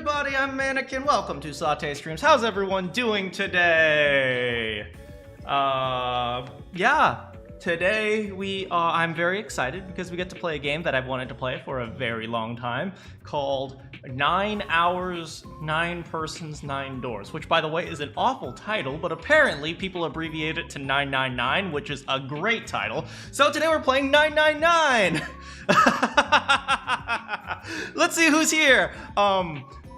everybody, I'm Manakyn. Welcome to Saute Streams. How's everyone doing today? Today I'm very excited because we get to play a game that I've wanted to play for a very long time called 9 Hours, 9 Persons, 9 Doors, which by the way is an awful title, but apparently people abbreviate it to 999, which is a great title. So today we're playing 999! Let's see who's here.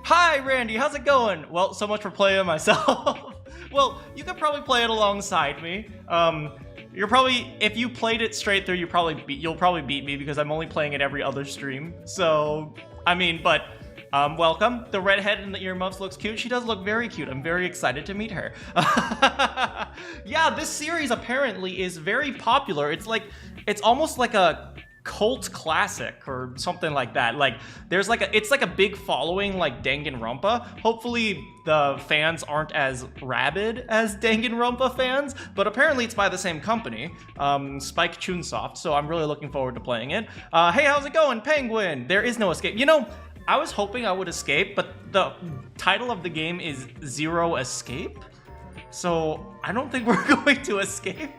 Hi Randy, how's it going? Well, so much for playing myself. Well, you could probably play it alongside me. You're probably, if you played it straight through, you'll probably beat me because I'm only playing it every other stream. So, I mean, but welcome. The redhead in the earmuffs looks cute. She does look very cute. I'm very excited to meet her. Yeah, this series apparently is very popular. It's almost like a cult classic or something like that. Like it's like a big following like Danganronpa. Hopefully the fans aren't as rabid as Danganronpa fans, but apparently it's by the same company, Spike Chunsoft, so I'm really looking forward to playing it. Hey, how's it going, Penguin? There is no escape. You know, I was hoping I would escape, but the title of the game is Zero Escape, so I don't think we're going to escape.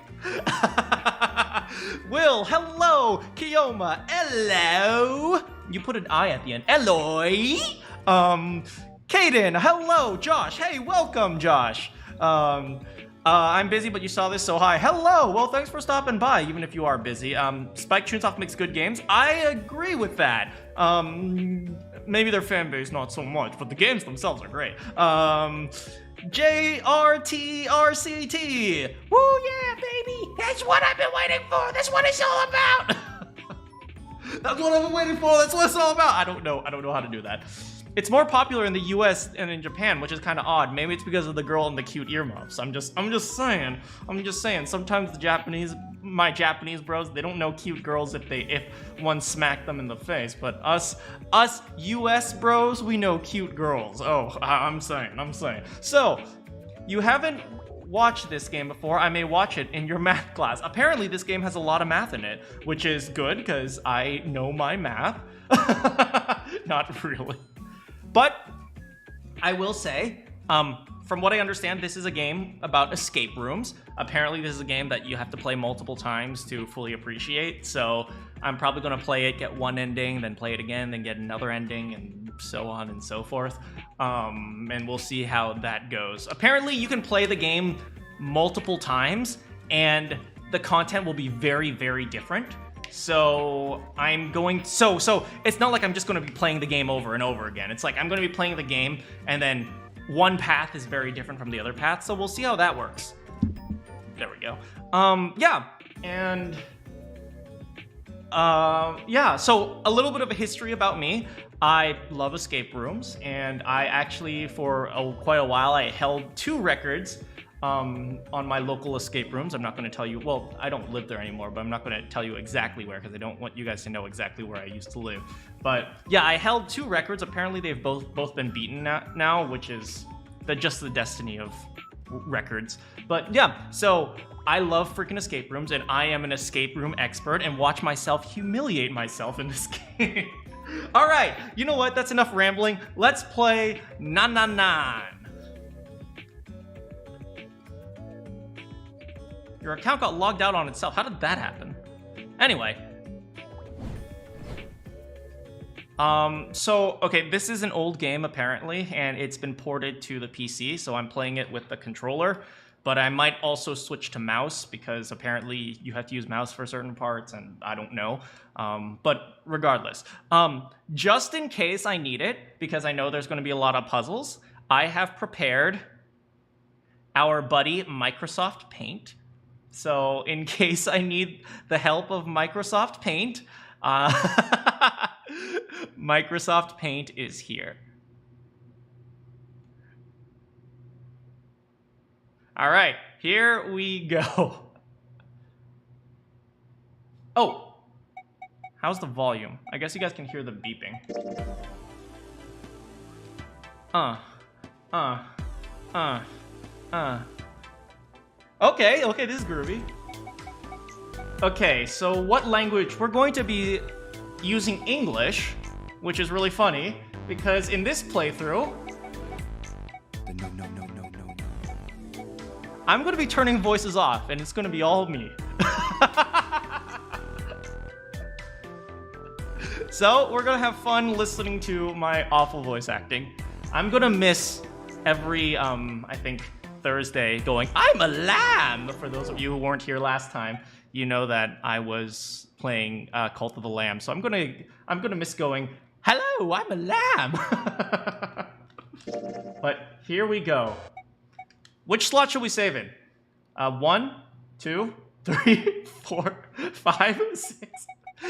Will, hello! Kiyoma, hello! You put an I at the end. Eloy! Kaden, hello! Josh, hey, welcome, Josh! I'm busy, but you saw this, so hi. Hello! Well, thanks for stopping by, even if you are busy. Spike Chunsoft makes good games. I agree with that. Maybe their fan base not so much, but the games themselves are great. JRTRCT! Woo yeah, baby! That's what I've been waiting for! That's what it's all about! That's what I've been waiting for! That's what it's all about! I don't know how to do that. It's more popular in the US and in Japan, which is kind of odd. Maybe it's because of the girl in the cute earmuffs. I'm just saying. Sometimes my Japanese bros, they don't know cute girls if one smacked them in the face. But us US bros, we know cute girls. Oh, I'm saying. So, you haven't watched this game before. I may watch it in your math class. Apparently, this game has a lot of math in it, which is good because I know my math. Not really. But I will say, from what I understand, this is a game about escape rooms. Apparently, this is a game that you have to play multiple times to fully appreciate. So I'm probably going to play it, get one ending, then play it again, then get another ending, and so on and so forth. And we'll see how that goes. Apparently, you can play the game multiple times, and the content will be very, very different. So so it's not like I'm just going to be playing the game over and over again. It's like I'm going to be playing the game and then one path is very different from the other path. So we'll see how that works. There we go. So a little bit of a history about me. I love escape rooms, and I actually for quite a while I held 2 records on my local escape rooms. I'm not going to tell you, well, I don't live there anymore, but I'm not going to tell you exactly where because I don't want you guys to know exactly where I used to live. But yeah, I held 2 records. Apparently they've both been beaten now, which is just the destiny of records. But yeah, so I love freaking escape rooms, and I am an escape room expert and watch myself humiliate myself in this game. All right, you know what? That's enough rambling. Let's play 999. Your account got logged out on itself. How did that happen? Anyway. Okay, this is an old game apparently, and it's been ported to the PC, so I'm playing it with the controller, but I might also switch to mouse because apparently you have to use mouse for certain parts, and I don't know. But regardless, just in case I need it, because I know there's going to be a lot of puzzles, I have prepared our buddy Microsoft Paint. So in case I need the help of Microsoft Paint, Microsoft Paint is here. All right, here we go. Oh, how's the volume? I guess you guys can hear the beeping. Okay, this is groovy. Okay, so what language? We're going to be using English, which is really funny. because in this playthrough, I'm gonna be turning voices off, and it's gonna be all me. So we're gonna have fun listening to my awful voice acting. I'm gonna miss every, I think, Thursday going, I'm a lamb! For those of you who weren't here last time, you know that I was playing Cult of the Lamb. So I'm gonna miss going, hello, I'm a lamb! But here we go. Which slot should we save in? 1, 2, 3, 4, 5, 6.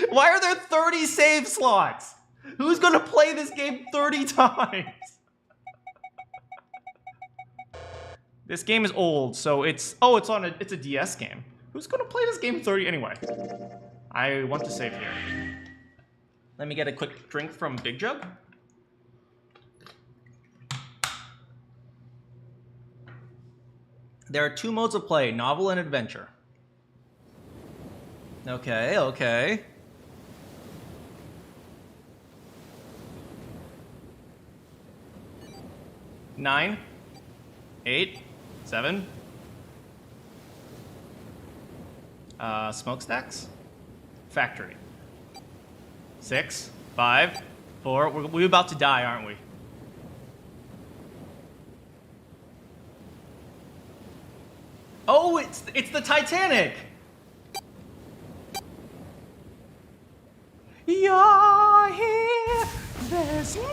Why are there 30 save slots? Who's gonna play this game 30 times? This game is old, so it's a DS game. Who's gonna play this game 30 anyway? I want to save here. Let me get a quick drink from Big Jug. There are 2 modes of play, novel and adventure. Okay, okay. Nine, 8, 7. Smokestacks? Factory. 6, 5, 4. We're about to die, aren't we? Oh, it's the Titanic! You're here, there's nothing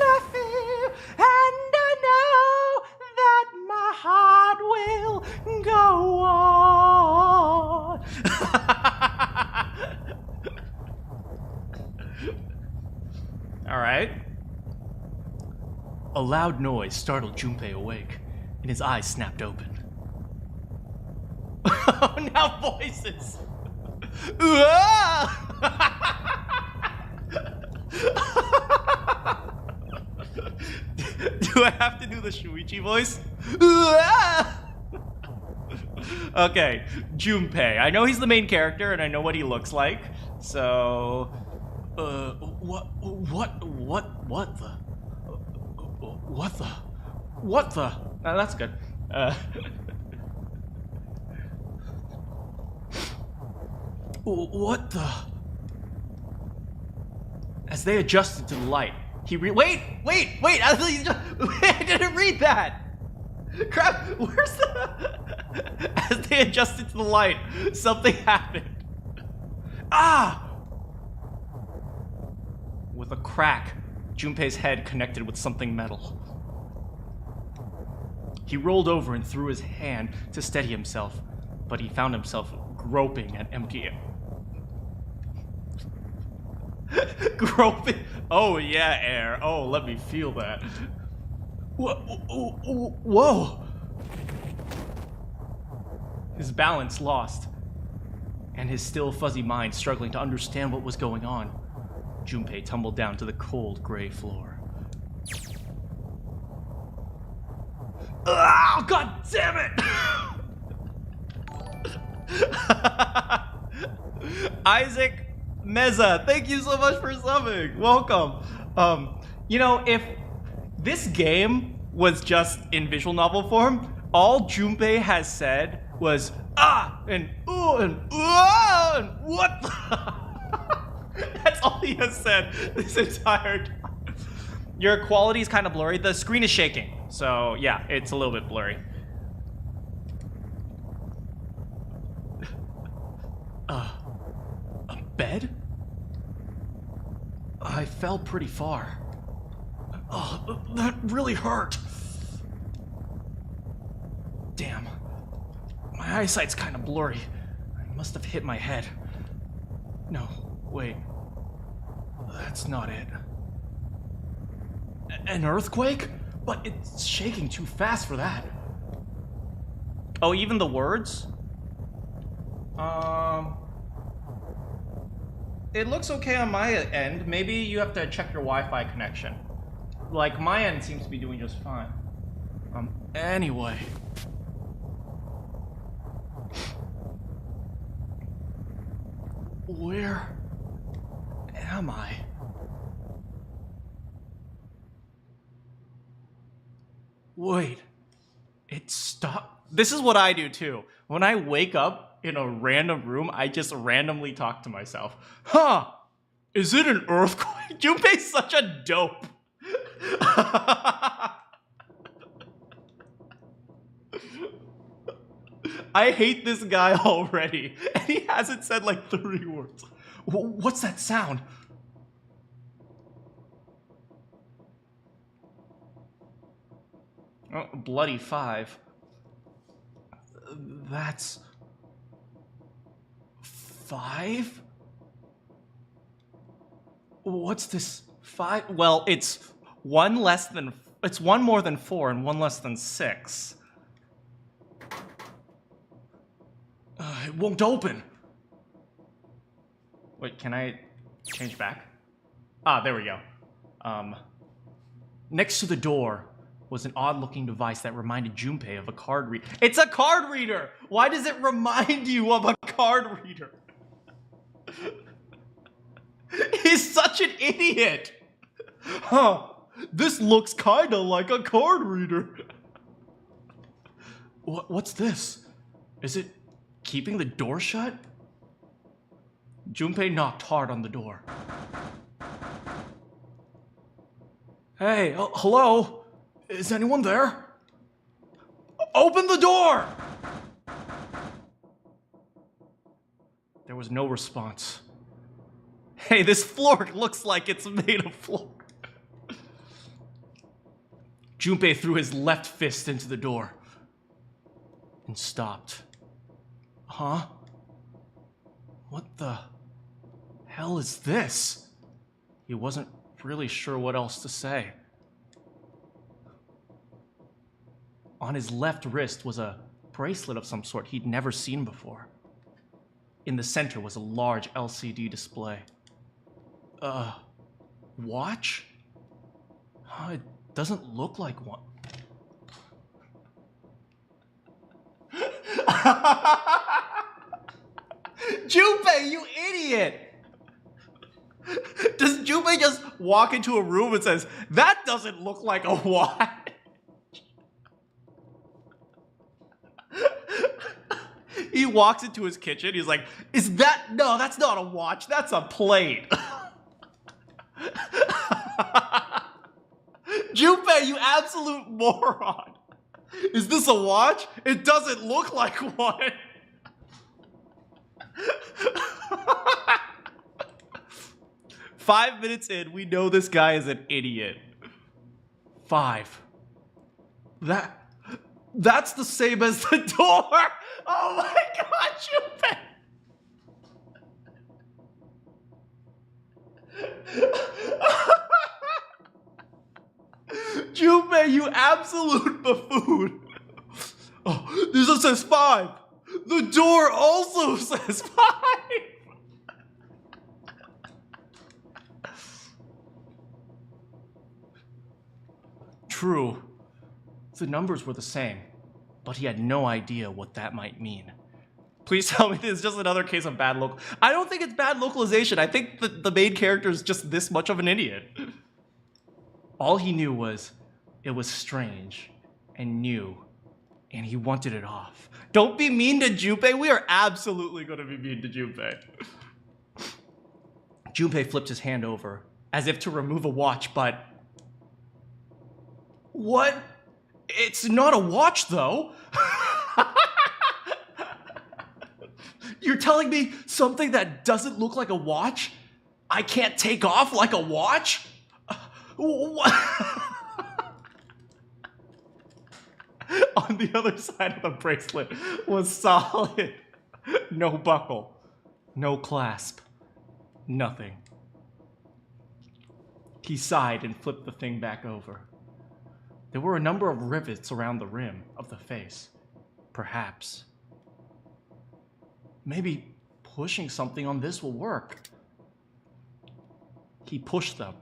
I fear, and I know that my heart will go on. All right. A loud noise startled Junpei awake, and his eyes snapped open. Oh, now voices! Do I have to do the Shuichi voice? Okay, Junpei. I know he's the main character, and I know what he looks like. So, what the? That's good. What the? As they adjusted to the light, wait! I didn't read that! Crap, where's the... As they adjusted to the light, something happened. Ah! With a crack, Junpei's head connected with something metal. He rolled over and threw his hand to steady himself, but he found himself groping at empty air. Groping? Oh yeah, air. Oh, let me feel that. Whoa! His balance lost, and his still fuzzy mind struggling to understand what was going on. Junpei tumbled down to the cold gray floor. Oh, God damn it! Isaac Meza, thank you so much for subbing. Welcome. You know, if this game was just in visual novel form, all Junpei has said was and what the? That's all he has said this entire time. Your quality is kind of blurry. The screen is shaking, so yeah, it's a little bit blurry. A bed? I fell pretty far. Oh, that really hurt. Damn. My eyesight's kind of blurry. I must have hit my head. No, wait. That's not it. An earthquake? But it's shaking too fast for that. Oh, even the words? It looks okay on my end. Maybe you have to check your Wi-Fi connection. Like, my end seems to be doing just fine. Anyway. Where am I? Wait. It stopped. This is what I do too. When I wake up in a random room, I just randomly talk to myself. Huh. Is it an earthquake? Junpei's such a dope. I hate this guy already. And he hasn't said like 3 words. What's that sound? Oh, bloody 5. That's 5? What's this 5? Well, it's one more than 4 and 1 less than 6. It won't open. Wait, can I change back? Ah, there we go. Next to the door was an odd-looking device that reminded Junpei of a card reader. It's a card reader! Why does it remind you of a card reader? He's such an idiot! Huh, this looks kinda like a card reader. What's this? Is it keeping the door shut? Junpei knocked hard on the door. Hey, hello? Is anyone there? Open the door! There was no response. Hey, this floor looks like it's made of floor. Junpei threw his left fist into the door and stopped. Huh? What the hell is this? He wasn't really sure what else to say. On his left wrist was a bracelet of some sort he'd never seen before. In the center was a large LCD display. Watch? It doesn't look like one. Junpei, you idiot! Does Junpei just walk into a room and says, that doesn't look like a watch? He walks into his kitchen, he's like, no, that's not a watch, that's a plate. Junpei, you absolute moron. Is this a watch? It doesn't look like one. 5 minutes in, we know this guy is an idiot. 5. That's the same as the door. Oh my God, Junpei. Junpei, you absolute buffoon. Oh, this says 5. The door also says 5. True. The numbers were the same, but he had no idea what that might mean. Please tell me this is just another case of bad local. I don't think it's bad localization. I think the main character is just this much of an idiot. All he knew was it was strange and new, and he wanted it off. Don't be mean to Junpei. We are absolutely going to be mean to Junpei. Junpei flipped his hand over as if to remove a watch, but... What? It's not a watch, though. You're telling me something that doesn't look like a watch, I can't take off like a watch? What? On the other side of the bracelet was solid. No buckle, no clasp, nothing. He sighed and flipped the thing back over. There were a number of rivets around the rim of the face. Perhaps. Maybe pushing something on this will work. He pushed them,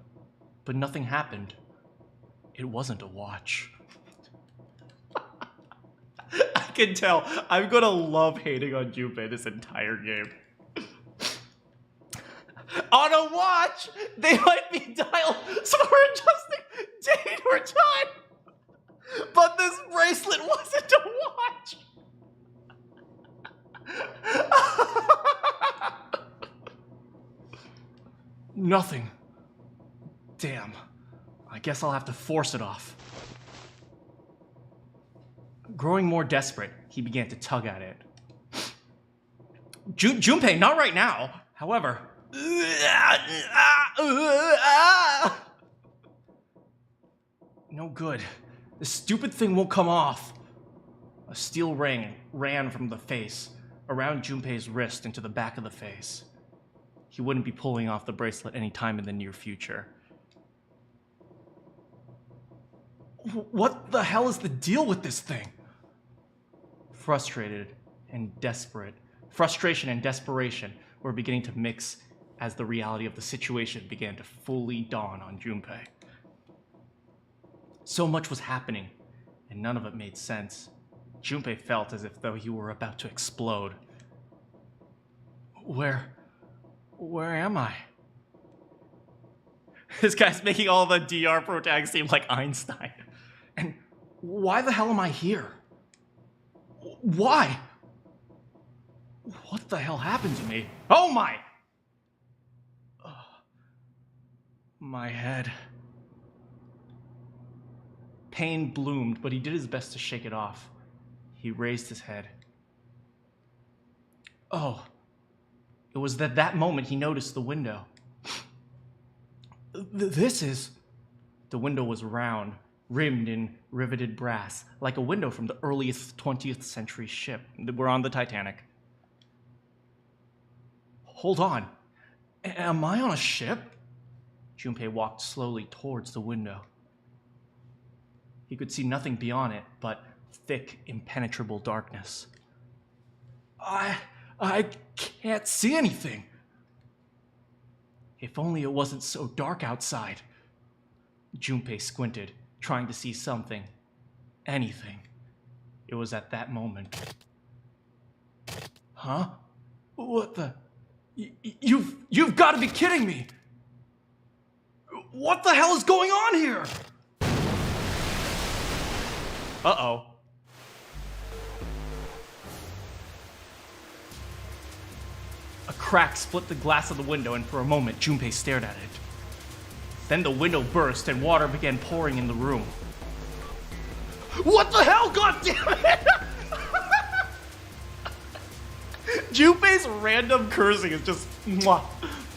but nothing happened. It wasn't a watch. I can tell. I'm gonna love hating on Junpei this entire game. On a watch, they might be dialed for adjusting date or time. But this bracelet wasn't a watch. Nothing. Damn. I guess I'll have to force it off. Growing more desperate, he began to tug at it. Junpei, not right now. However... No good. This stupid thing won't come off. A steel ring ran from the face, around Junpei's wrist into the back of the face. He wouldn't be pulling off the bracelet anytime in the near future. What the hell is the deal with this thing? Frustration and desperation were beginning to mix as the reality of the situation began to fully dawn on Junpei. So much was happening, and none of it made sense. Junpei felt as if though he were about to explode. Where am I? This guy's making all the DR pro tags seem like Einstein. And why the hell am I here? Why? What the hell happened to me? Oh my! My head. Pain bloomed, but he did his best to shake it off. He raised his head. Oh. It was at that moment he noticed the window. This is... The window was round, rimmed in riveted brass, like a window from the earliest 20th century ship. We're on the Titanic. Hold on. Am I on a ship? Junpei walked slowly towards the window. He could see nothing beyond it but thick, impenetrable darkness. I can't see anything. If only it wasn't so dark outside. Junpei squinted, trying to see something. Anything. It was at that moment. Huh? What the... You've got to be kidding me! What the hell is going on here? Uh-oh. A crack split the glass of the window, and for a moment, Junpei stared at it. Then the window burst, and water began pouring in the room. What the hell, goddammit! Junpei's random cursing is just mwah,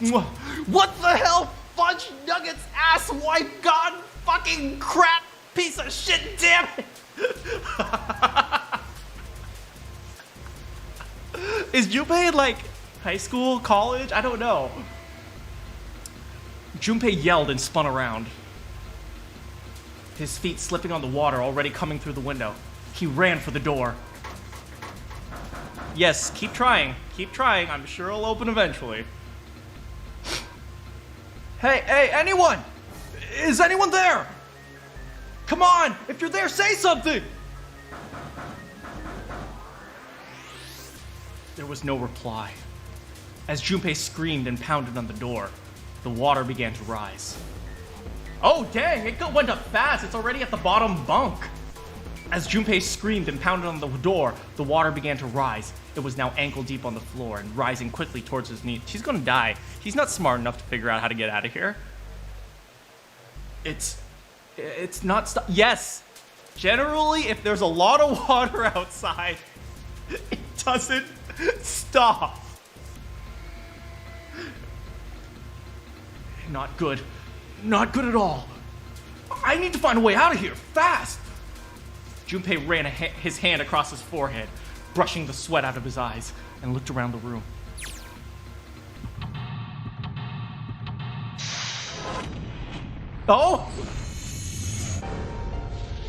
mwah. What the hell? Fudge nuggets, ass wipe, god fucking crap, piece of shit, damn it! Is Junpei in like high school, college? I don't know. Junpei yelled and spun around. His feet slipping on the water already coming through the window. He ran for the door. Yes, keep trying. Keep trying. I'm sure it'll open eventually. Hey, anyone! Is anyone there? Come on! If you're there, say something! There was no reply. As Junpei screamed and pounded on the door, the water began to rise. Oh, dang! It went up fast! It's already at the bottom bunk! As Junpei screamed and pounded on the door, the water began to rise. It was now ankle deep on the floor and rising quickly towards his knees. He's gonna die. He's not smart enough to figure out how to get out of here. It's not yes! Generally, if there's a lot of water outside, it doesn't stop. Not good. Not good at all. I need to find a way out of here, fast! Junpei ran his hand across his forehead, brushing the sweat out of his eyes, and looked around the room. Oh!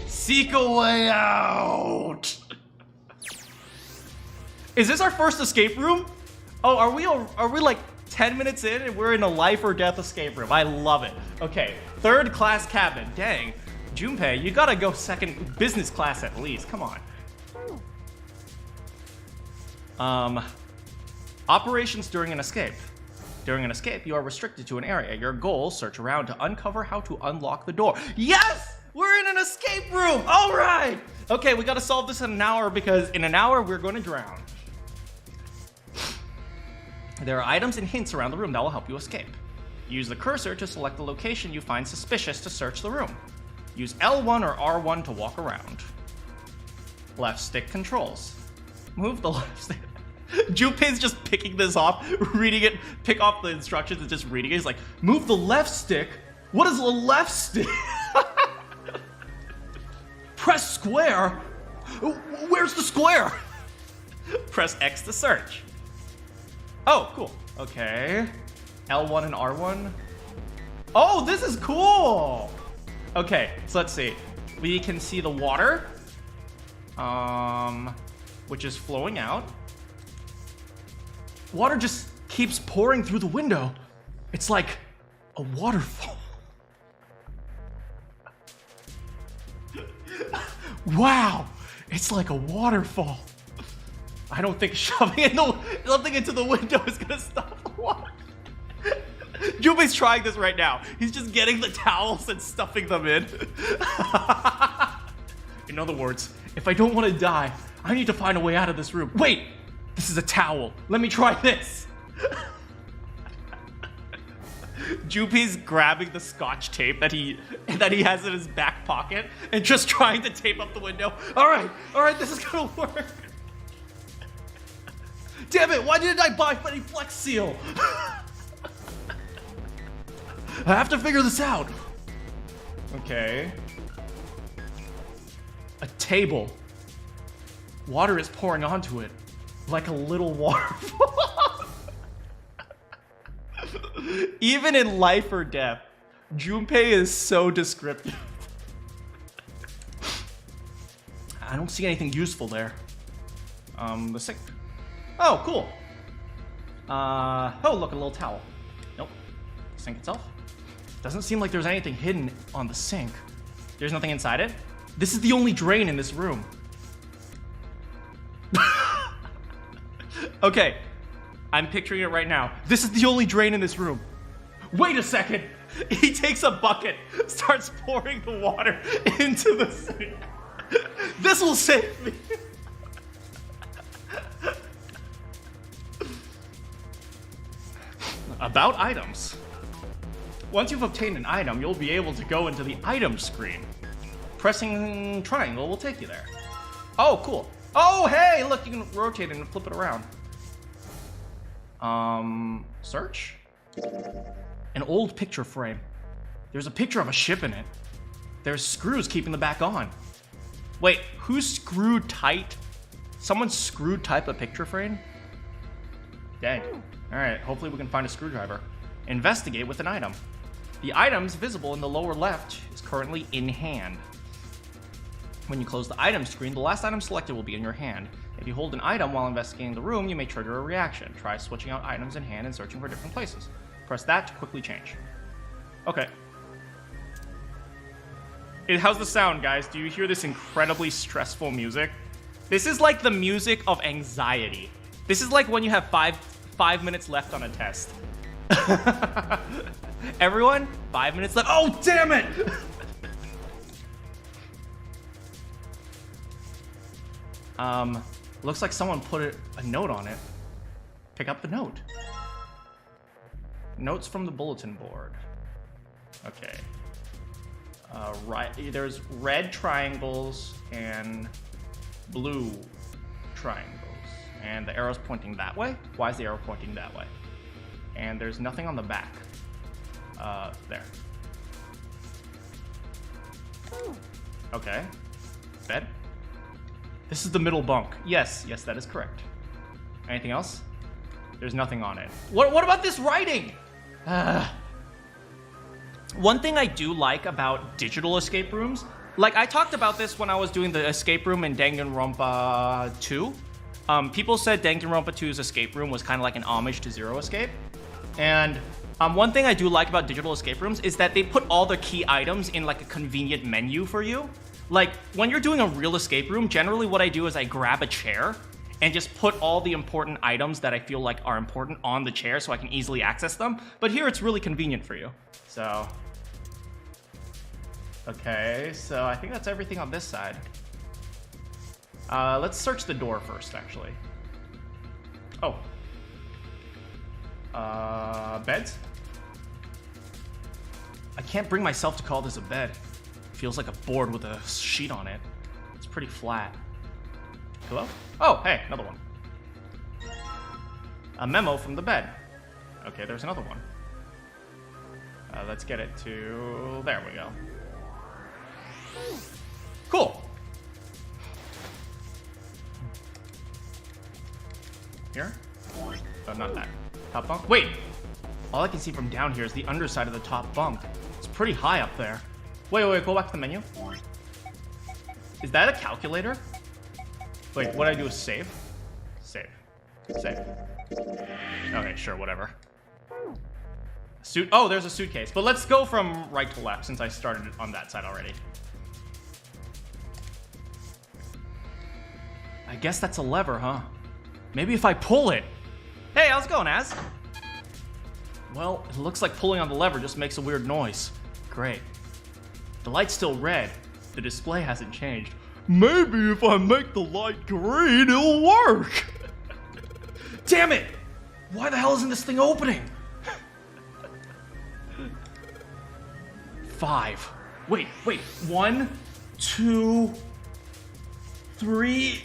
Seek a way out! Is this our first escape room? Oh, are we like 10 minutes in and we're in a life or death escape room? I love it. Okay, third class cabin. Dang. Junpei, you gotta go second business class at least. Come on. Operations during an escape. During an escape, you are restricted to an area. Your goal, search around to uncover how to unlock the door. Yes! We're in an escape room. All right. Okay, we got to solve this in an hour because in an hour we're going to drown. There are items and hints around the room that will help you escape. Use the cursor to select the location you find suspicious to search the room. Use L1 or R1 to walk around. Left stick controls. Move the left stick. Junpei's just picking this off, reading it, pick off the instructions and just reading it. He's like, move the left stick? What is the left stick? Press square? Where's the square? Press X to search. Oh, cool. Okay. L1 and R1. Oh, this is cool. Okay, so let's see. We can see the water, which is flowing out. Water just keeps pouring through the window. It's like a waterfall. Wow, it's like a waterfall. I don't think shoving something into the window is gonna stop the water. Junpei's trying this right now. He's just getting the towels and stuffing them in. In other words, if I don't want to die, I need to find a way out of this room. Wait, this is a towel. Let me try this. Junpei's grabbing the scotch tape that he has in his back pocket and just trying to tape up the window. All right, this is gonna work. Damn it, why didn't I buy Freddy Flex Seal? I have to figure this out. Okay. A table. Water is pouring onto it like a little waterfall. Even in life or death, Junpei is so descriptive. I don't see anything useful there. The sink. Oh, cool. Oh, look, a little towel. Nope. The sink itself. Doesn't seem like there's anything hidden on the sink. There's nothing inside it? This is the only drain in this room. Okay, I'm picturing it right now. This is the only drain in this room. Wait a second. He takes a bucket, starts pouring the water into the sink. This will save me. About items. Once you've obtained an item, you'll be able to go into the item screen. Pressing triangle will take you there. Oh, cool. Oh, hey, look, you can rotate it and flip it around. Search? An old picture frame. There's a picture of a ship in it. There's screws keeping the back on. Wait, who screwed tight? Someone screwed tight a picture frame? Dang. All right, hopefully we can find a screwdriver. Investigate with an item. The items visible in the lower left is currently in hand. When you close the item screen, the last item selected will be in your hand. If you hold an item while investigating the room, you may trigger a reaction. Try switching out items in hand and searching for different places. Press that to quickly change. Okay. How's the sound, guys? Do you hear this incredibly stressful music? This is like the music of anxiety. This is like when you have five minutes left on a test. Everyone, 5 minutes left. Oh, damn it! Looks like someone put a note on it. Pick up the note. Notes from the bulletin board. Okay. Right, there's red triangles and blue triangles. And the arrow's pointing that way. Why is the arrow pointing that way? And there's nothing on the back. There. Okay. Bed? This is the middle bunk. Yes, that is correct. Anything else? There's nothing on it. What about this writing? One thing I do like about digital escape rooms, like I talked about this when I was doing the escape room in Danganronpa 2. People said Danganronpa 2's escape room was kind of like an homage to Zero Escape. And one thing I do like about digital escape rooms is that they put all the key items in like a convenient menu for you. Like when you're doing a real escape room, generally what I do is I grab a chair and just put all the important items that I feel like are important on the chair so I can easily access them. But here it's really convenient for you. So Okay, so I think that's everything on this side. Let's search the door first, actually. Oh. Beds? I can't bring myself to call this a bed. Feels like a board with a sheet on it. It's pretty flat. Hello? Oh, hey, another one. A memo from the bed. Okay, there's another one. Let's get it to... There we go. Cool. Here? Oh, not that. Top bunk? Wait! All I can see from down here is the underside of the top bunk. It's pretty high up there. Wait, go back to the menu. Is that a calculator? Wait, what I do is save? Save. Okay, sure, whatever. Oh, there's a suitcase. But let's go from right to left since I started on that side already. I guess that's a lever, huh? Maybe if I pull it. Hey, how's it going, Az? Well, it looks like pulling on the lever just makes a weird noise. Great. The light's still red. The display hasn't changed. Maybe if I make the light green, it'll work. Damn it! Why the hell isn't this thing opening? 5. Wait. 1, 2, 3,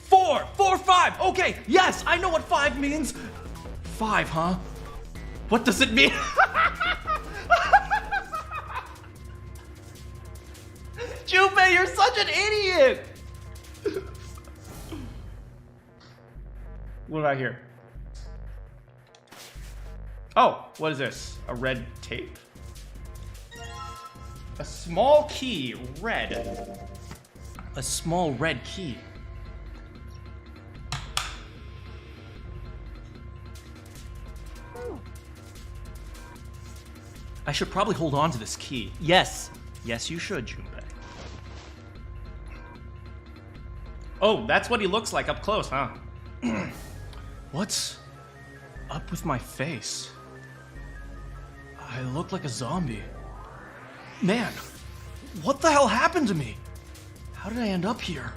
4. 5. Okay, yes, I know what 5 means. 5, huh? What does it mean? Junpei, you're such an idiot! What do I hear? Oh, what is this? A red tape? A small key, red. A small red key. I should probably hold on to this key. Yes, you should, Junpei. Oh, that's what he looks like up close, huh? What's up with my face? I look like a zombie. Man, what the hell happened to me? How did I end up here?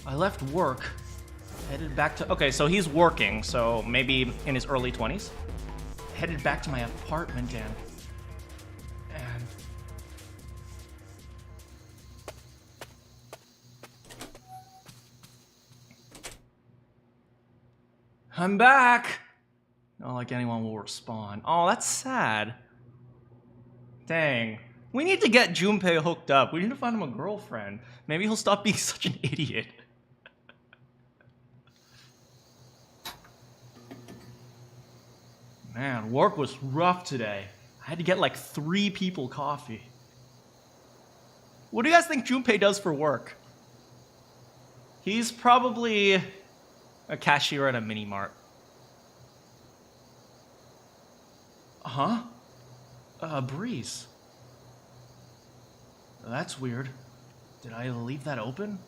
I left work, headed back to... Okay, so he's working, so maybe in his early 20s. Headed back to my apartment and... I'm back! Not like anyone will respond. Oh, that's sad. Dang. We need to get Junpei hooked up. We need to find him a girlfriend. Maybe he'll stop being such an idiot. Man, work was rough today. I had to get like 3 people coffee. What do you guys think Junpei does for work? He's probably a cashier at a mini mart. Huh? A breeze. That's weird. Did I leave that open?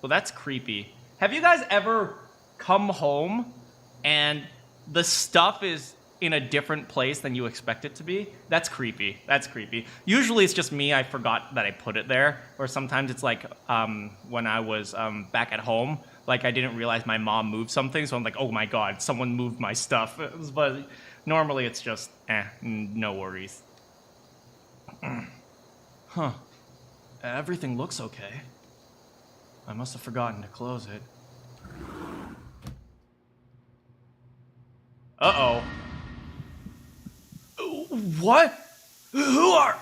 Well, that's creepy. Have you guys ever come home and the stuff is in a different place than you expect it to be? That's creepy. That's creepy. Usually it's just me. I forgot that I put it there. Or sometimes it's like when I was back at home, like I didn't realize my mom moved something. So I'm like, oh my God, someone moved my stuff. But normally it's just, no worries. Huh. Everything looks okay. I must have forgotten to close it. Uh-oh. What? Who are...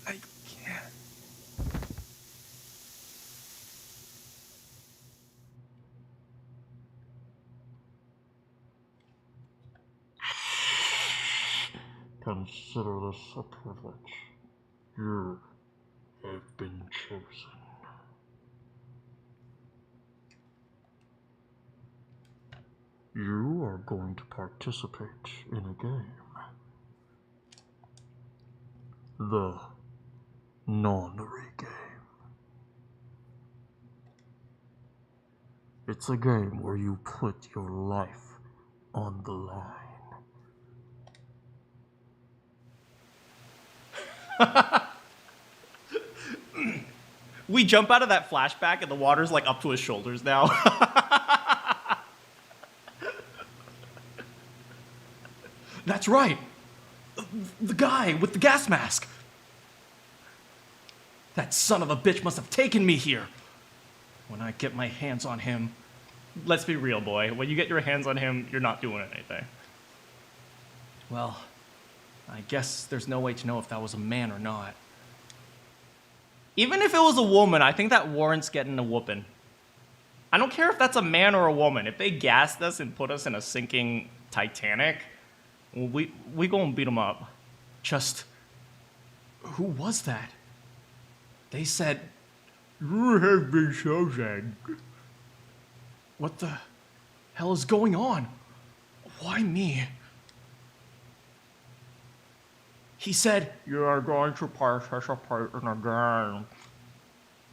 I can't... Consider this a privilege. You have been chosen. You are going to participate in a game. The Nonary Game. It's a game where you put your life on the line. We jump out of that flashback and the water's like up to his shoulders now. That's right. The guy with the gas mask. That son of a bitch must have taken me here. When I get my hands on him, let's be real, boy. When you get your hands on him, you're not doing anything. Well, I guess there's no way to know if that was a man or not. Even if it was a woman, I think that warrants getting a whooping. I don't care if that's a man or a woman. If they gassed us and put us in a sinking Titanic, we gonna beat them up. Just, who was that? They said, "You have been chosen." What the hell is going on? Why me? He said, "You are going to participate in a game.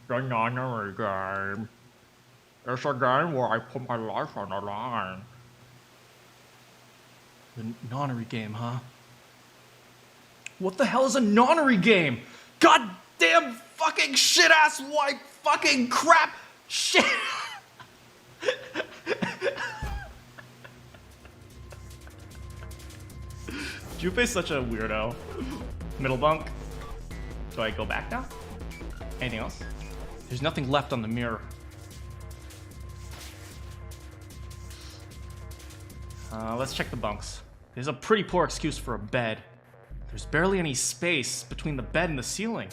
The Nonary Game. It's a game where I put my life on the line." The Nonary Game, huh? What the hell is a Nonary Game? Goddamn fucking shit-ass white fucking crap shit! Junpei's such a weirdo. Middle bunk. Do I go back now? Anything else? There's nothing left on the mirror. Let's check the bunks. There's a pretty poor excuse for a bed. There's barely any space between the bed and the ceiling.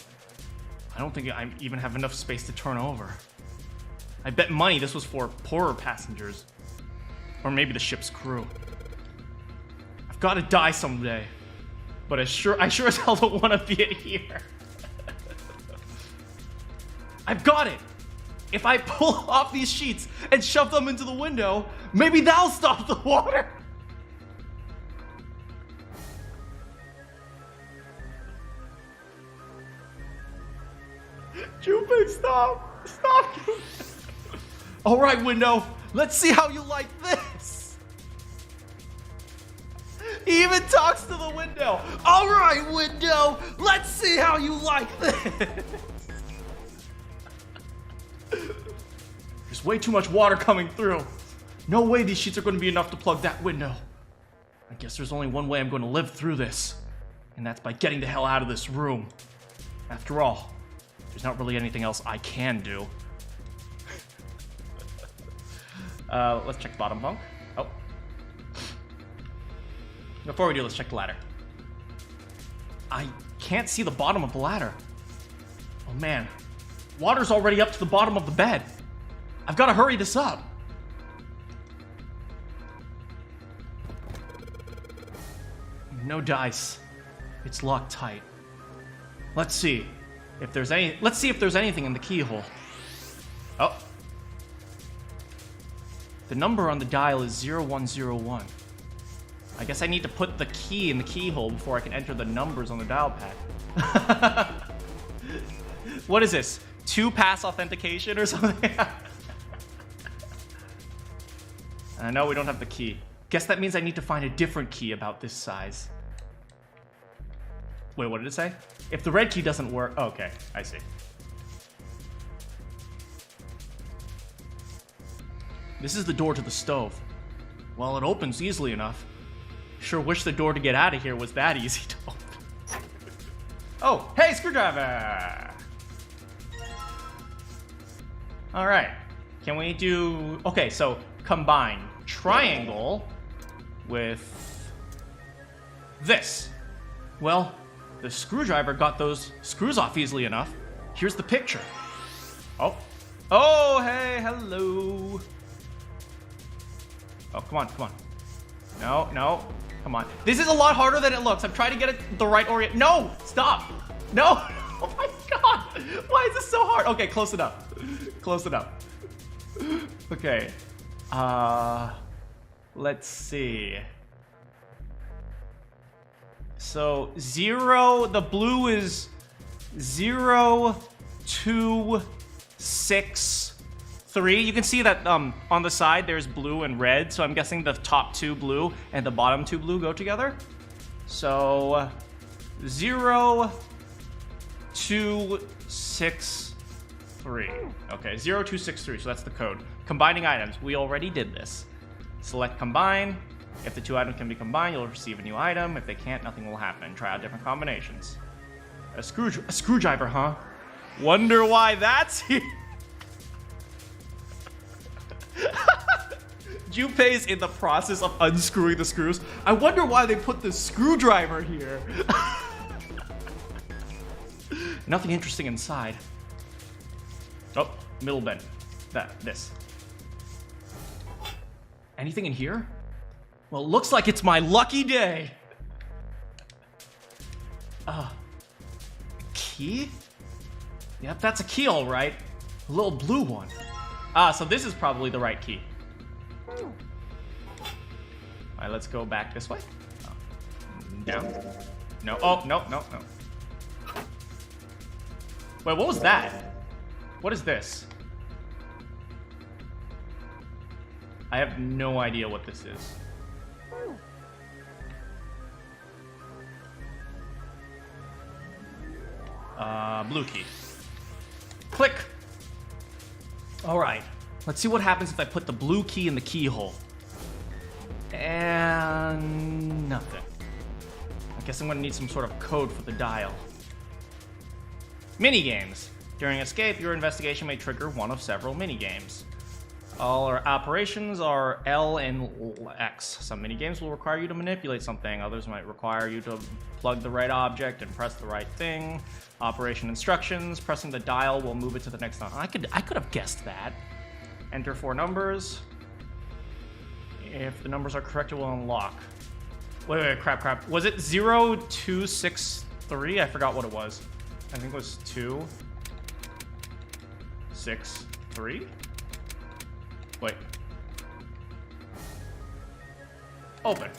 I don't think I even have enough space to turn over. I bet money this was for poorer passengers. Or maybe the ship's crew. I've got to die someday. But I sure as hell don't want to be it here. I've got it! If I pull off these sheets and shove them into the window, maybe that'll stop the water! Junpei, stop! Stop! Alright, window, let's see how you like this! He even talks to the window! Alright, window, let's see how you like this! There's way too much water coming through. No way these sheets are going to be enough to plug that window. I guess there's only one way I'm going to live through this. And that's by getting the hell out of this room. After all, there's not really anything else I can do. Let's check the bottom bunk. Oh. Before we do, let's check the ladder. I can't see the bottom of the ladder. Oh man. Water's already up to the bottom of the bed. I've got to hurry this up. No dice. It's locked tight. Let's see if there's anything in the keyhole. Oh. The number on the dial is 0101. I guess I need to put the key in the keyhole before I can enter the numbers on the dial pad. What is this? 2-pass authentication or something? I know we don't have the key. Guess that means I need to find a different key about this size. Wait, what did it say? If the red key doesn't work... Oh, okay, I see. This is the door to the stove. Well, it opens easily enough. Sure wish the door to get out of here was that easy to open. Oh, hey, screwdriver! All right, can we do... Okay, so combine triangle with this. Well, the screwdriver got those screws off easily enough. Here's the picture. Oh. Oh, hey, hello. Oh, come on, come on. No, no, come on. This is a lot harder than it looks. I'm trying to get it the right orient. No, stop. No. Oh my God. Why is this so hard? Okay, close enough. Close enough. Okay. Let's see. So 0, the blue is 0, 2, 6, 3. You can see that on the side there's blue and red, so I'm guessing the top 2 blue and the bottom 2 blue go together. So 0, 2, 6, 3. Okay, 0, 2, 6, 3. So that's the code. Combining items. We already did this. Select combine. If the 2 items can be combined, you'll receive a new item. If they can't, nothing will happen. Try out different combinations. A screwdriver, huh? Wonder why that's here. Junpei's in the process of unscrewing the screws. I wonder why they put the screwdriver here. Nothing interesting inside. Oh, middle bin. This. Anything in here? Well, it looks like it's my lucky day. Key? Yep, that's a key, all right. A little blue one. So this is probably the right key. All right, let's go back this way. Oh. Down. No. Oh, no. Wait, what was that? What is this? I have no idea what this is. Blue key. Click. All right. Let's see what happens if I put the blue key in the keyhole. And nothing. I guess I'm gonna need some sort of code for the dial. Minigames. During escape, your investigation may trigger one of several minigames. All our operations are L and X. Some minigames will require you to manipulate something. Others might require you to plug the right object and press the right thing. Operation instructions. Pressing the dial will move it to the next one. I could have guessed that. Enter 4 numbers. If the numbers are correct, it will unlock. Wait, crap. Was it 0, 2, 6, 3? I forgot what it was. I think it was 2, 6, 3? Wait. Open.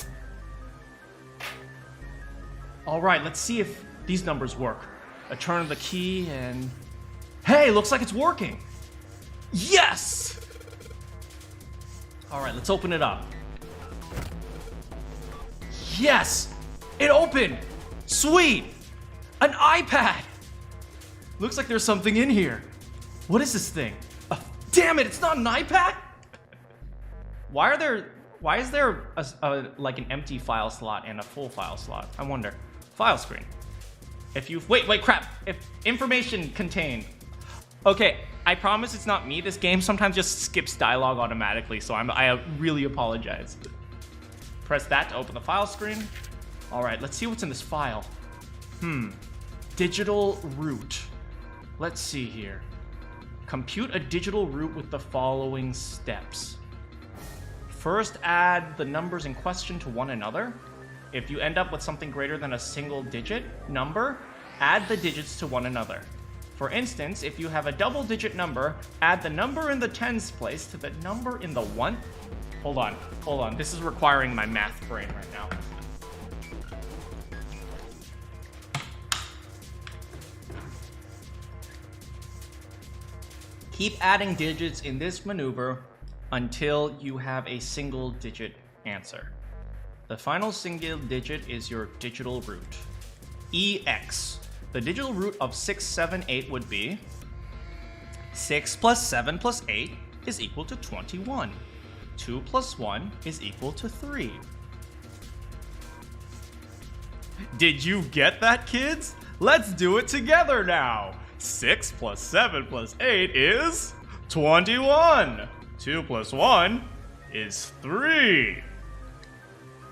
All right, let's see if these numbers work. A turn of the key and... Hey, looks like it's working. Yes! All right, let's open it up. Yes! It opened! Sweet! An iPad! Looks like there's something in here. What is this thing? Damn it, it's not an iPad? Why is there like an empty file slot and a full file slot? I wonder. File screen. If you wait, crap. If information contained. Okay, I promise it's not me. This game sometimes just skips dialogue automatically, so I really apologize. Press that to open the file screen. All right, let's see what's in this file. Digital root. Let's see here. Compute a digital root with the following steps. First, add the numbers in question to one another. If you end up with something greater than a single digit number, add the digits to one another. For instance, if you have a double digit number, add the number in the tens place to the number in the one. Hold on. This is requiring my math brain right now. Keep adding digits in this maneuver until you have a single digit answer. The final single digit is your digital root. EX. The digital root of 6, 7, 8 would be 6 plus 7 plus 8 is equal to 21. 2 plus 1 is equal to 3. Did you get that, kids? Let's do it together now. 6 plus 7 plus 8 is 21. 2 plus 1 is 3.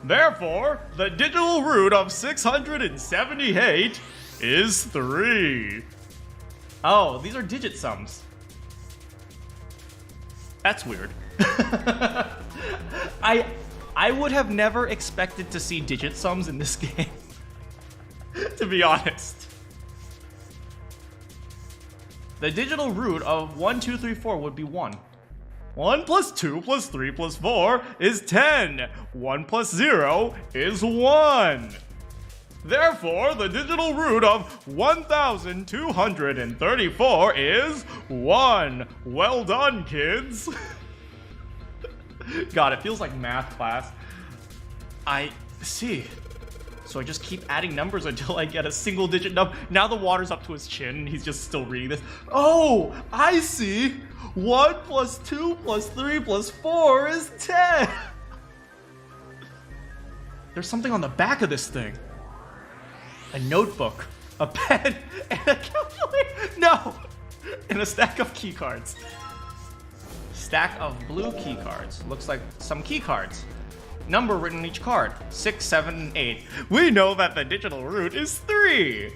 Therefore, the digital root of 678 is 3. Oh, these are digit sums. That's weird. I would have never expected to see digit sums in this game, to be honest. The digital root of 1, 2, 3, 4 would be 1. 1 plus 2 plus 3 plus 4 is 10. 1 plus 0 is 1. Therefore, the digital root of 1,234 is 1. Well done, kids. God, it feels like math class. I see. So I just keep adding numbers until I get a single digit number. Now the water's up to his chin and he's just still reading this. Oh, I see. 1 plus 2 plus 3 plus 4 is 10. There's something on the back of this thing. A notebook, a pen, and a calculator. No! And a stack of key cards. Stack of blue key cards. Looks like some key cards. Number written on each card. 6, 7, and 8. We know that the digital root is 3.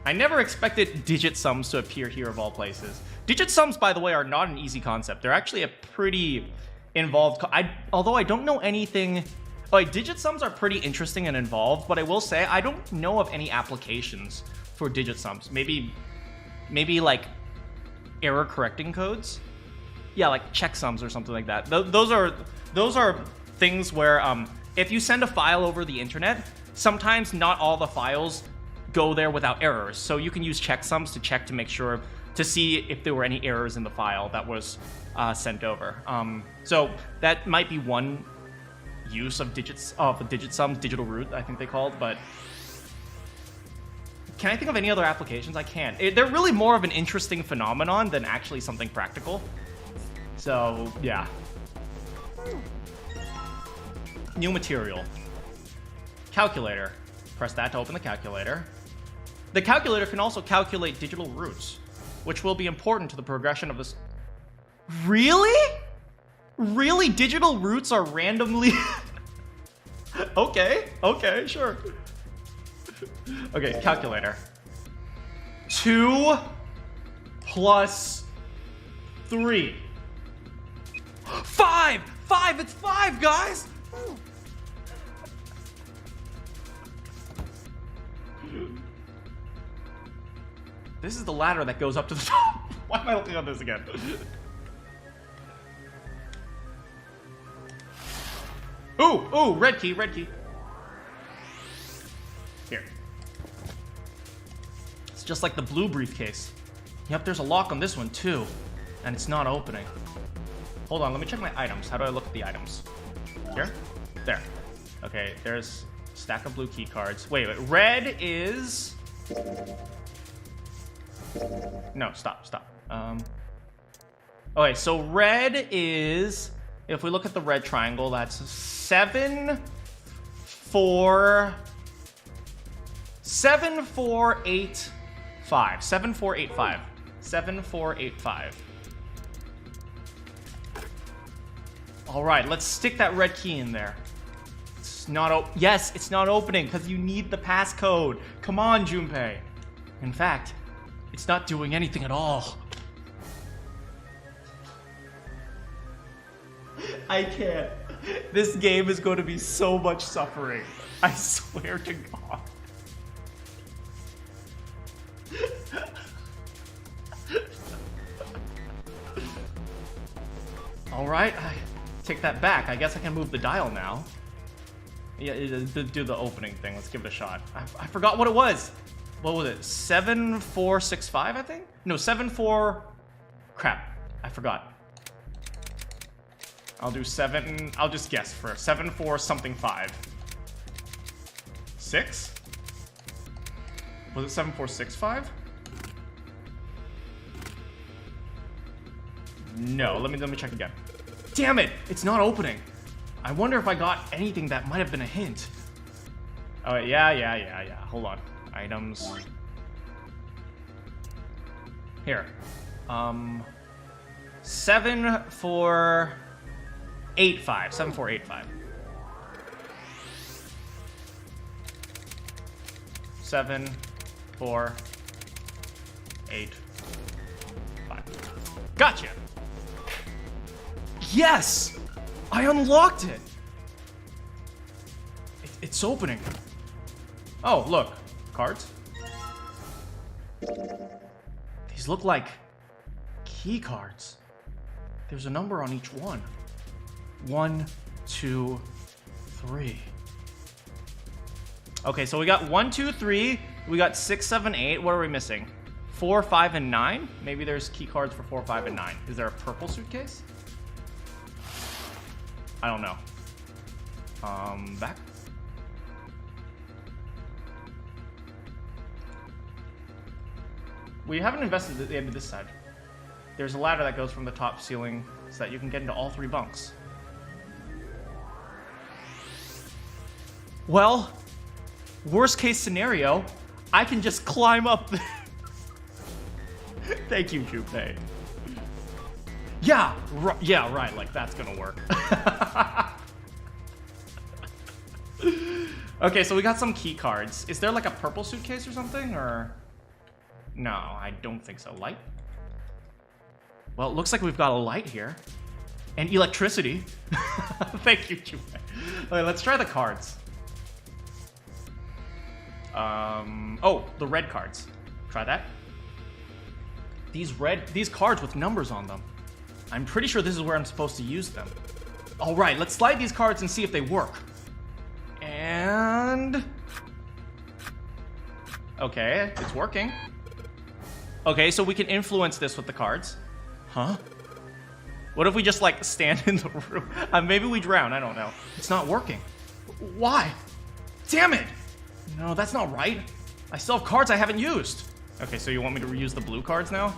I never expected digit sums to appear here of all places. Digit sums, by the way, are not an easy concept. They're actually a pretty involved... although I don't know anything... Like, digit sums are pretty interesting and involved, but I will say I don't know of any applications for digit sums. Maybe like error correcting codes. Yeah, like checksums or something like that. Those are things where if you send a file over the internet, sometimes not all the files go there without errors. So you can use checksums to check to make sure to see if there were any errors in the file that was sent over. So that might be one use of digit sums, digital root, I think they called, but can I think of any other applications? I can't. They're really more of an interesting phenomenon than actually something practical. So, yeah. New material. Calculator. Press that to open the calculator. The calculator can also calculate digital roots, which will be important to the progression of this. Really? Really? Digital roots are randomly... Okay, sure. Okay, calculator. 2 plus 3. 5! 5! It's 5, guys! This is the ladder that goes up to the top. Why am I looking at this again? Ooh, red key. Here. It's just like the blue briefcase. Yep, there's a lock on this one too, and it's not opening. Hold on, let me check my items. How do I look at the items? Here? There. Okay, there's a stack of blue key cards. Wait, red is... No, stop. Okay, so red is... If we look at the red triangle, that's 7, 4, 8, 5. 7, 4, 8, 5. 7, 4, 8, 5. All right, let's stick that red key in there. It's not yes, it's not opening because you need the passcode. Come on, Junpei. In fact, it's not doing anything at all. I can't. This game is going to be so much suffering. I swear to God. All right, I take that back. I guess I can move the dial now. Yeah, do the opening thing. Let's give it a shot. I forgot what it was. What was it? 7465, I think? No, 74... Crap. I forgot. I'll do 7... I'll just guess for 74 something 5. 6? Was it 7465? No, let me check again. Damn it! It's not opening. I wonder if I got anything that might have been a hint. Oh, yeah. Hold on. Items. Here. 7485. 7485. 7, 4, 8, 5. Gotcha! Yes! I unlocked it! It's opening. Oh, look. Cards? These look like key cards. There's a number on each one. 1, 2, 3. Okay, so we got 1, 2, 3. We got 6, 7, 8. What are we missing? 4, 5, and 9? Maybe there's key cards for 4, 5, and 9. Is there a purple suitcase? I don't know. Back? We haven't invested at the end of this side. There's a ladder that goes from the top ceiling so that you can get into all 3 bunks. Well, worst case scenario, I can just climb up. Thank you, Junpei. Yeah, yeah, right, like that's gonna work. Okay, so we got some key cards. Is there like a purple suitcase or something, or? No, I don't think so. Light? Well, it looks like we've got a light here. And electricity. Thank you, Junpei. Okay, let's try the cards. Oh, the red cards. Try that. These cards with numbers on them. I'm pretty sure this is where I'm supposed to use them. All right, let's slide these cards and see if they work. And... okay, it's working. Okay, so we can influence this with the cards. Huh? What if we just, like, stand in the room? Maybe we drown, I don't know. It's not working. Why? Damn it! No, that's not right. I still have cards I haven't used. Okay, so you want me to reuse the blue cards now?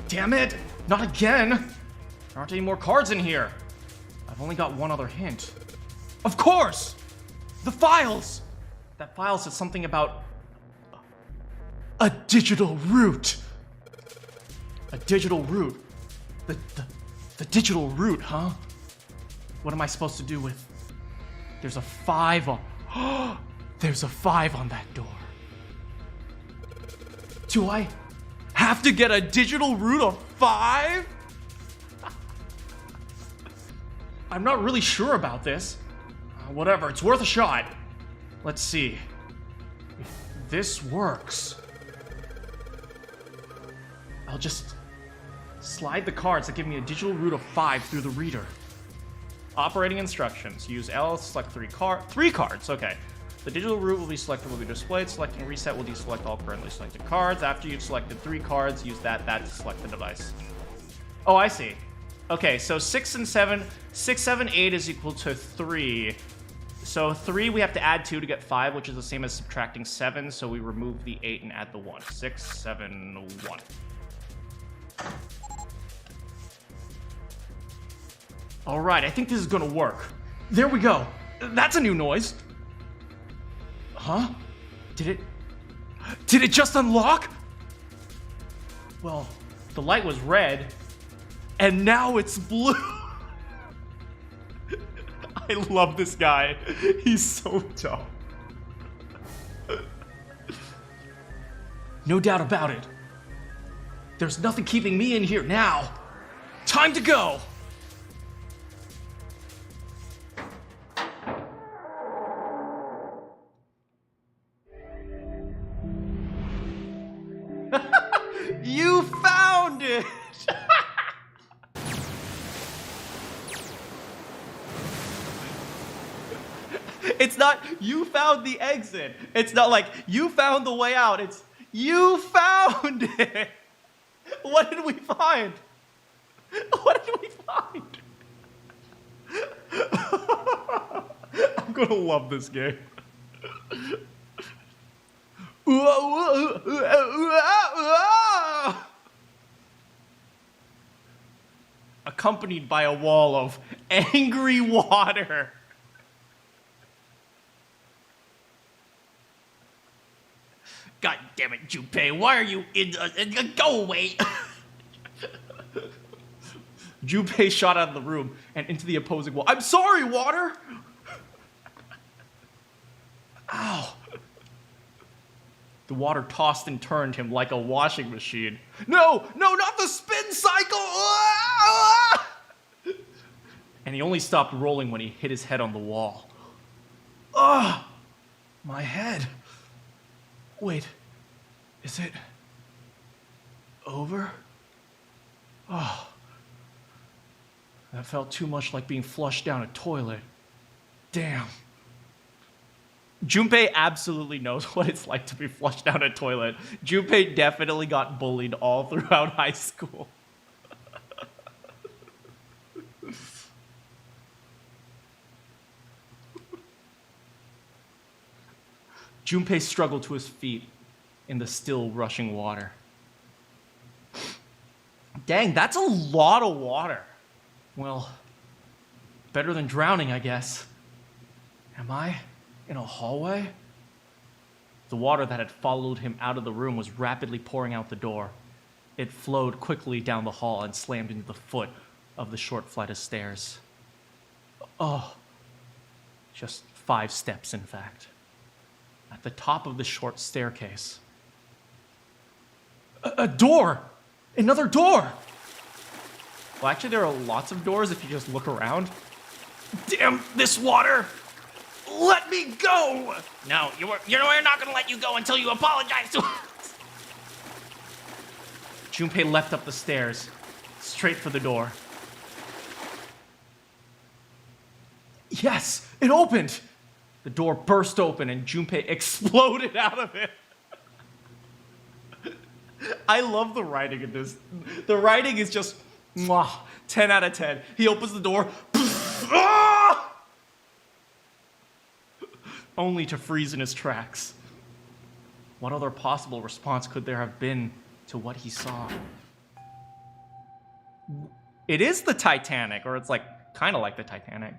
Damn it! Not again! There aren't any more cards in here. I've only got one other hint. Of course! The files! That file says something about a digital root. A digital root. The digital root, huh? What am I supposed to do with... There's a 5 on... There's a 5 on that door. Do I have to get a digital root of 5? I'm not really sure about this. Whatever, it's worth a shot. Let's see. If this works... I'll just slide the cards that give me a digital root of 5 through the reader. Operating instructions. Use L, select 3 cards, okay. The digital root will be selected, will be displayed. Selecting reset will deselect all currently selected cards. After you've selected 3 cards, use that to select the device. Oh, I see. Okay, so 6 and 7, 6, 7, 8 is equal to 3. So 3 we have to add 2 to get 5, which is the same as subtracting 7, so we remove the 8 and add the 1. 6, 7, 1. Alright, I think this is gonna work. There we go. That's a new noise. Huh? Did it just unlock? Well, the light was red, and now it's blue. I love this guy. He's so dumb. No doubt about it. There's nothing keeping me in here now. Time to go! You found it! It's not, you found the exit. It's not like, you found the way out. It's, you found it! What did we find? What did we find? I'm gonna love this game. Accompanied by a wall of angry water. God damn it, Junpei, why are you in the... Go away! Junpei shot out of the room and into the opposing wall. I'm sorry, water! Ow. The water tossed and turned him like a washing machine. No, not the spin cycle! And he only stopped rolling when he hit his head on the wall. Ugh! My head. Wait, is it over? Oh, that felt too much like being flushed down a toilet. Damn, Junpei absolutely knows what it's like to be flushed down a toilet. Junpei definitely got bullied all throughout high school. Junpei struggled to his feet in the still rushing water. Dang, that's a lot of water. Well, better than drowning, I guess. Am I in a hallway? The water that had followed him out of the room was rapidly pouring out the door. It flowed quickly down the hall and slammed into the foot of the short flight of stairs. Oh, just 5 steps, in fact. At the top of the short staircase. A door! Another door! Well, actually, there are lots of doors if you just look around. Damn this water! Let me go! No, we're not gonna let you go until you apologize to us! Junpei leapt up the stairs, straight for the door. Yes, it opened! The door burst open and Junpei exploded out of it. I love the writing in this. The writing is just, mwah, 10 out of 10. He opens the door, ah! Only to freeze in his tracks. What other possible response could there have been to what he saw? It is the Titanic, or it's like, kind of like the Titanic.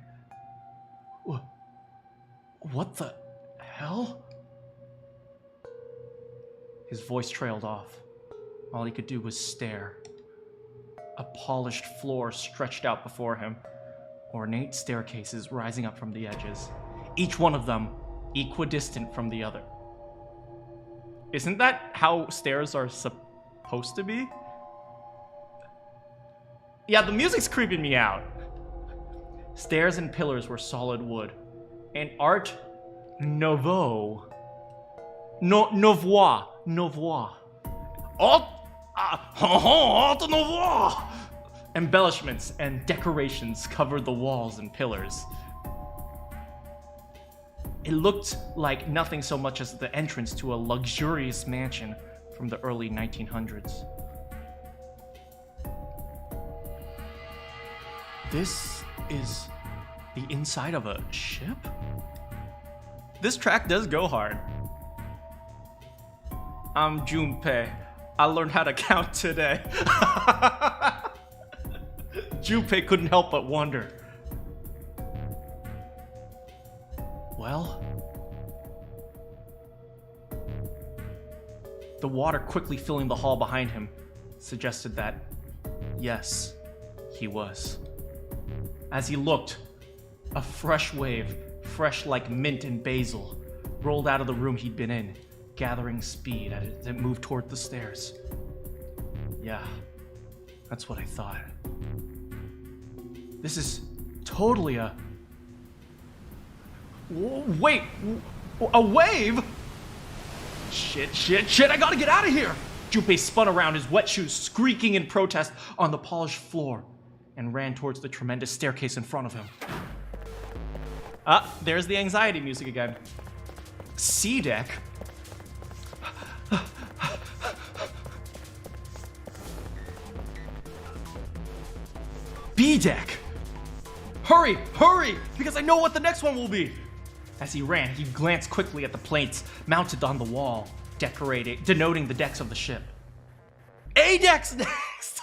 What the hell? His voice trailed off. All he could do was stare. A polished floor stretched out before him, ornate staircases rising up from the edges, each one of them equidistant from the other. Isn't that how stairs are supposed to be? Yeah, the music's creeping me out. Stairs and pillars were solid wood. And art nouveau. Nouveau. Art nouveau. Embellishments and decorations covered the walls and pillars. It looked like nothing so much as the entrance to a luxurious mansion from the early 1900s. This is the inside of a ship? This track does go hard. I'm Junpei. I learned how to count today. Junpei couldn't help but wonder. Well? The water quickly filling the hall behind him suggested that, yes, he was. As he looked, a fresh wave, fresh like mint and basil, rolled out of the room he'd been in, gathering speed as it moved toward the stairs. Yeah, that's what I thought. This is totally a... Wait, a wave? Shit, I gotta get out of here! Junpei spun around, his wet shoes squeaking in protest on the polished floor, and ran towards the tremendous staircase in front of him. There's the anxiety music again. C deck? B deck! Hurry, because I know what the next one will be! As he ran, he glanced quickly at the plates mounted on the wall, denoting the decks of the ship. A deck's next!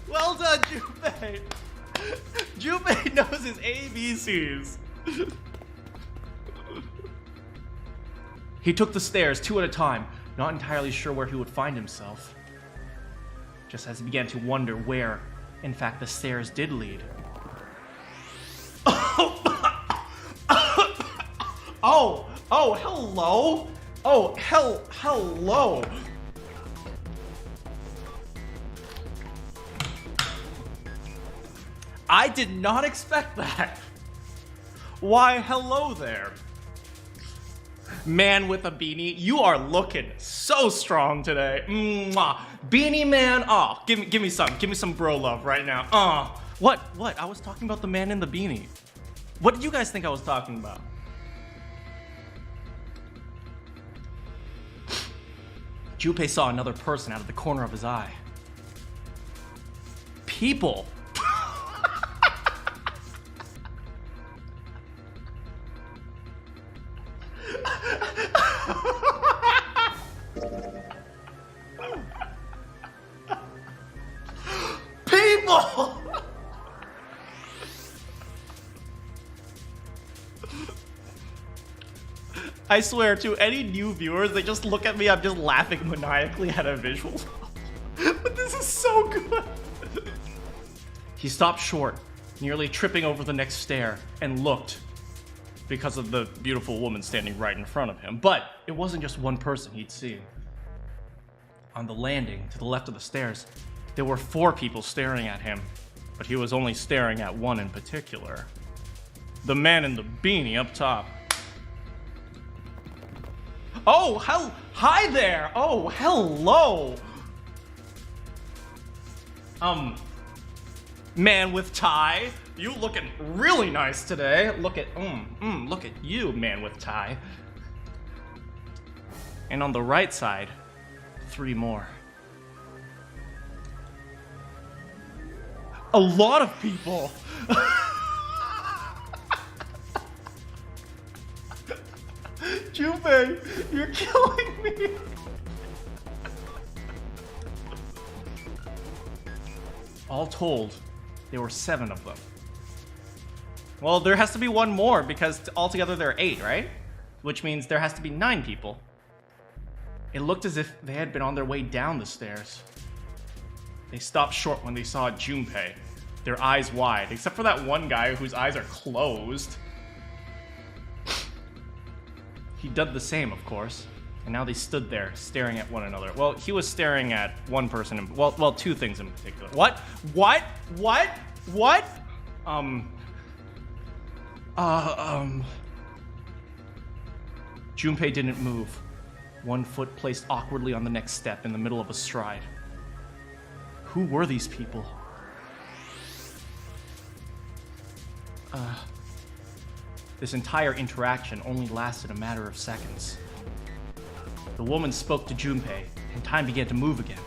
Well done, Junpei! Junpei knows his ABCs. He took the stairs 2 at a time, not entirely sure where he would find himself. Just as he began to wonder where, in fact, the stairs did lead. Hello? Hello. I did not expect that. Why, hello there. Man with a beanie, you are looking so strong today. Mwah. Beanie man, oh, give me some bro love right now. What? I was talking about the man in the beanie. What did you guys think I was talking about? Junpei saw another person out of the corner of his eye. People. People! I swear, to any new viewers, they just look at me, I'm just laughing maniacally at a visual. But this is so good! He stopped short, nearly tripping over the next stair, and looked, because of the beautiful woman standing right in front of him. But it wasn't just one person he'd seen. On the landing, to the left of the stairs, there were 4 people staring at him, but he was only staring at one in particular. The man in the beanie up top. Oh, hi there! Oh, hello! Man with tie, you looking really nice today. Look at you, man with tie. And on the right side, 3 more. A lot of people! Junpei, you're killing me! All told, there were 7 of them. Well, there has to be one more because altogether there are 8, right? Which means there has to be 9 people. It looked as if they had been on their way down the stairs. They stopped short when they saw Junpei, their eyes wide, except for that one guy whose eyes are closed. He did the same, of course, and now they stood there staring at one another. Well, he was staring at one person, well, 2 things in particular. What? Junpei didn't move. One foot placed awkwardly on the next step in the middle of a stride. Who were these people? This entire interaction only lasted a matter of seconds. The woman spoke to Junpei, and time began to move again.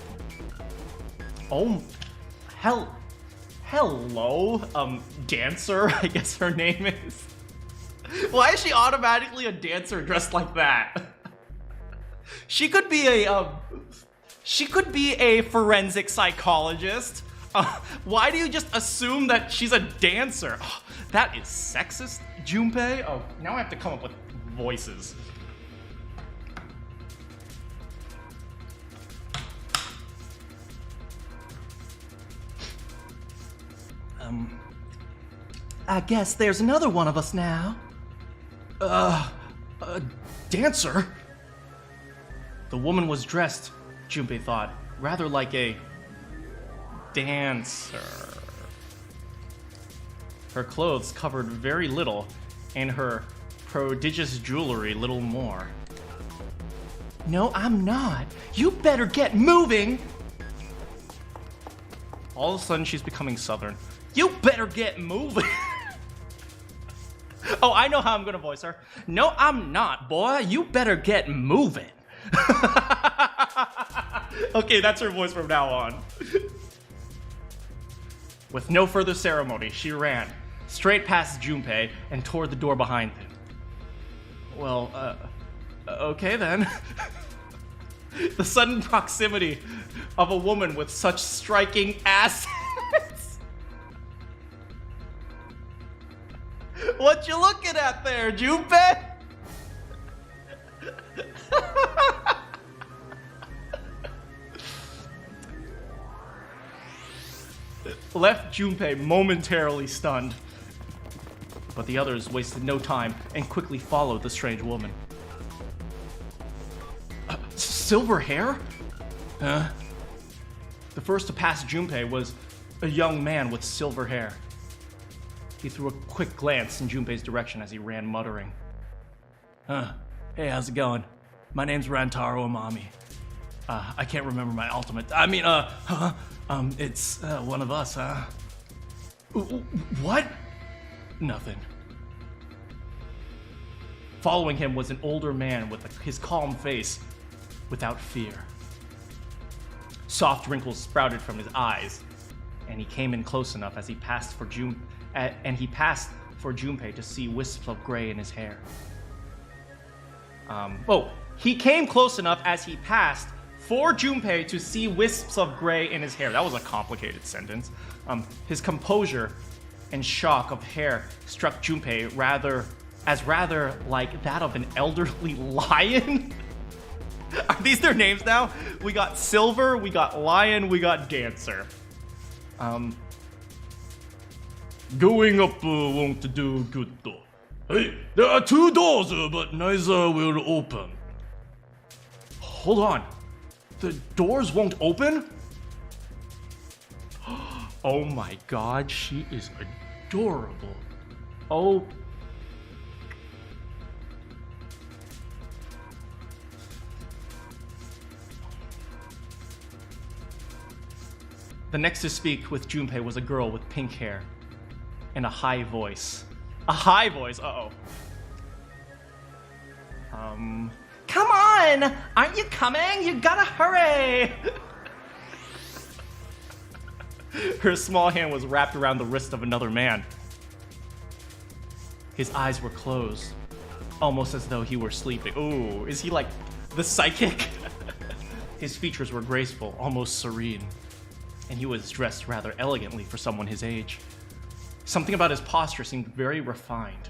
Oh, hello, dancer, I guess her name is. Why is she automatically a dancer dressed like that? She could be a forensic psychologist. Why do you just assume that she's a dancer? Oh, that is sexist, Junpei. Oh, now I have to come up with voices. I guess there's another one of us now. Dancer? The woman was dressed, Junpei thought, rather like a dancer. Her clothes covered very little, and her prodigious jewelry little more. No, I'm not. You better get moving! All of a sudden, she's becoming southern. You better get moving! Oh, I know how I'm gonna voice her. No, I'm not, boy. You better get moving. Okay, that's her voice from now on. With no further ceremony, she ran, straight past Junpei and toward the door behind him. Well, okay then. The sudden proximity of a woman with such striking assets. What you looking at there, Junpei? Left Junpei momentarily stunned. But the others wasted no time and quickly followed the strange woman. Silver hair? Huh? The first to pass Junpei was a young man with silver hair. He threw a quick glance in Junpei's direction as he ran, muttering. Hey, how's it going? My name's Rantaro Amami. I can't remember my ultimate. It's one of us, huh? What? Nothing. Following him was an older man with his calm face, without fear. Soft wrinkles sprouted from his eyes, and he came in close enough as he passed for Junpei to see wisps of gray in his hair. He came close enough as he passed for Junpei to see wisps of gray in his hair. That was a complicated sentence. His composure and shock of hair struck Junpei rather like that of an elderly lion. Are these their names now? We got Silver, we got Lion, we got Dancer. Going up won't do good though. Hey, there are 2 doors, but neither will open. Hold on. The doors won't open? Oh my god, she is adorable. Oh. The next to speak with Junpei was a girl with pink hair and a high voice. A high voice? Uh-oh. Come on! Aren't you coming? You gotta hurry! Her small hand was wrapped around the wrist of another man. His eyes were closed, almost as though he were sleeping. Ooh, is he like the psychic? His features were graceful, almost serene, and he was dressed rather elegantly for someone his age. Something about his posture seemed very refined,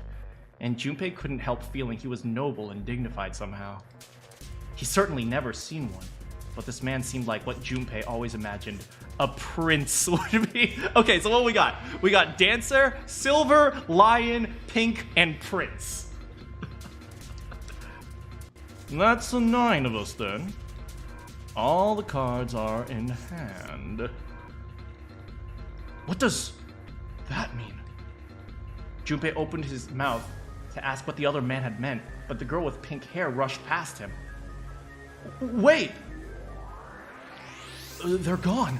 and Junpei couldn't help feeling he was noble and dignified somehow. He's certainly never seen one, but this man seemed like what Junpei always imagined a prince would be. Okay, so what we got? We got Dancer, Silver, Lion, Pink, and Prince. That's the 9 of us then. All the cards are in hand. What does that mean? Junpei opened his mouth to ask what the other man had meant, but the girl with pink hair rushed past him. Wait! They're gone.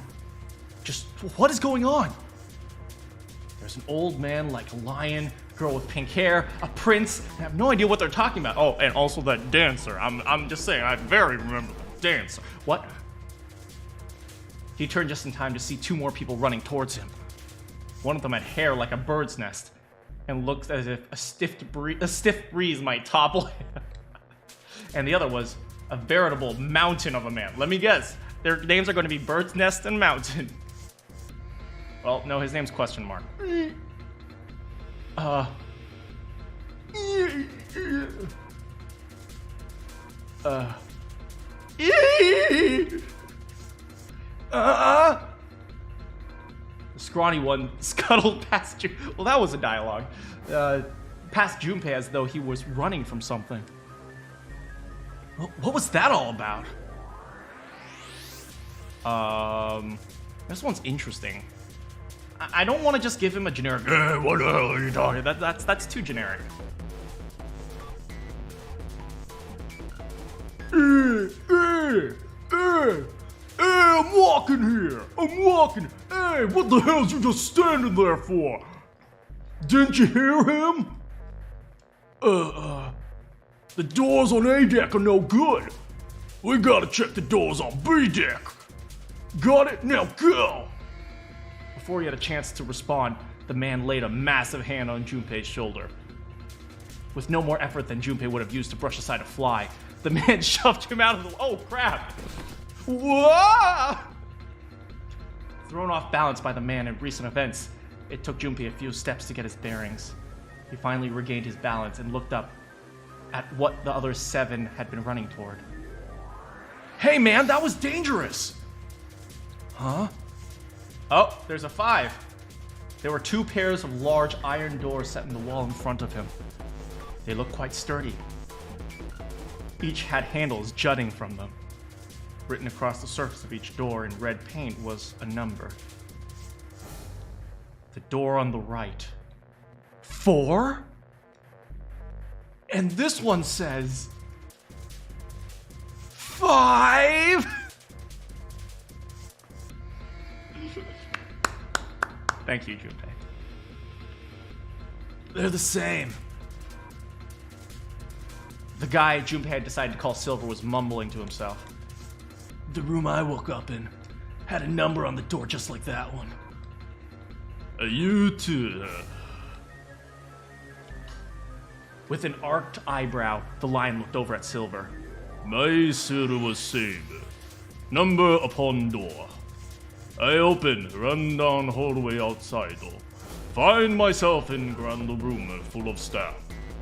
Just what is going on? There's an old man like a lion, girl with pink hair, a prince. I have no idea what they're talking about. Oh, and also that dancer. I'm just saying, I very remember the dancer. What? He turned just in time to see 2 more people running towards him. One of them had hair like a bird's nest and looked as if a stiff breeze might topple him. And the other was a veritable mountain of a man. Let me guess. Their names are going to be Bird's Nest and Mountain. Well, no, his name's question mark. The scrawny one scuttled past you. Well, that was a dialogue. Past Junpei as though he was running from something. What was that all about? This one's interesting. I don't want to just give him a generic, what the hell are you talking? That's too generic. I'm walking here. I'm walking. Hey, what the hell's you just standing there for? Didn't you hear him? The doors on A deck are no good. We gotta check the doors on B deck. Got it? Now go! Before he had a chance to respond, the man laid a massive hand on Junpei's shoulder. With no more effort than Junpei would have used to brush aside a fly, the man shoved him out of the... Oh, crap! Whoa! Thrown off balance by the man in recent events, it took Junpei a few steps to get his bearings. He finally regained his balance and looked up at what the other 7 had been running toward. Hey man, that was dangerous! Huh? Oh, there's a 5. There were 2 pairs of large iron doors set in the wall in front of him. They looked quite sturdy. Each had handles jutting from them. Written across the surface of each door in red paint was a number. The door on the right 4. And this one says 5. Thank you, Junpei. They're the same. The guy Junpei had decided to call Silver was mumbling to himself. The room I woke up in had a number on the door just like that one. You too. With an arched eyebrow, the lion looked over at Silver. My soul was saved. Number upon door. I open, run down hallway outside. Find myself in grand room full of staff.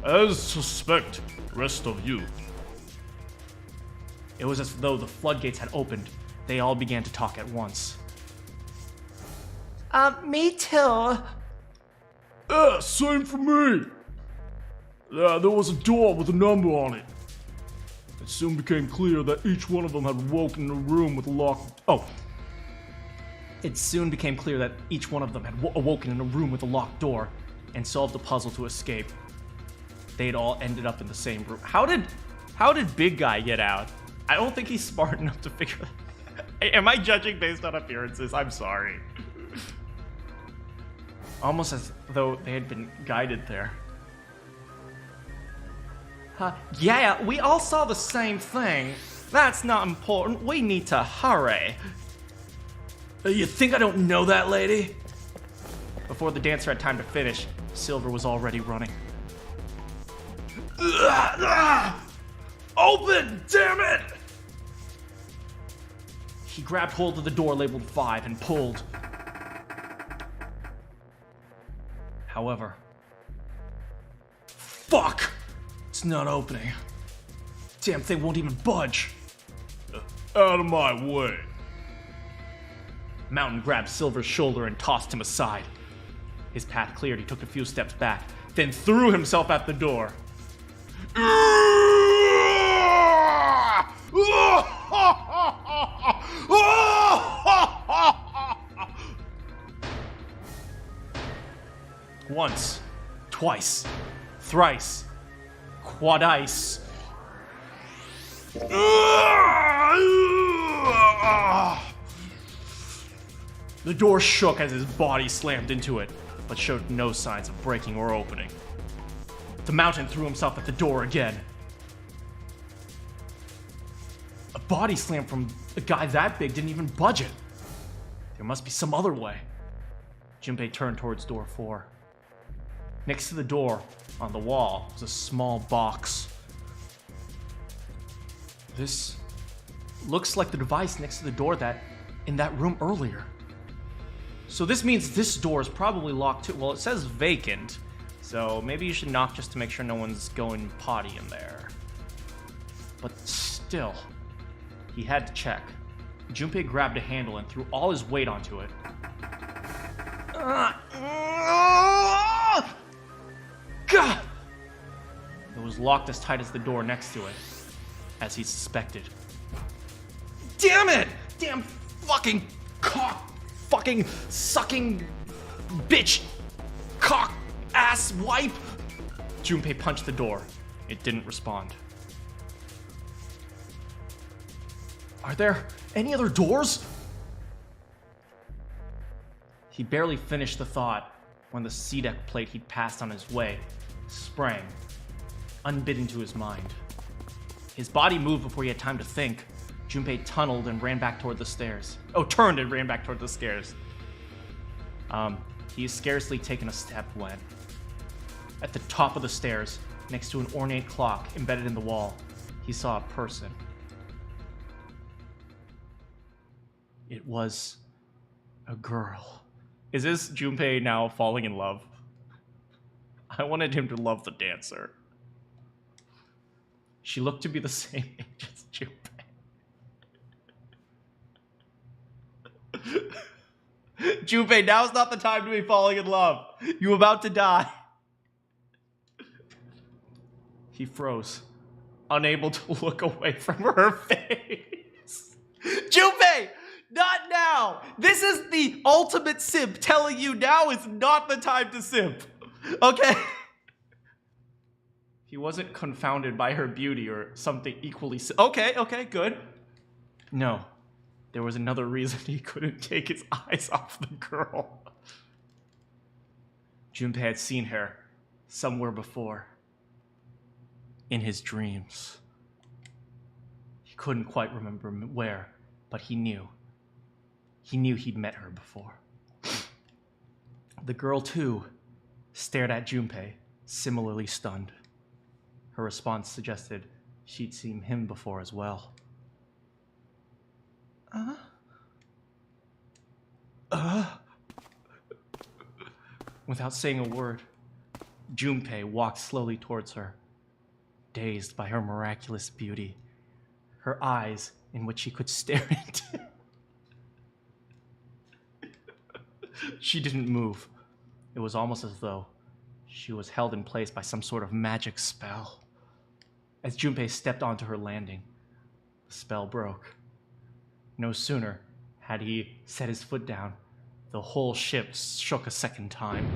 As suspect, rest of you. It was as though the floodgates had opened. They all began to talk at once. Me too. Same for me. There was a door with a number on it. It soon became clear that each one of them had woken in a room with a locked... It soon became clear that each one of them had awoken in a room with a locked door and solved a puzzle to escape. They'd all ended up in the same room. How did Big Guy get out? I don't think he's smart enough to figure that. Am I judging based on appearances? I'm sorry. Almost as though they had been guided there. Yeah, we all saw the same thing. That's not important. We need to hurry. You think I don't know that, lady? Before the dancer had time to finish, Silver was already running. Open! Damn it! He grabbed hold of the door labeled 5 and pulled. However... Fuck! It's not opening. Damn thing won't even budge. Out of my way. Mountain grabbed Silver's shoulder and tossed him aside. His path cleared, he took a few steps back, then threw himself at the door. Once, twice, thrice, quadice. The door shook as his body slammed into it, but showed no signs of breaking or opening. The mountain threw himself at the door again. A body slam from a guy that big didn't even budge it. There must be some other way. Junpei turned towards door 4. Next to the door, on the wall, was a small box. This looks like the device next to the door in that room earlier. So this means this door is probably locked too. Well, it says vacant, so maybe you should knock just to make sure no one's going potty in there. But still, he had to check. Junpei grabbed a handle and threw all his weight onto it. God! It was locked as tight as the door next to it, as he suspected. Damn it! Damn fucking cock! Fucking sucking bitch! Cock ass wipe! Junpei punched the door. It didn't respond. Are there any other doors? He barely finished the thought when the C-deck plate he'd passed on his way sprang, unbidden to his mind. His body moved before he had time to think. Junpei tunneled and ran back toward the stairs. Turned and ran back toward the stairs. He had scarcely taken a step when, at the top of the stairs, next to an ornate clock embedded in the wall, he saw a person. It was a girl. Is this Junpei now falling in love? I wanted him to love the dancer. She looked to be the same age as Junpei. Junpei, now's not the time to be falling in love. You're about to die. He froze, unable to look away from her face. Junpei, not now. This is the ultimate simp telling you now is not the time to simp. Okay. He wasn't confounded by her beauty or something equally. Okay, good. No, there was another reason he couldn't take his eyes off the girl. Junpei had seen her somewhere before. In his dreams. He couldn't quite remember where, but he knew. He knew he'd met her before. The girl, too, stared at Junpei, similarly stunned. Her response suggested she'd seen him before as well. Without saying a word, Junpei walked slowly towards her, dazed by her miraculous beauty, her eyes in which he could stare into. She didn't move. It was almost as though she was held in place by some sort of magic spell. As Junpei stepped onto her landing, the spell broke. No sooner had he set his foot down, the whole ship shook a second time.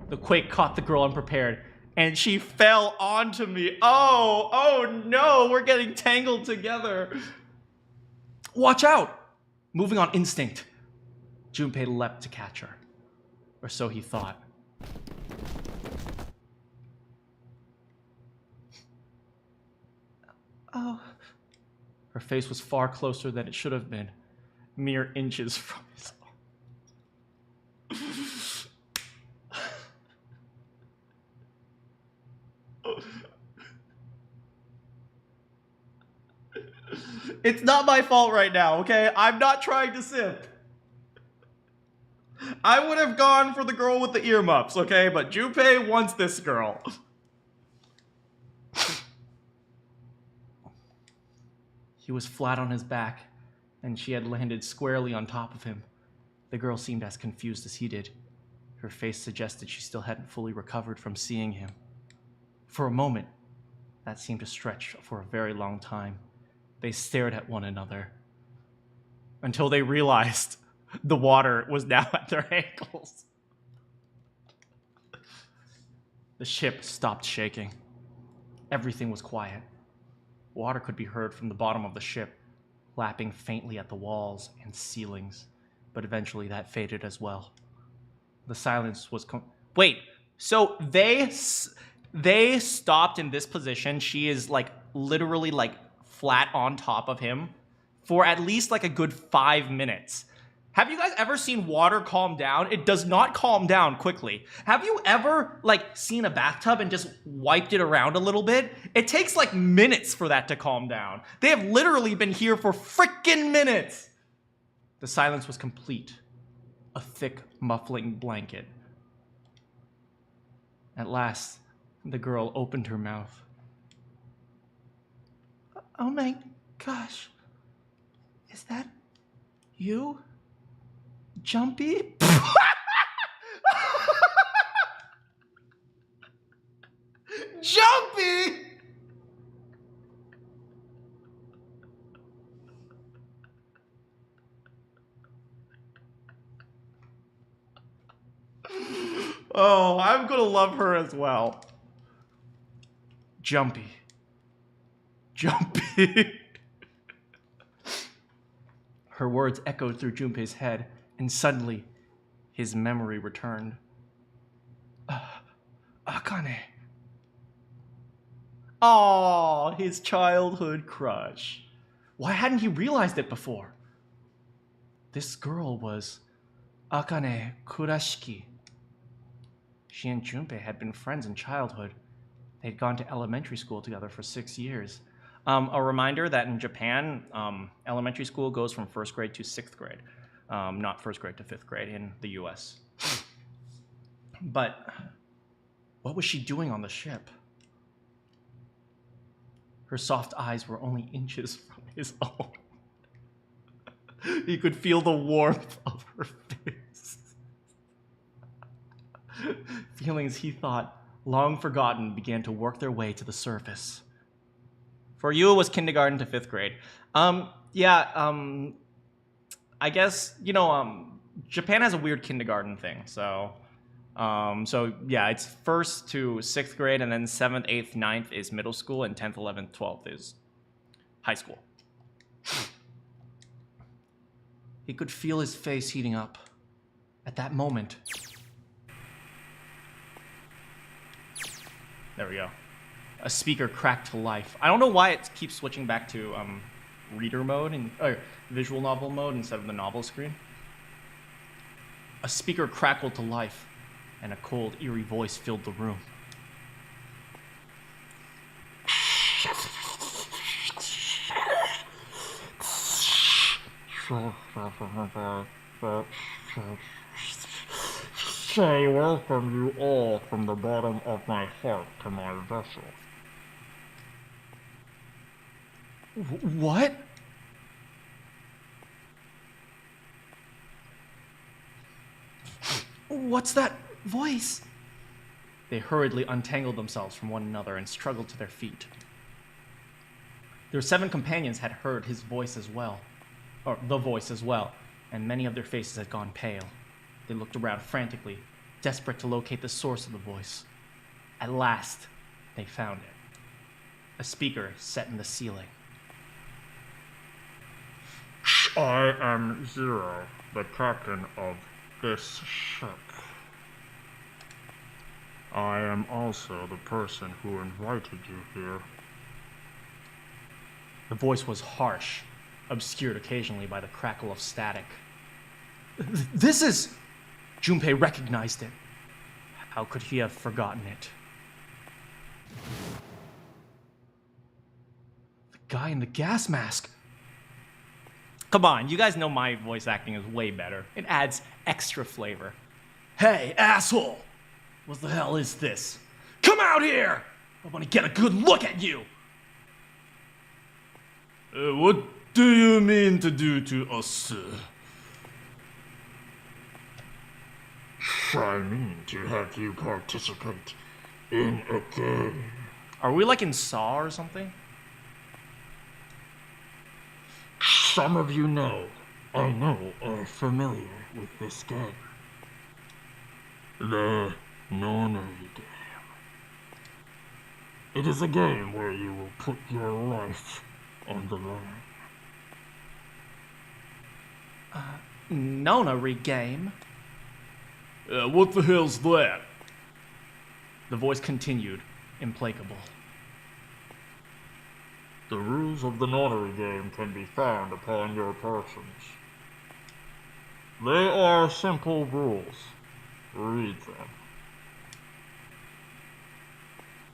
The quake caught the girl unprepared, and she fell onto me. Oh no, we're getting tangled together. Watch out! Moving on instinct, Junpei leapt to catch her. Or so he thought. Oh. Her face was far closer than it should have been, mere inches from his arm. It's not my fault right now, okay? I'm not trying to simp. I would have gone for the girl with the earmuffs, okay? But Junpei wants this girl. He was flat on his back, and she had landed squarely on top of him. The girl seemed as confused as he did. Her face suggested she still hadn't fully recovered from seeing him. For a moment, that seemed to stretch for a very long time. They stared at one another until they realized the water was now at their ankles. The ship stopped shaking. Everything was quiet. Water could be heard from the bottom of the ship, lapping faintly at the walls and ceilings, but eventually that faded as well. The silence was wait, so they stopped in this position. She is like literally like flat on top of him for at least like a good 5 minutes. Have you guys ever seen water calm down? It does not calm down quickly. Have you ever like seen a bathtub and just wiped it around a little bit? It takes like minutes for that to calm down. They have literally been here for freaking minutes. The silence was complete. A thick, muffling blanket. At last, the girl opened her mouth. Oh my gosh. Is that you? Jumpy? Jumpy! Oh, I'm gonna love her as well. Jumpy. Jumpy. Her words echoed through Junpei's head, and suddenly, his memory returned. Akane. Aww, his childhood crush. Why hadn't he realized it before? This girl was Akane Kurashiki. She and Junpei had been friends in childhood. They'd gone to elementary school together for 6 years. A reminder that in Japan, elementary school goes from 1st grade to 6th grade, not 1st grade to 5th grade in the US. But what was she doing on the ship? Her soft eyes were only inches from his own. He could feel the warmth of her face. Feelings he thought long forgotten began to work their way to the surface. For you, it was kindergarten to 5th grade. I guess, Japan has a weird kindergarten thing, so yeah, it's 1st to 6th grade, and then 7th, 8th, 9th is middle school, and 10th, 11th, 12th is high school. He could feel his face heating up. At that moment, there we go. A speaker cracked to life. I don't know why it keeps switching back to reader mode or visual novel mode instead of the novel screen. A speaker crackled to life, and a cold, eerie voice filled the room. I welcome you all from the bottom of my heart to my vessel. What? What's that voice? They hurriedly untangled themselves from one another and struggled to their feet. Their 7 companions had heard his voice as well, or the voice as well, and many of their faces had gone pale. They looked around frantically, desperate to locate the source of the voice. At last, they found it. A speaker set in the ceiling. I am Zero, the captain of this ship. I am also the person who invited you here. The voice was harsh, obscured occasionally by the crackle of static. This is... Junpei recognized it. How could he have forgotten it? The guy in the gas mask. Come on, you guys know my voice acting is way better. It adds extra flavor. Hey, asshole! What the hell is this? Come out here! I want to get a good look at you! What do you mean to do to us, sir? I mean to have you participate in a game. Are we like in Saw or something? Some of you know, I know, are familiar with this game. The Nonary Game. It is a game where you will put your life on the line. Nonary Game? What the hell's that? The voice continued, implacable. The rules of the Nonary Game can be found upon your persons. They are simple rules. Read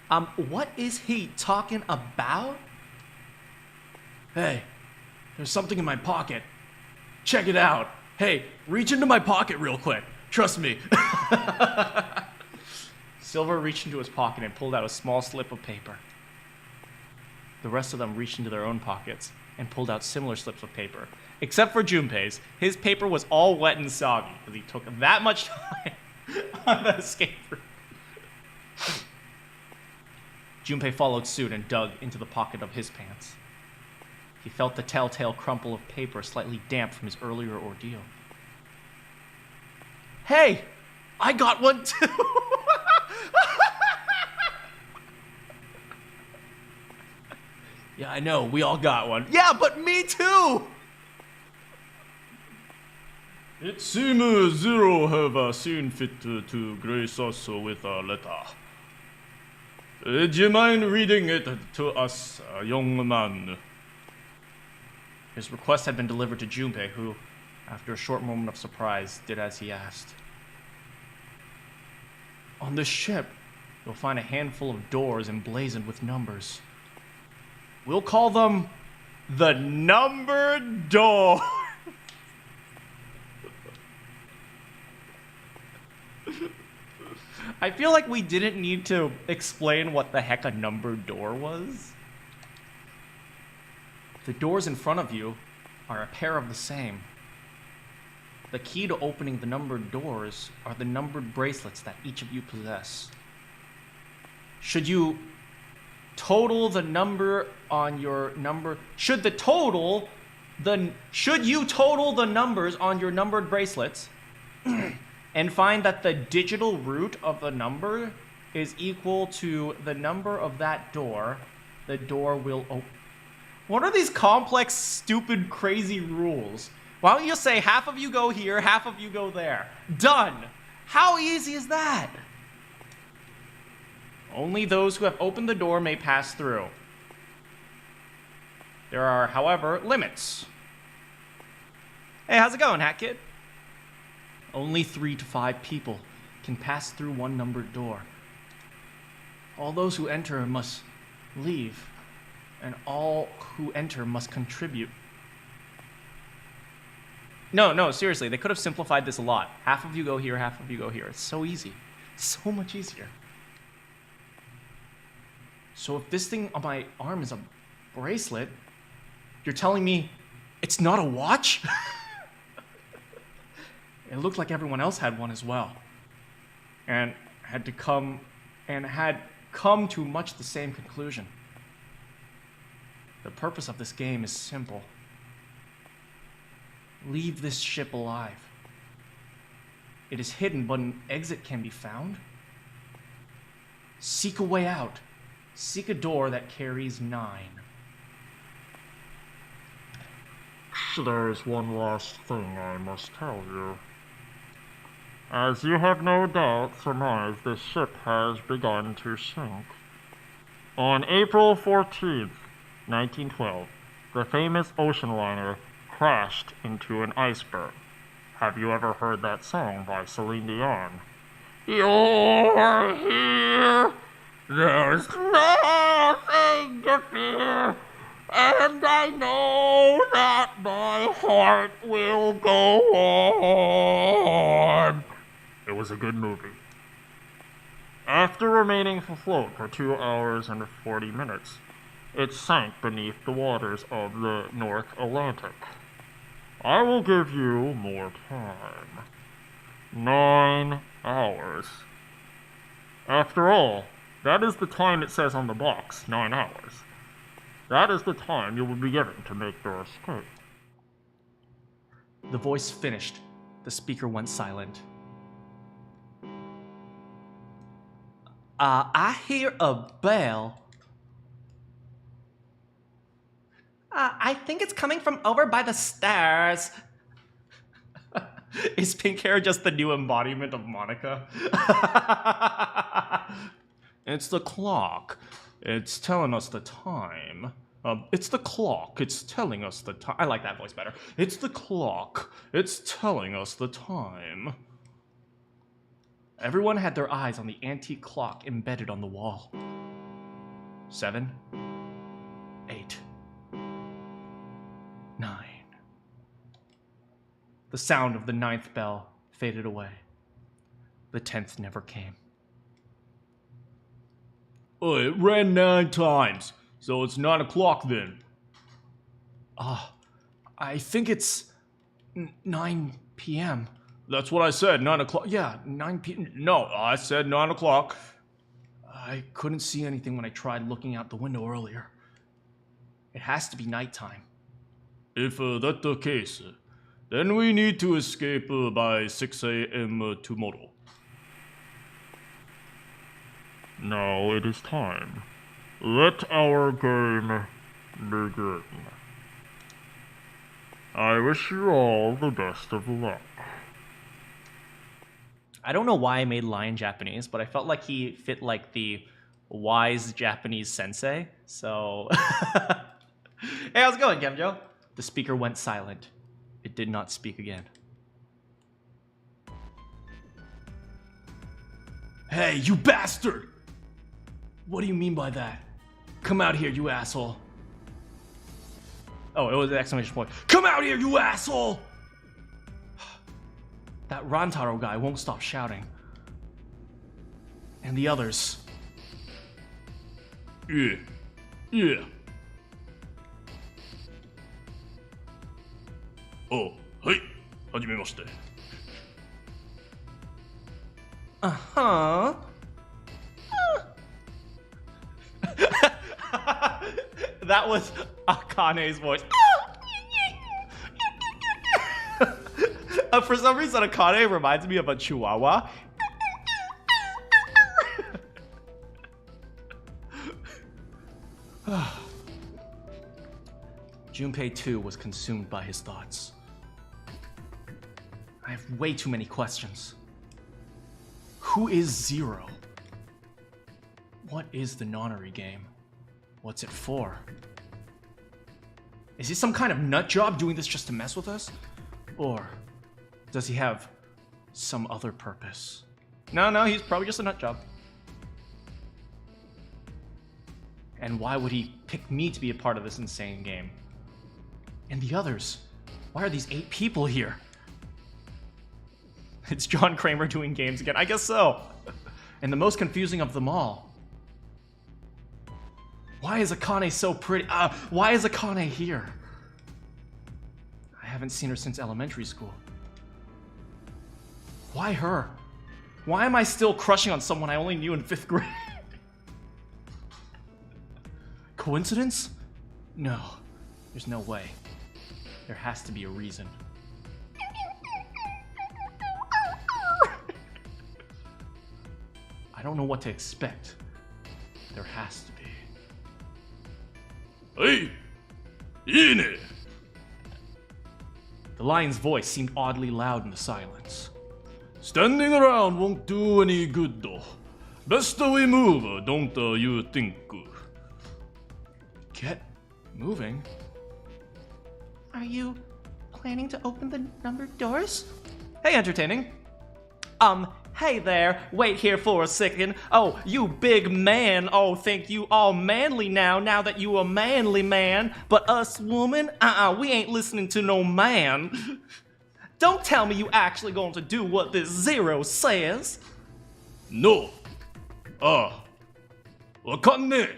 them. What is he talking about? Hey, there's something in my pocket. Check it out. Hey, reach into my pocket real quick. Trust me. Silver reached into his pocket and pulled out a small slip of paper. The rest of them reached into their own pockets and pulled out similar slips of paper. Except for Junpei's. His paper was all wet and soggy because he took that much time on the escape route. Junpei followed suit and dug into the pocket of his pants. He felt the telltale crumple of paper slightly damp from his earlier ordeal. Hey, I got one too! Yeah, I know, we all got one. Yeah, but me too! It seems Zero have seen fit to grace us with a letter. Do you mind reading it to us, young man? His request had been delivered to Junpei, who, after a short moment of surprise, did as he asked. On this ship, you'll find a handful of doors emblazoned with numbers. We'll call them the Number Door. I feel like we didn't need to explain what the heck a numbered door was. The doors in front of you are a pair of the same. The key to opening the numbered doors are the numbered bracelets that each of you possess. Should you total the number on your number... Should the total should you total the numbers on your numbered bracelets and find that the digital root of the number is equal to the number of that door, the door will open. What are these complex, stupid, crazy rules? Why don't you just say half of you go here, half of you go there? Done! How easy is that? Only those who have opened the door may pass through. There are, however, limits. Hey, how's it going, Hat Kid? Only 3 to 5 people can pass through one numbered door. All those who enter must leave, and all who enter must contribute. No, seriously, they could have simplified this a lot. Half of you go here, half of you go here. It's so easy. So much easier. So if this thing on my arm is a bracelet, you're telling me it's not a watch? It looked like everyone else had one as well. And had come to much the same conclusion. The purpose of this game is simple. Leave this ship alive. It is hidden, but an exit can be found. Seek a way out. Seek a door that carries 9. There is one last thing I must tell you. As you have no doubt surmised, this ship has begun to sink. On April 14th, 1912, the famous ocean liner crashed into an iceberg. Have you ever heard that song by Celine Dion? You're here, there's nothing to fear, and I know that my heart will go on. It was a good movie. After remaining afloat for 2 hours and 40 minutes, it sank beneath the waters of the North Atlantic. I will give you more time. 9 hours. After all, that is the time it says on the box, 9 hours. That is the time you will be given to make your escape. The voice finished. The speaker went silent. I hear a bell. I think it's coming from over by the stairs. Is pink hair just the new embodiment of Monica? It's the clock. It's telling us the time. It's the clock. It's telling us the time. I like that voice better. It's the clock. It's telling us the time. Everyone had their eyes on the antique clock embedded on the wall. 7, 8, 9. The sound of the 9th bell faded away. The 10th never came. Oh, it ran 9 times, so it's 9 o'clock then. I think it's 9 p.m. That's what I said, 9 o'clock. Yeah, 9 p.m. No, I said 9 o'clock. I couldn't see anything when I tried looking out the window earlier. It has to be nighttime. If that's the case, then we need to escape by 6 a.m. tomorrow. Now it is time. Let our game begin. I wish you all the best of luck. I don't know why I made Lion Japanese, but I felt like he fit like the wise Japanese sensei. So, hey, how's it going, Gemjo? The speaker went silent. It did not speak again. Hey, you bastard! What do you mean by that? Come out here, you asshole. Oh, it was an exclamation point. Come out here, you asshole! That Rantaro guy won't stop shouting. And the others. Yeah. Oh, hey, hajimemashite. Uh-huh. That was Akane's voice. For some reason, Akane reminds me of a chihuahua. Junpei too was consumed by his thoughts. I have way too many questions. Who is Zero? What is the Nonary game? What's it for? Is he some kind of nut job doing this just to mess with us? Or does he have some other purpose? No, he's probably just a nut job. And why would he pick me to be a part of this insane game? And the others? Why are these 8 people here? It's John Kramer doing games again. I guess so. And the most confusing of them all. Why is Akane so pretty? Why is Akane here? I haven't seen her since elementary school. Why her? Why am I still crushing on someone I only knew in 5th grade? Coincidence? No, there's no way. There has to be a reason. I don't know what to expect. There has to be. Hey! Ine! The lion's voice seemed oddly loud in the silence. Standing around won't do any good though. Best we move, don't you think? Get moving? Are you planning to open the numbered doors? Hey, entertaining. Hey there, wait here for a second. Oh, you big man. Oh, think you all manly now that you a manly man. But us woman, we ain't listening to no man. Don't tell me you actually going to do what this Zero says. No. Wakane.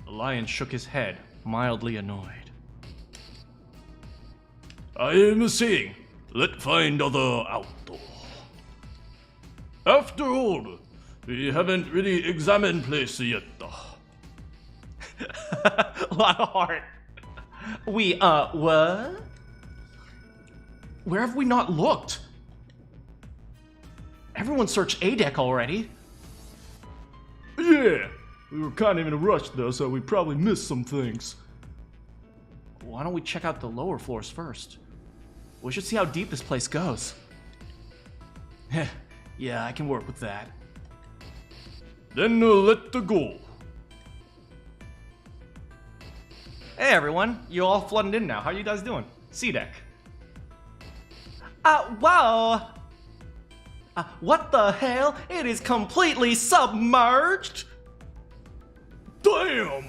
The lion shook his head, mildly annoyed. I am saying, let's find other outdoor. After all, we haven't really examined place yet. A lot of heart. We, what? Where have we not looked? Everyone searched A deck already. Yeah, we were kind of in a rush though, so we probably missed some things. Why don't we check out the lower floors first? We should see how deep this place goes. Yeah, I can work with that. Then let go. Hey everyone, you all flooded in now. How are you guys doing? C deck. Wow. What the hell? It is completely submerged. Damn.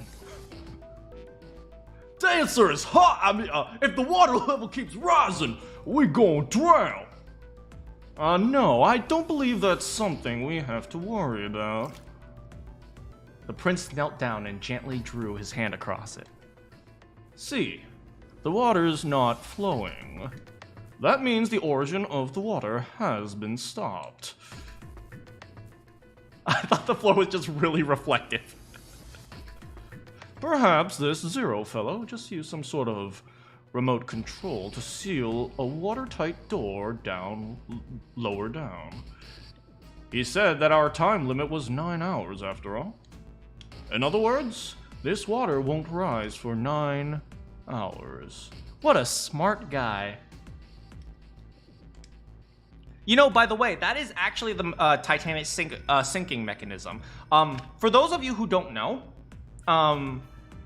Dancer is hot. I mean, if the water level keeps rising, we gon' drown. No, I don't believe that's something we have to worry about. The prince knelt down and gently drew his hand across it. See, the water's not flowing. That means the origin of the water has been stopped. I thought the floor was just really reflective. Perhaps this Zero fellow just used some sort of remote control to seal a watertight door lower down. He said that our time limit was 9 hours after all. In other words, this water won't rise for 9 hours. What a smart guy. You know, by the way, that is actually the Titanic sinking mechanism. For those of you who don't know,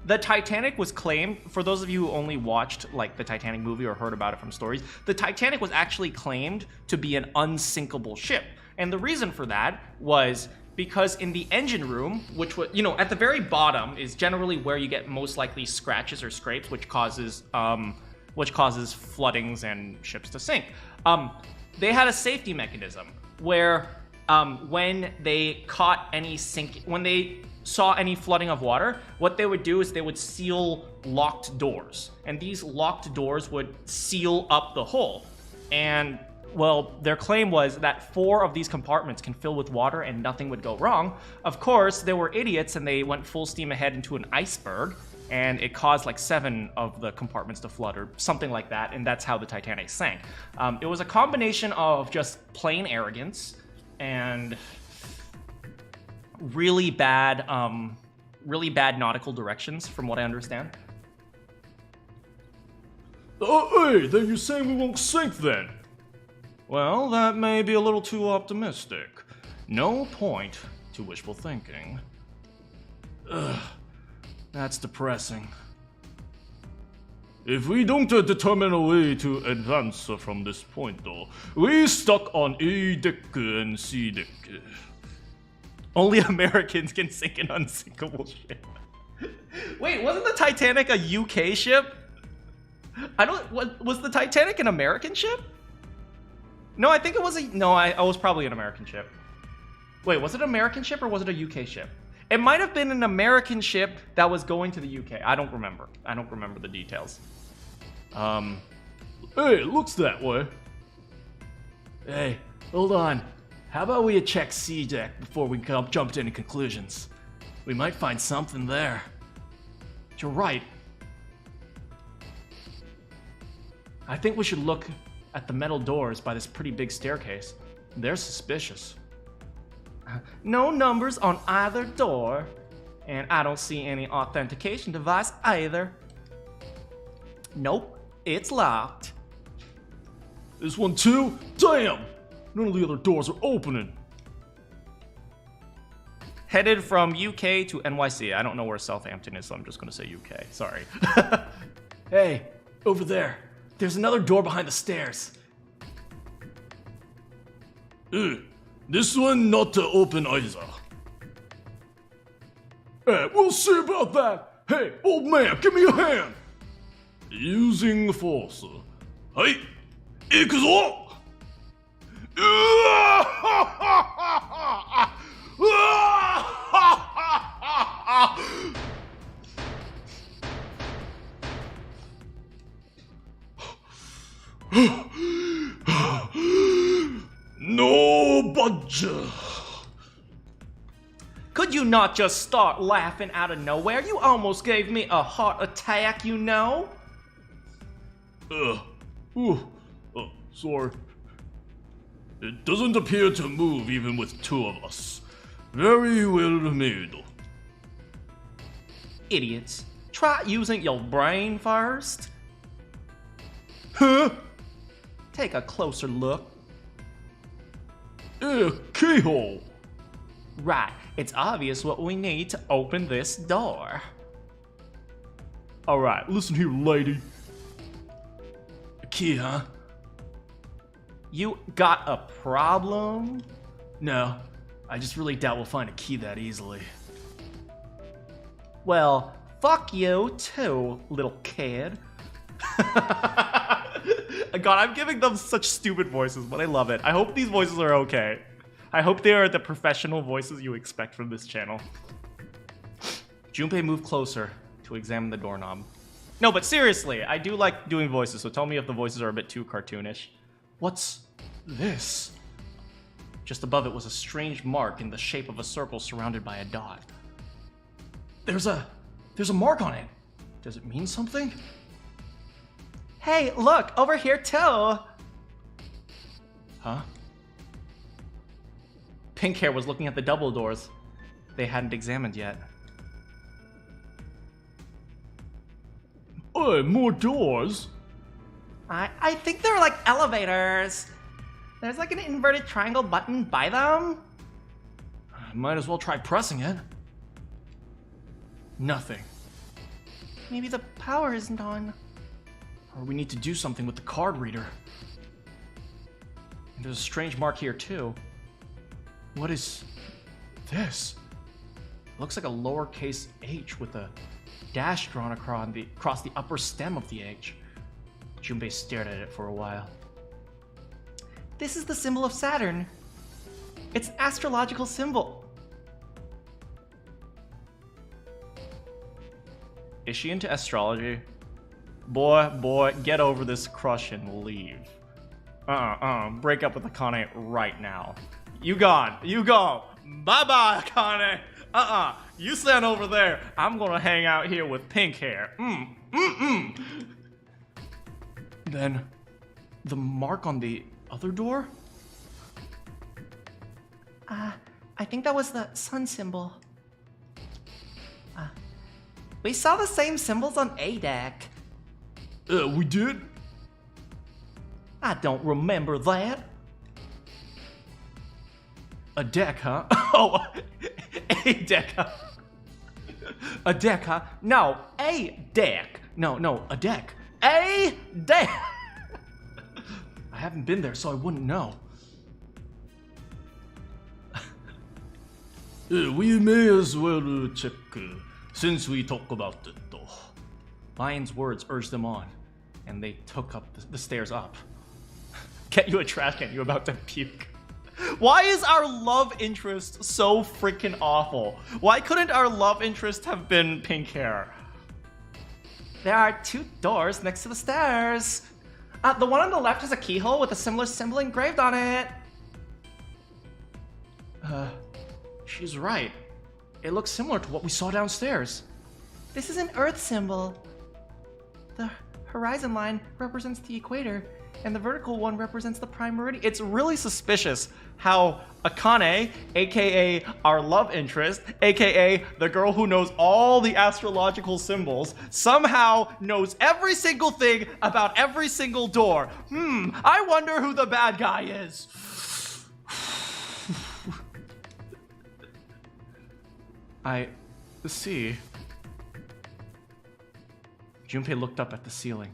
the Titanic was claimed, for those of you who only watched like the Titanic movie or heard about it from stories, the Titanic was actually claimed to be an unsinkable ship. And the reason for that was because in the engine room, which was, you know, at the very bottom is generally where you get most likely scratches or scrapes, which causes floodings and ships to sink. They had a safety mechanism where when they caught any when they saw any flooding of water, what they would do is they would seal locked doors. And these locked doors would seal up the hole. And, well, their claim was that 4 of these compartments can fill with water and nothing would go wrong. Of course, they were idiots and they went full steam ahead into an iceberg. and it caused like 7 of the compartments to flood or something like that, and that's how the Titanic sank. It was a combination of just plain arrogance and really bad nautical directions, from what I understand. Hey, then you're saying we won't sink then? Well, that may be a little too optimistic. No point to wishful thinking. Ugh, that's depressing. If we don't determine a way to advance from this point, though, we stuck on A deck and C deck. Only Americans can sink an unsinkable ship. Wait, wasn't the Titanic a UK ship? Was the Titanic an American ship? No, I think it was I was probably an American ship. Wait, was it an American ship or was it a UK ship? It might have been an American ship that was going to the UK. I don't remember. I don't remember the details. Hey, it looks that way. Hey, hold on. How about we check C deck before we jump to any conclusions? We might find something there. You're right. I think we should look at the metal doors by this pretty big staircase. They're suspicious. No numbers on either door, and I don't see any authentication device either. Nope, it's locked. This one too? Damn! None of the other doors are opening. Headed from UK to NYC. I don't know where Southampton is, so I'm just gonna say UK. Sorry. Hey, over there. There's another door behind the stairs. This one not to open either. Hey, we'll see about that. Hey, old man, give me a hand. Using the force. Hey, ikuzo! No budge. Could you not just start laughing out of nowhere? You almost gave me a heart attack, you know? Sorry. It doesn't appear to move even with 2 of us. Very well made. Idiots. Try using your brain first. Huh? Take a closer look. Keyhole. Right, it's obvious what we need to open this door. Alright, listen here, lady. A key, huh? You got a problem? No, I just really doubt we'll find a key that easily. Well, fuck you too, little kid. God, I'm giving them such stupid voices, but I love it. I hope these voices are okay. I hope they are the professional voices you expect from this channel. Junpei moved closer to examine the doorknob. No, but seriously, I do like doing voices, so tell me if the voices are a bit too cartoonish. What's this? Just above it was a strange mark in the shape of a circle surrounded by a dot. There's a mark on it. Does it mean something? Hey, look, over here too. Huh? Pink Hair was looking at the double doors they hadn't examined yet. Hey, more doors? I think they're like elevators. There's like an inverted triangle button by them. Might as well try pressing it. Nothing. Maybe the power isn't on. Or we need to do something with the card reader. And there's a strange mark here too. What is this? Looks like a lowercase h with a dash drawn across the upper stem of the H. Junpei stared at it for a while. This is the symbol of Saturn. It's an astrological symbol. Is she into astrology? Boy, get over this crush and leave. Break up with Akane right now. You gone. You go. Bye-bye, Akane. You stand over there. I'm gonna hang out here with pink hair. Then, the mark on the other door? I think that was the sun symbol. We saw the same symbols on A deck. We did? I don't remember that. A deck, huh? Oh, a deck, huh? A deck, huh? No, a deck. No, a deck. A deck! I haven't been there, so I wouldn't know. We may as well check, since we talk about it, though. Lion's words urged them on, and they took up the stairs up. Get you a trash can, you're about to puke. Why is our love interest so freaking awful? Why couldn't our love interest have been pink hair? There are 2 doors next to the stairs. The one on the left has a keyhole with a similar symbol engraved on it. She's right. It looks similar to what we saw downstairs. This is an Earth symbol. The horizon line represents the equator, and the vertical one represents the prime meridian. It's really suspicious how Akane, aka our love interest, aka the girl who knows all the astrological symbols, somehow knows every single thing about every single door. I wonder who the bad guy is. I see. Junpei looked up at the ceiling.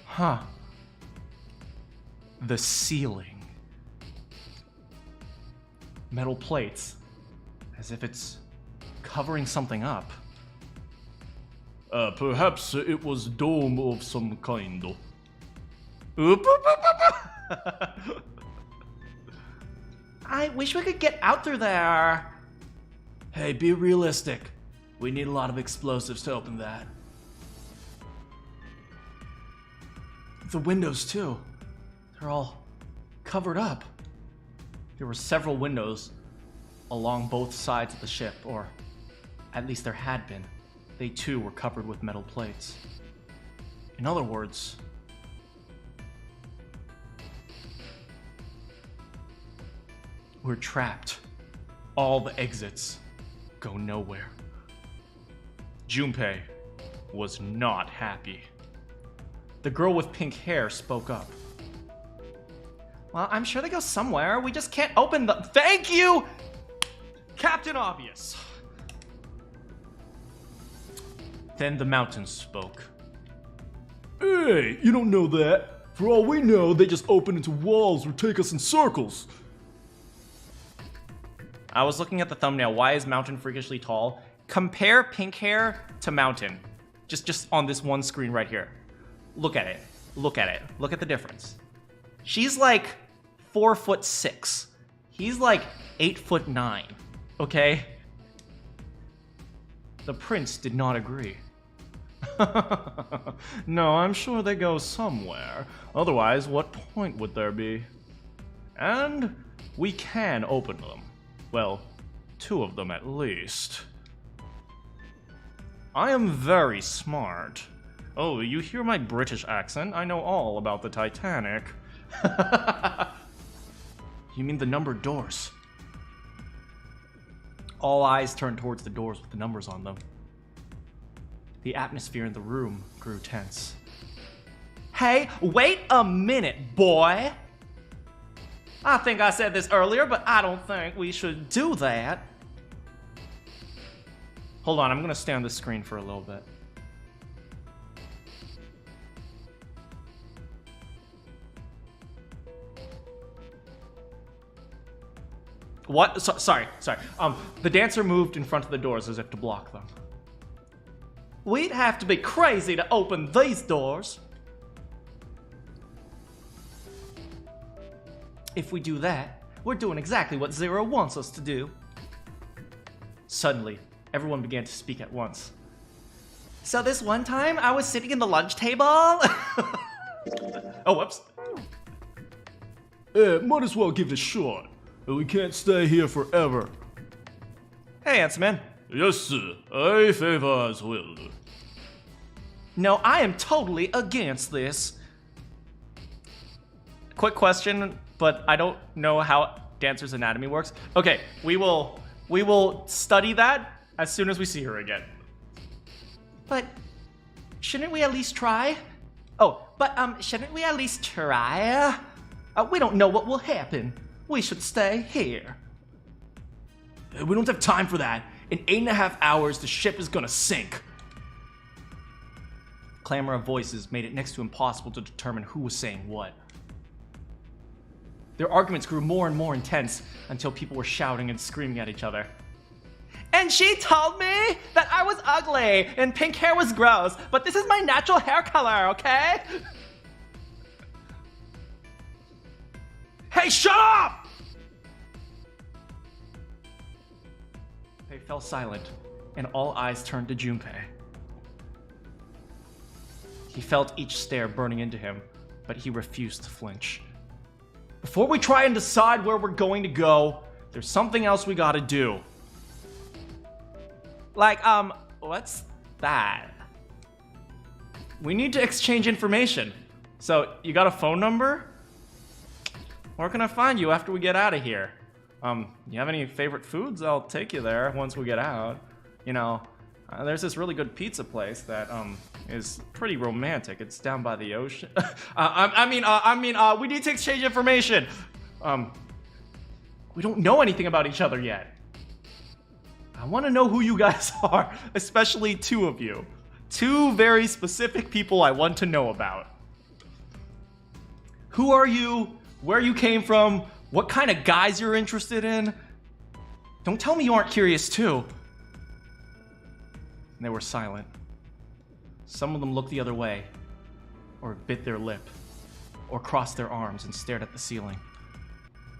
Huh. The ceiling. Metal plates. As if it's covering something up. Perhaps it was a dome of some kind. Oop, oop, oop, oop. I wish we could get out through there. Hey, be realistic. We need a lot of explosives to open that. The windows, too. They're all covered up. There were several windows along both sides of the ship, or at least there had been. They, too, were covered with metal plates. In other words, we're trapped. All the exits go nowhere. Junpei was not happy. The girl with pink hair spoke up. Well, I'm sure they go somewhere. We just can't open them. Thank you, Captain Obvious. Then the mountains spoke. Hey, you don't know that. For all we know, they just open into walls or take us in circles. I was looking at the thumbnail. Why is Mountain freakishly tall? Compare pink hair to Mountain. Just on this one screen right here. Look at it. Look at it. Look at the difference. She's like 4'6". He's like 8'9". Okay? The prince did not agree. No, I'm sure they go somewhere. Otherwise, what point would there be? And we can open them. Well, 2 of them at least. I am very smart. Oh, you hear my British accent? I know all about the Titanic. You mean the numbered doors? All eyes turned towards the doors with the numbers on them. The atmosphere in the room grew tense. Hey, wait a minute, boy! I think I said this earlier, but I don't think we should do that. Hold on, I'm gonna stay on the screen for a little bit. What? Sorry. The dancer moved in front of the doors as if to block them. We'd have to be crazy to open these doors. If we do that, we're doing exactly what Zero wants us to do. Suddenly, everyone began to speak at once. So this one time, I was sitting in the lunch table. Oh, whoops. Might as well give it a shot. We can't stay here forever. Hey, handsome man. Yes, sir. I favor as well. No, I am totally against this. Quick question, but I don't know how Dancer's anatomy works. Okay, we will study that as soon as we see her again. But shouldn't we at least try? Oh, but shouldn't we at least try? We don't know what will happen. We should stay here. We don't have time for that. In 8.5 hours, the ship is gonna sink. Clamor of voices made it next to impossible to determine who was saying what. Their arguments grew more and more intense until people were shouting and screaming at each other. And she told me that I was ugly and pink hair was gross, but this is my natural hair color, okay? Hey, shut up! They fell silent, and all eyes turned to Junpei. He felt each stare burning into him, but he refused to flinch. Before we try and decide where we're going to go, there's something else we gotta do. Like, what's that? We need to exchange information. So, you got a phone number? Where can I find you after we get out of here? You have any favorite foods? I'll take you there once we get out. You know, there's this really good pizza place that, is pretty romantic. It's down by the ocean. We need to exchange information. We don't know anything about each other yet. I want to know who you guys are, especially two of you. Two very specific people I want to know about. Who are you? Where you came from? What kind of guys you're interested in? Don't tell me you aren't curious too. And they were silent. Some of them looked the other way, or bit their lip, or crossed their arms and stared at the ceiling.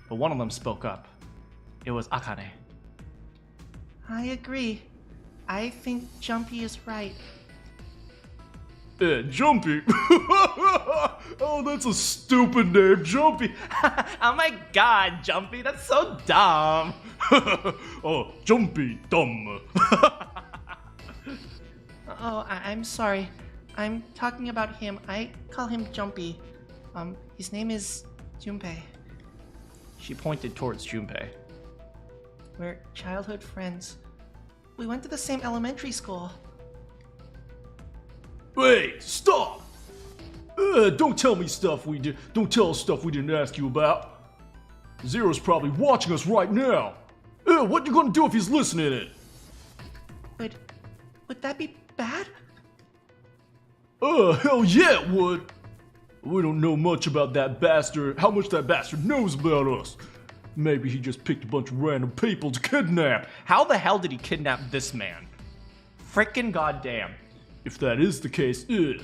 But one of them spoke up. It was Akane. I agree. I think Jumpy is right. Jumpy? Oh, that's a stupid name, Jumpy. Oh my god, Jumpy, that's so dumb. Oh, Jumpy, dumb. Oh, I'm sorry. I'm talking about him. I call him Jumpy. His name is Junpei. She pointed towards Junpei. We're childhood friends. We went to the same elementary school. Wait, stop! Don't tell me stuff we did. Don't tell us stuff we didn't ask you about. Zero's probably watching us right now. What you gonna do if he's listening in? Would that be bad? Hell yeah it would. We don't know much about that bastard, how much that bastard knows about us. Maybe he just picked a bunch of random people to kidnap. How the hell did he kidnap this man? Frickin' goddamn. If that is the case, it'd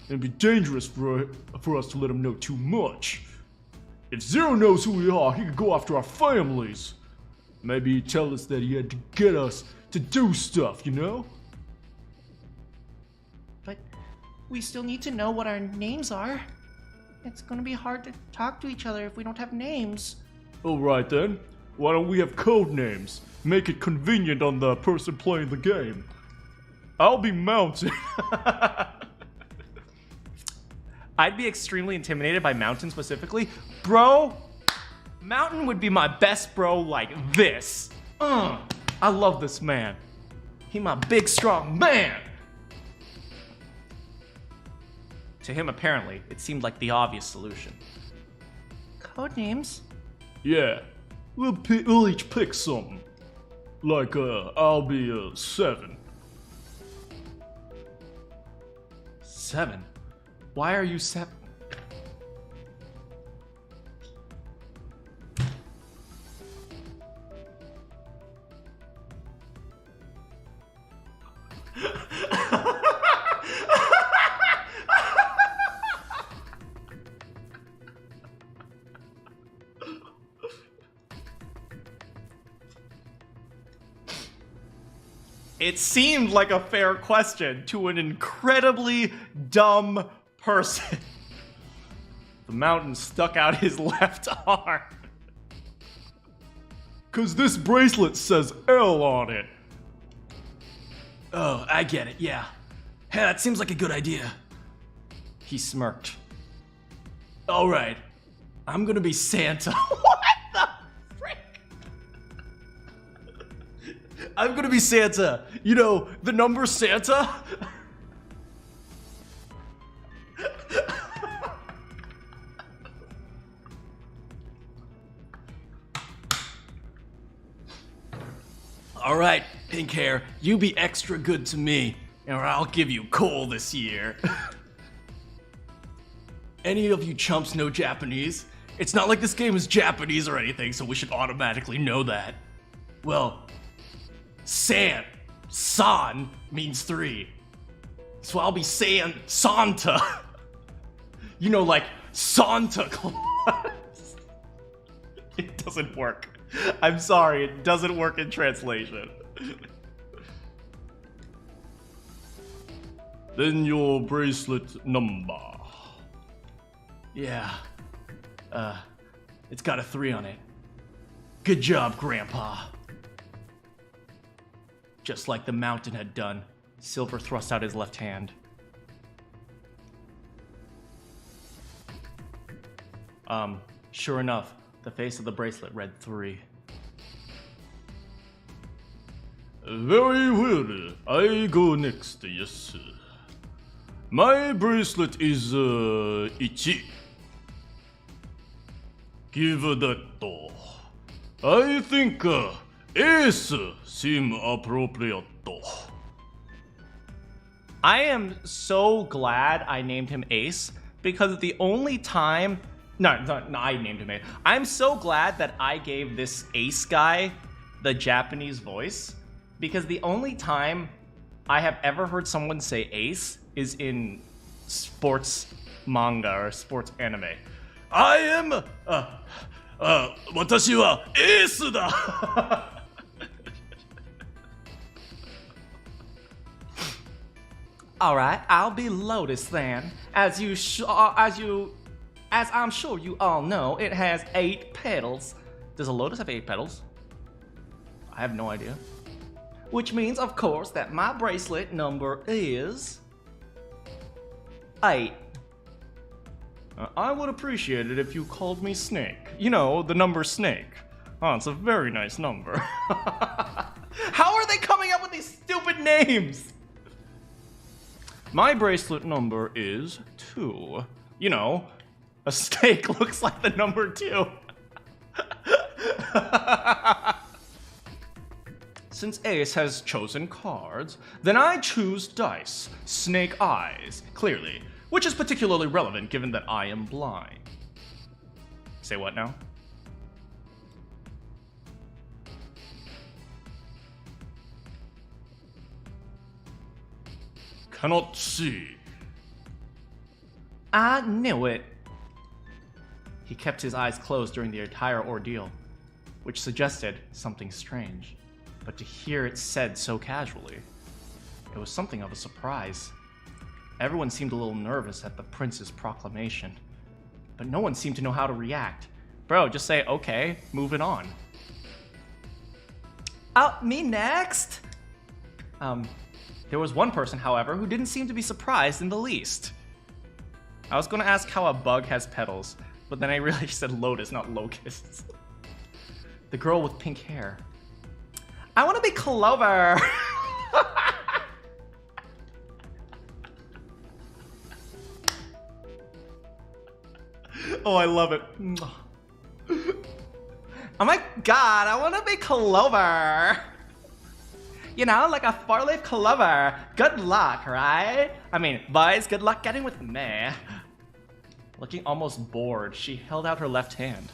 be dangerous for us to let him know too much. If Zero knows who we are, he could go after our families. Maybe he'd tell us that he had to get us to do stuff, you know? But we still need to know what our names are. It's gonna be hard to talk to each other if we don't have names. Alright then, why don't we have code names? Make it convenient on the person playing the game. I'll be Mountain. I'd be extremely intimidated by Mountain specifically. Bro, Mountain would be my best bro like this. I love this man. He my big strong man. To him, apparently, it seemed like the obvious solution. Code names? Yeah, we'll each pick something. Like, I'll be, 7. 7? Why are you 7? It seemed like a fair question to an incredibly dumb person. The Mountain stuck out his left arm. 'Cause this bracelet says L on it. Oh, I get it, yeah. Hey, that seems like a good idea. He smirked. Alright, I'm gonna be Santa. What the frick? I'm gonna be Santa. You know, the number Santa? Alright, pink hair, you be extra good to me, or I'll give you coal this year. Any of you chumps know Japanese? It's not like this game is Japanese or anything, so we should automatically know that. Well, San means 3. So I'll be Santa. You know, like Santa Claus. It doesn't work. I'm sorry, it doesn't work in translation. Then your bracelet number. Yeah. It's got a 3 on it. Good job, Grandpa. Just like the mountain had done, Silver thrust out his left hand. Sure enough, the face of the bracelet read 3. Very well, I go next, yes. My bracelet is 1. Give that. I think ace seem appropriate. I am so glad I named him Ace, because the only time... No, I named him Ace. I'm so glad that I gave this Ace guy the Japanese voice, because the only time I have ever heard someone say Ace is in sports manga or sports anime. I am, watashi wa ace da! Alright, I'll be Lotus then. As I'm sure you all know, it has 8 petals. Does a lotus have 8 petals? I have no idea. Which means, of course, that my bracelet number is 8. I would appreciate it if you called me Snake. You know, the number Snake. Oh, it's a very nice number. How are they coming up with these stupid names? My bracelet number is 2. You know, a snake looks like the number 2. Since Ace has chosen cards, then I choose dice, snake eyes, clearly, which is particularly relevant given that I am blind. Say what now? Cannot see. I knew it. He kept his eyes closed during the entire ordeal, which suggested something strange. But to hear it said so casually, it was something of a surprise. Everyone seemed a little nervous at the prince's proclamation, but no one seemed to know how to react. Bro, just say, okay, moving on. Oh, me next? There was one person, however, who didn't seem to be surprised in the least. I was gonna ask how a bug has petals, but then I realized she said lotus, not locusts. The girl with pink hair. I want to be Clover. Oh, I love it. Oh my god, I want to be Clover. You know, like a 4-leaf clover. Good luck, right? I mean, boys, good luck getting with me. Looking almost bored, she held out her left hand.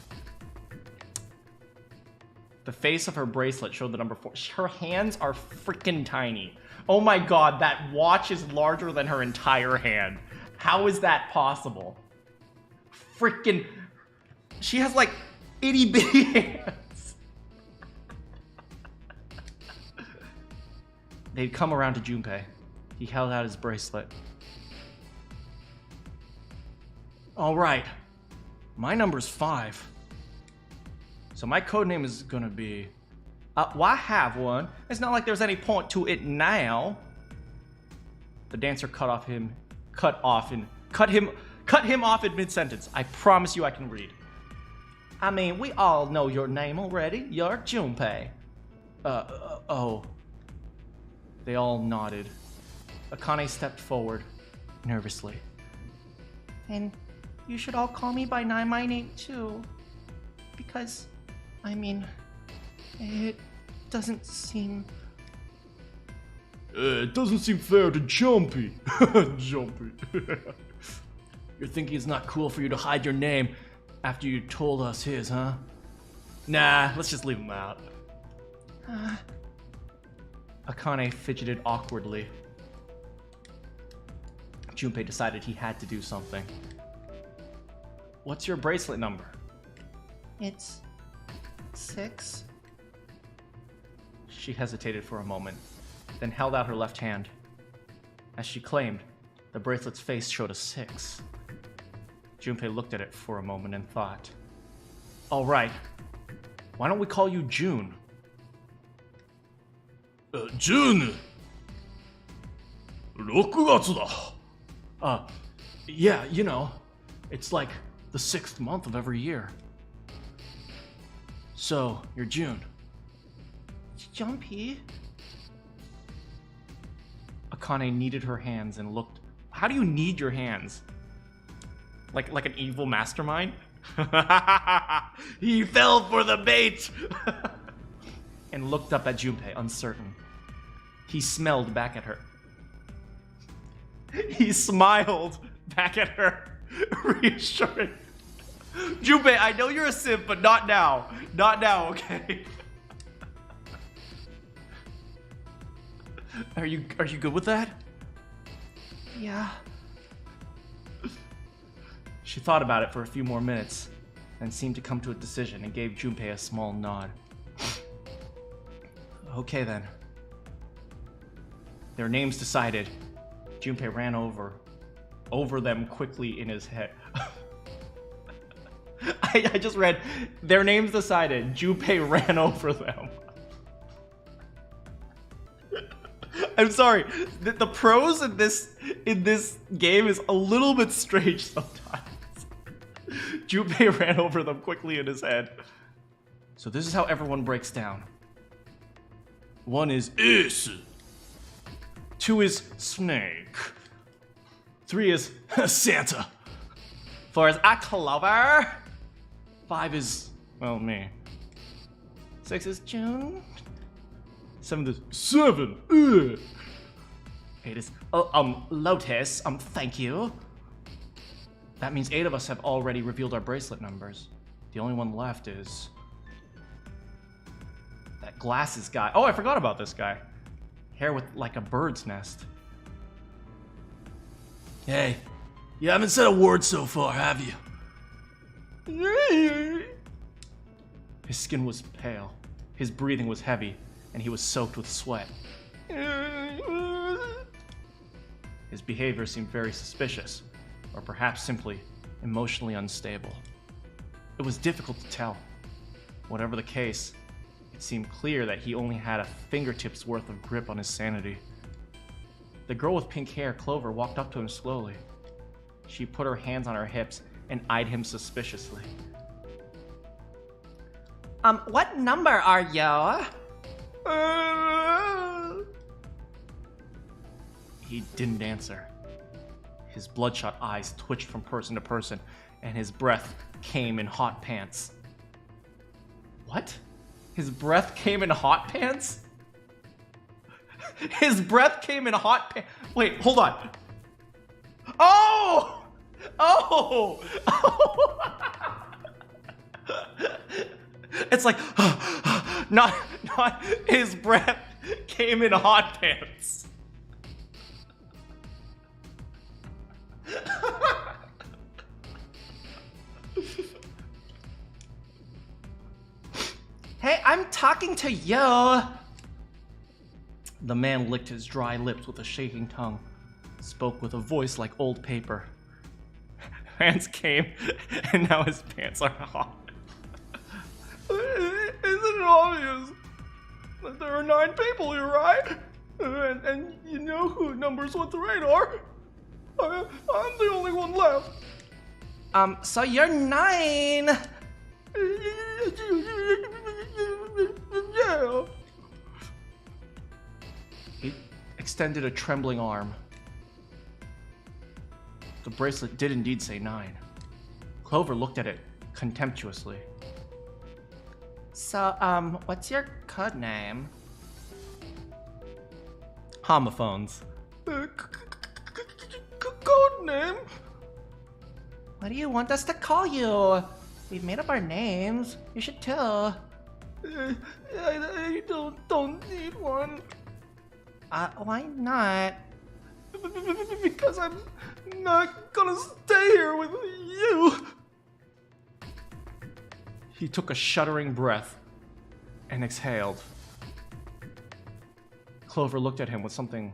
The face of her bracelet showed the number 4. Her hands are freaking tiny. Oh my god, that watch is larger than her entire hand. How is that possible? Freaking... She has like itty bitty hands. They'd come around to Junpei. He held out his bracelet. All right, my number's 5. So my code name is gonna be... why have one? It's not like there's any point to it now. The dancer cut him off in mid-sentence. I promise you I can read. I mean, we all know your name already. You're Junpei. Oh. They all nodded. Akane stepped forward, nervously. And you should all call me by my name too. Because, I mean, it doesn't seem... It doesn't seem fair to Jumpy. Jumpy. You're thinking it's not cool for you to hide your name after you told us his, huh? Nah, let's just leave him out. Akane fidgeted awkwardly. Junpei decided he had to do something. What's your bracelet number? It's 6. She hesitated for a moment, then held out her left hand. As she claimed, the bracelet's face showed a 6. Junpei looked at it for a moment and thought, all right, why don't we call you June? June! 6月だ. Yeah, you know, it's like the 6th month of every year. So, you're June. Jumpy. Akane kneaded her hands and looked... How do you knead your hands? Like an evil mastermind? He fell for the bait! And looked up at Junpei, uncertain. He smelled back at her. He smiled back at her, reassuring. Junpei, I know you're a simp, but not now. Not now, okay? Are you good with that? Yeah. She thought about it for a few more minutes, then seemed to come to a decision and gave Junpei a small nod. Okay then. Their names decided. Junpei ran over them quickly in his head. I just read, their names decided. Junpei ran over them. I'm sorry. The prose in this game is a little bit strange sometimes. Junpei ran over them quickly in his head. So this is how everyone breaks down. 1 is is. 2 is snake. 3 is Santa. 4 is a clover. 5 is, well, me. 6 is June. 7 is 7. Ugh. 8 is Lotus. Thank you. That means 8 of us have already revealed our bracelet numbers. The only one left is that glasses guy. Oh, I forgot about this guy. Hair with like a bird's nest. Hey, you haven't said a word so far, have you? His skin was pale, his breathing was heavy, and he was soaked with sweat. His behavior seemed very suspicious, or perhaps simply emotionally unstable. It was difficult to tell. Whatever the case, it seemed clear that he only had a fingertip's worth of grip on his sanity. The girl with pink hair, Clover, walked up to him slowly. She put her hands on her hips and eyed him suspiciously. What number are you? He didn't answer. His bloodshot eyes twitched from person to person, and his breath came in hot pants. What? His breath came in hot pants? His breath came in hot pants. Wait, hold on. Oh! Oh! Oh! It's like, not his breath came in hot pants. Hey, I'm talking to you. The man licked his dry lips with a shaking tongue, spoke with a voice like old paper. Hands came, and now his pants are hot. obvious that there are 9 people here, right? And you know who numbers 1 through 8 are. I'm the only one left. So you're 9. Yeah. He extended a trembling arm. The bracelet did indeed say 9. Clover looked at it contemptuously. So, what's your code name? Homophones. Code name? What do you want us to call you? We've made up our names. You should tell. I don't need one. Why not? Because I'm not gonna stay here with you. He took a shuddering breath and exhaled. Clover looked at him with something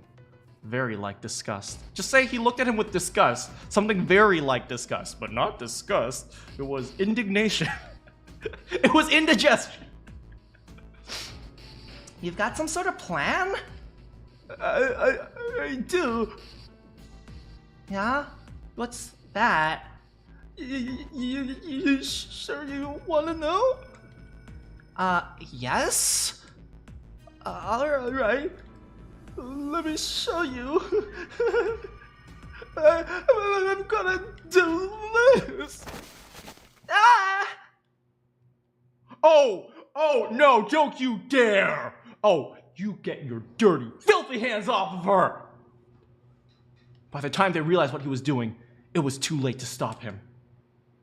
very like disgust. Just say he looked at him with disgust. Something very like disgust, but not disgust. It was indignation. It was indigestion. You've got some sort of plan? I do. Yeah? What's that? You sure you want to know? Yes? Alright. Let me show you. I'm gonna do this. Ah! Oh, no, don't you dare! Oh, you get your dirty, filthy hands off of her! By the time they realized what he was doing, it was too late to stop him.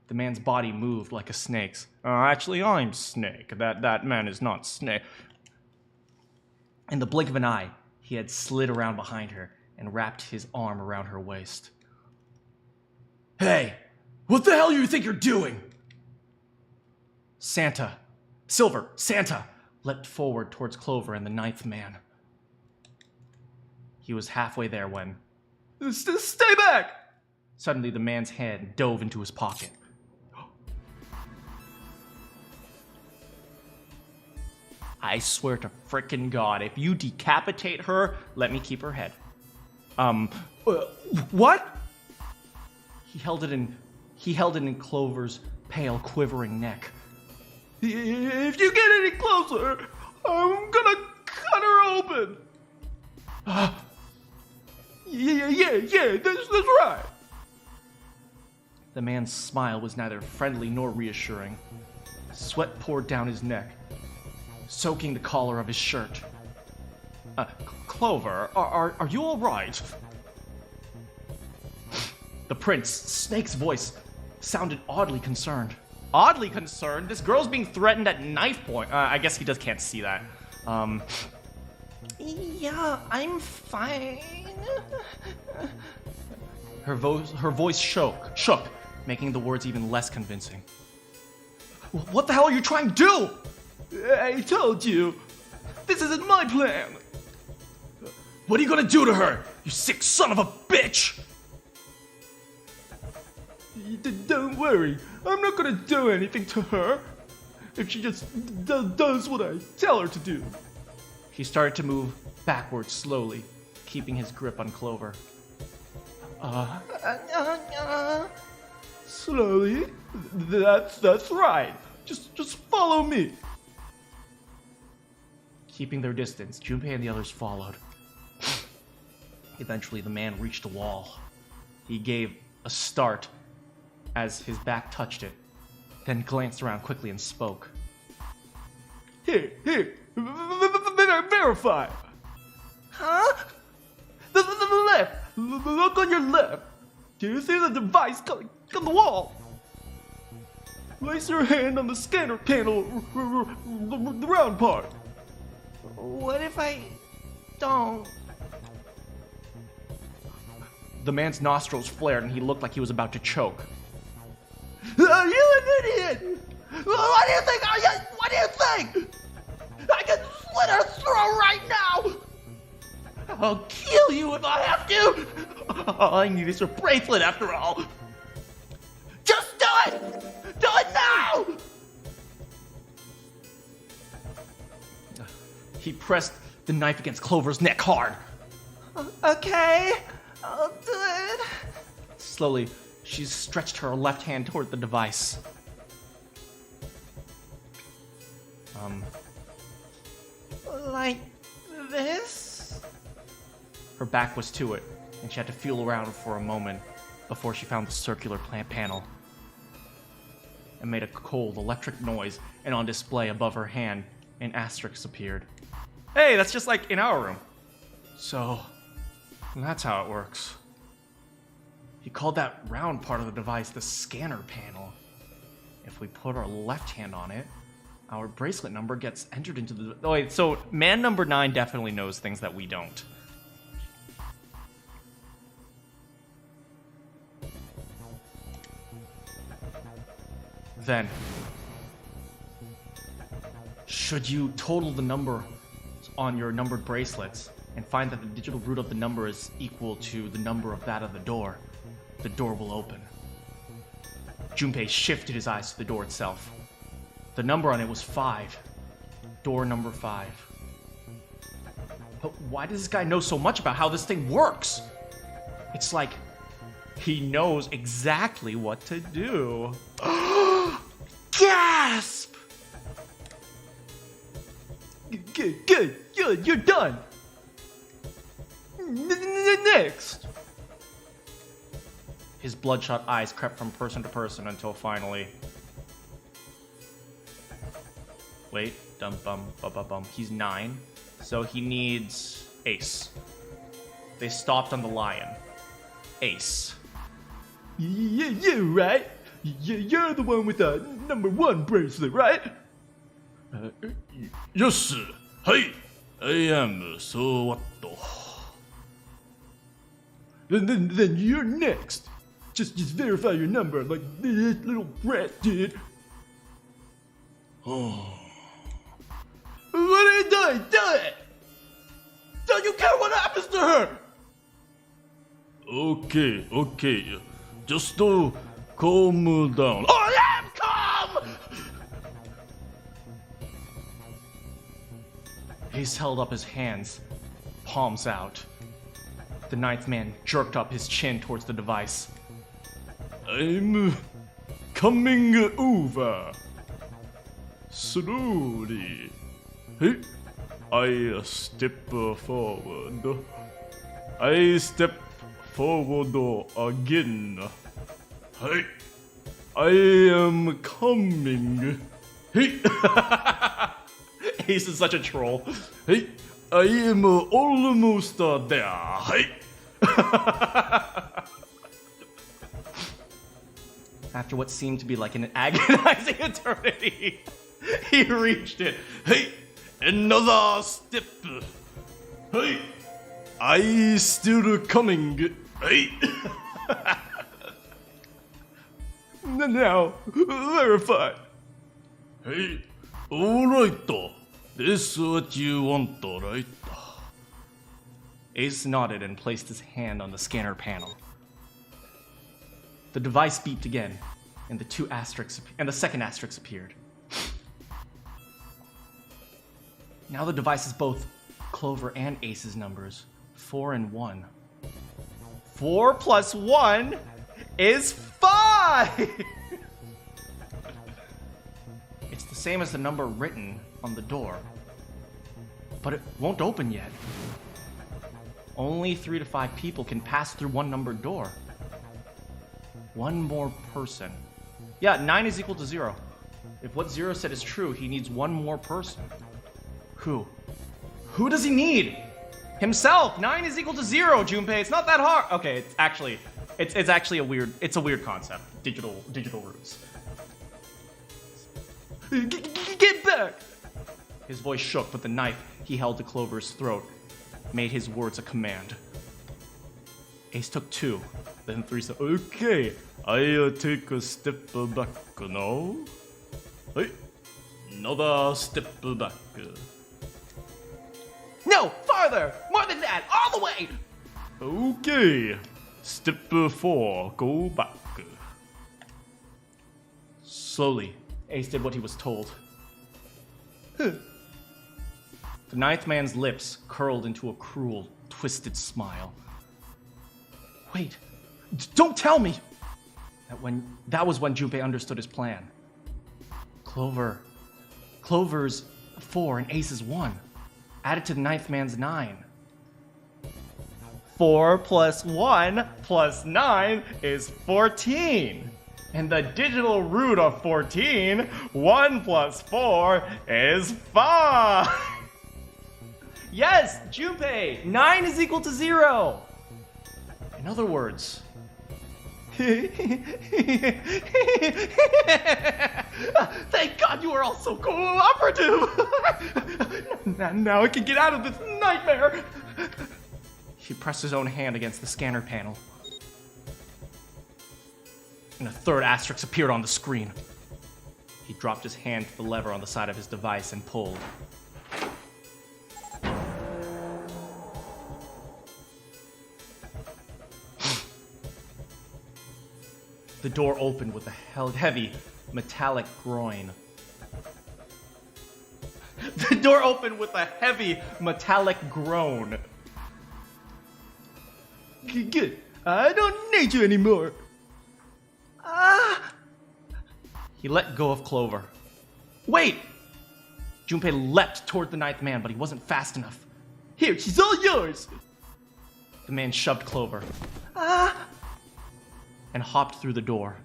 The man's body moved like a snake's. Actually, I'm Snake. That man is not Snake. In the blink of an eye, he had slid around behind her and wrapped his arm around her waist. Hey, what the hell do you think you're doing? Santa, leapt forward towards Clover and the 9th man. He was halfway there when... Stay back! Suddenly, the man's hand dove into his pocket. I swear to frickin' God, if you decapitate her, let me keep her head. What? He held it in Clover's pale, quivering neck. If you get any closer, I'm gonna cut her open. Yeah, that's right. The man's smile was neither friendly nor reassuring. Sweat poured down his neck, soaking the collar of his shirt. Clover, are you all right? The prince, Snake's voice, sounded oddly concerned. Oddly concerned? This girl's being threatened at knife point. I guess he just can't see that. Yeah, I'm fine. Her voice shook, making the words even less convincing. What the hell are you trying to do? I told you, this isn't my plan. What are you gonna do to her, you sick son of a bitch? Don't worry, I'm not gonna do anything to her. If she just does what I tell her to do. He started to move backwards slowly, keeping his grip on Clover. Slowly? That's right. Just follow me. Keeping their distance, Junpei and the others followed. Eventually, the man reached a wall. He gave a start as his back touched it, then glanced around quickly and spoke. Here, verify. Huh? The left. Look on your left. Do you see the device coming on the wall? Place your hand on the scanner panel, the round part. What if I don't? The man's nostrils flared and he looked like he was about to choke. Are you an idiot? What do you think? What do you think? I can slit her throat right now. I'll kill you if I have to. All I need is your bracelet after all. Just do it! Do it now! He pressed the knife against Clover's neck hard. Okay, I'll do it. Slowly, she stretched her left hand toward the device. Like this? Her back was to it, and she had to feel around for a moment before she found the circular plant panel. It made a cold electric noise, and on display above her hand, an asterisk appeared. Hey, that's just like in our room. So, that's how it works. He called that round part of the device the scanner panel. If we put our left hand on it, our bracelet number gets entered into the... Oh, wait, so man number 9 definitely knows things that we don't. Then, should you total the number on your numbered bracelets and find that the digital root of the number is equal to the number of that of the door will open. Junpei shifted his eyes to the door itself. The number on it was 5. Door number 5. But why does this guy know so much about how this thing works? It's like he knows exactly what to do. Gasp! Good, you're done. Next. His bloodshot eyes crept from person to person until finally... Wait, he's 9, so he needs Ace. They stopped on the lion. Ace. Yeah, right? You're the one with the number 1 bracelet, right? Yes, hi, I am, so what the... Then you're next. Just verify your number like this little brat did. Oh. What are you doing? Do it! Don't you care what happens to her? Okay, just calm down. I am calm! Ace held up his hands, palms out. The 9th man jerked up his chin towards the device. I'm coming over. Slowly. Hey, I step forward. I step forward again. Hey, I am coming. Hey, Ace is such a troll. hey, I am almost there. Hey. After what seemed to be like an agonizing eternity, he reached it. Hey, another step. Hey, I still coming. Hey. Now, verify. Hey, alright. This what you want, right? Ace nodded and placed his hand on the scanner panel. The device beeped again, and the second asterisk appeared. Now the device is both Clover and Ace's numbers, 4 and 1. 4 plus 1 is 5! It's the same as the number written on the door, but it won't open yet. Only 3 to 5 people can pass through one numbered door. One more person. Yeah, 9 is equal to 0. If what 0 said is true, he needs one more person. Who? Who does he need? Himself! 9 is equal to 0, Junpei. It's not that hard. Okay, it's actually a weird concept. Digital roots. Get back! His voice shook, but the knife he held to Clover's throat made his words a command. Ace took 2, then 3 steps. Okay, I'll take a step back now. Hey, another step back. No, farther! More than that! All the way! Okay, step 4, go back. Slowly, Ace did what he was told. The The ninth man's lips curled into a cruel, twisted smile. Wait, don't tell me! That was when Junpei understood his plan. Clover's 4 and Ace's 1. Added to the ninth man's 9. 4 plus 1 plus 9 is 14. And the digital root of 14, 1 plus 4 is 5. Yes, Junpei, 9 is equal to 0. In other words, thank God you are all so cooperative. Now I can get out of this nightmare. He pressed his own hand against the scanner panel, and a third asterisk appeared on the screen. He dropped his hand to the lever on the side of his device and pulled. The door opened with a heavy, metallic groan. The door opened with a heavy, metallic groan. Good. I don't need you anymore. He let go of Clover. Wait! Junpei leapt toward the ninth man, but he wasn't fast enough. Here, she's all yours! The man shoved Clover. And hopped through the door.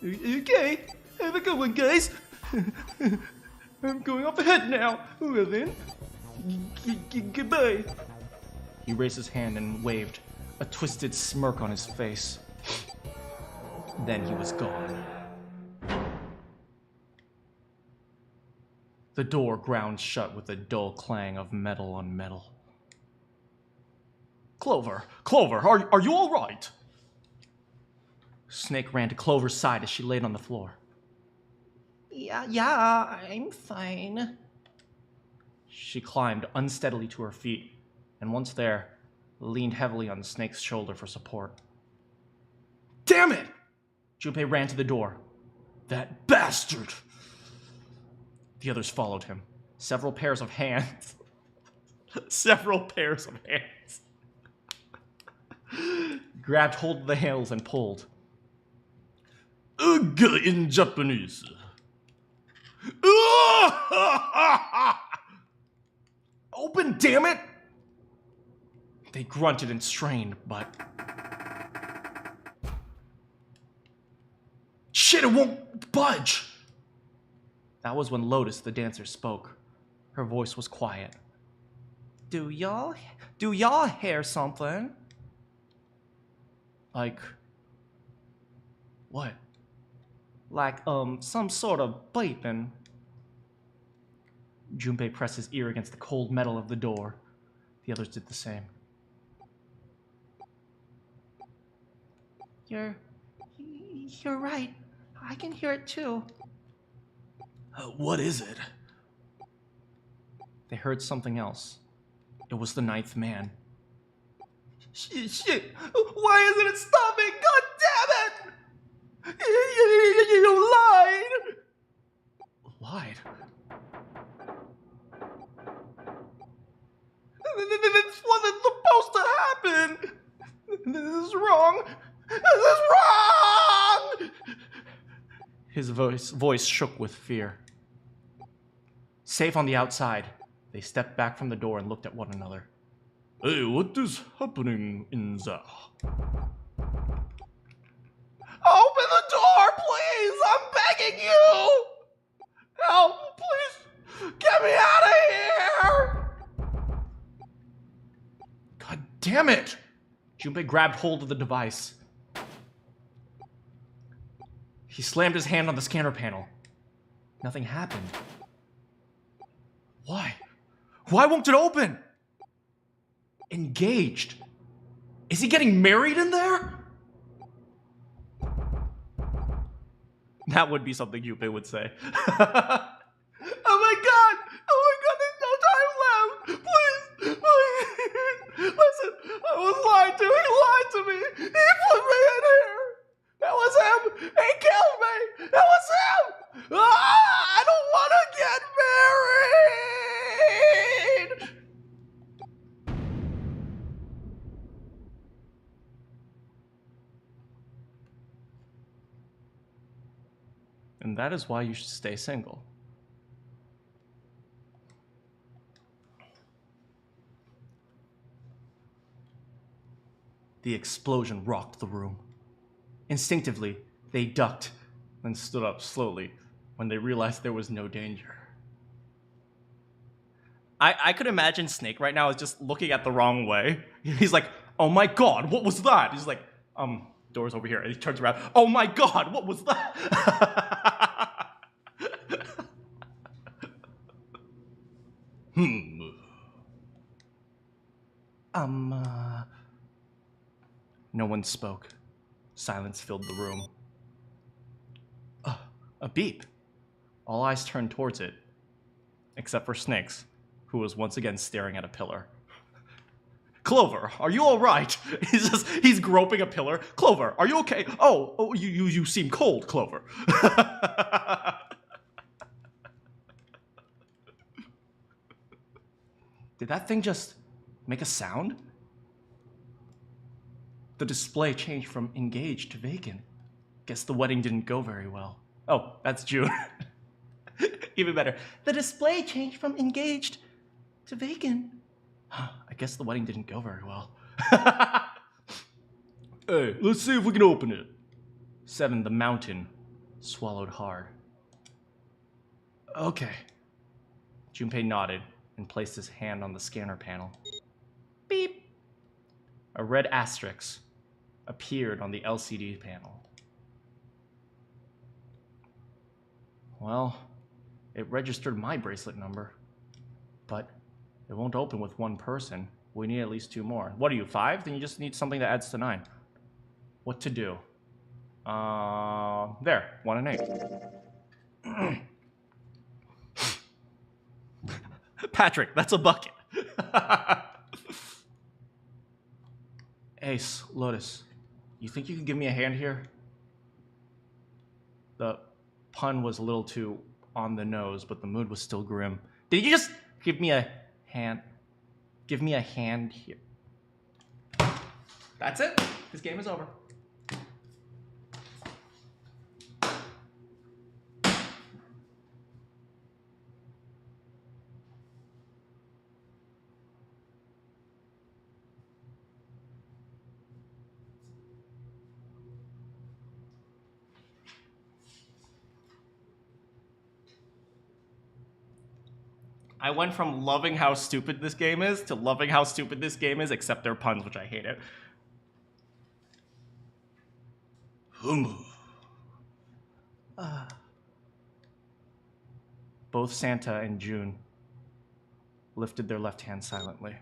Okay, have a good one, guys. I'm going off ahead now. Well then, goodbye. He raised his hand and waved, a twisted smirk on his face. Then he was gone. The door ground shut with a dull clang of metal on metal. Clover, are you all right? Snake ran to Clover's side as she laid on the floor. Yeah, I'm fine. She climbed unsteadily to her feet, and once there, leaned heavily on the snake's shoulder for support. Damn it! Junpei ran to the door. That bastard! The others followed him. Several pairs of hands. Grabbed hold of the handles and pulled. Ugh in Japanese. Open, damn it! They grunted and strained, but... Shit, it won't budge! That was when Lotus, the dancer, spoke. Her voice was quiet. Do y'all hear something? Like... What? Like, some sort of beeping. Junpei pressed his ear against the cold metal of the door. The others did the same. You're right. I can hear it too. What is it? They heard something else. It was the ninth man. Shit! Why isn't it stopping? God damn it! You lied! Lied? This wasn't supposed to happen! This is wrong! This is wrong! His voice shook with fear. Safe on the outside, they stepped back from the door and looked at one another. Hey, what is happening in there? Open the door, please! I'm begging you! Help, please! Get me out of here! God damn it! Junpei grabbed hold of the device. He slammed his hand on the scanner panel. Nothing happened. Why? Why won't it open? Engaged. Is he getting married in there? That would be something Junpei would say. Oh my god! There's no time left! Please! Listen, I was lied to! He lied to me! He put me in here! That was him! He killed me! That was him! I don't want to get married! then that is why you should stay single. The explosion rocked the room. Instinctively, they ducked, then stood up slowly when they realized there was no danger. I could imagine Snake right now is just looking at the wrong way. He's like, oh my god, what was that? He's like, door's over here. And he turns around, oh my god, what was that? No one spoke. Silence filled the room. A beep. All eyes turned towards it, except for Snake's, who was once again staring at a pillar. Clover, are you all right? He's groping a pillar. Clover, are you okay? Oh, you seem cold, Clover. Did that thing just make a sound? The display changed from engaged to vacant. Guess the wedding didn't go very well. Oh, that's June. Even better. The display changed from engaged to vacant. I guess the wedding didn't go very well. Hey, let's see if we can open it. 7, the mountain, swallowed hard. Okay. Junpei nodded and placed his hand on the scanner panel. Beep. A red asterisk appeared on the LCD panel. Well, it registered my bracelet number, but it won't open with one person. We need at least 2 more. What are you, 5? Then you just need something that adds to 9. What to do? There, 1 and 8. Patrick, that's a bucket. Ace, Lotus, you think you can give me a hand here? The pun was a little too on the nose, but the mood was still grim. Did you just give me a hand? Give me a hand here. That's it. This game is over. I went from loving how stupid this game is to loving how stupid this game is, except their puns, which I hate it. Both Santa and June lifted their left hand silently.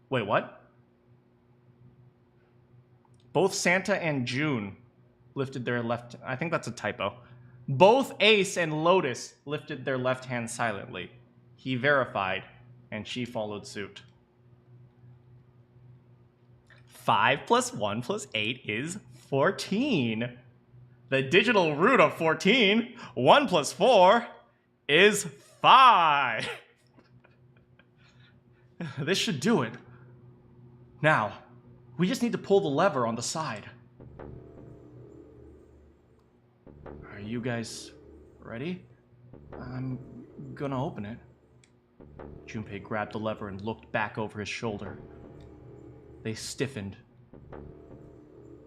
Wait, what? Both Santa and June lifted their left... I think that's a typo. Both Ace and Lotus lifted their left hand silently. He verified, and she followed suit. 5 + 1 + 8 is 14. The digital root of 14, 1 + 4, is 5. This should do it. Now, we just need to pull the lever on the side. Are you guys ready? I'm gonna open it. Junpei grabbed the lever and looked back over his shoulder. They stiffened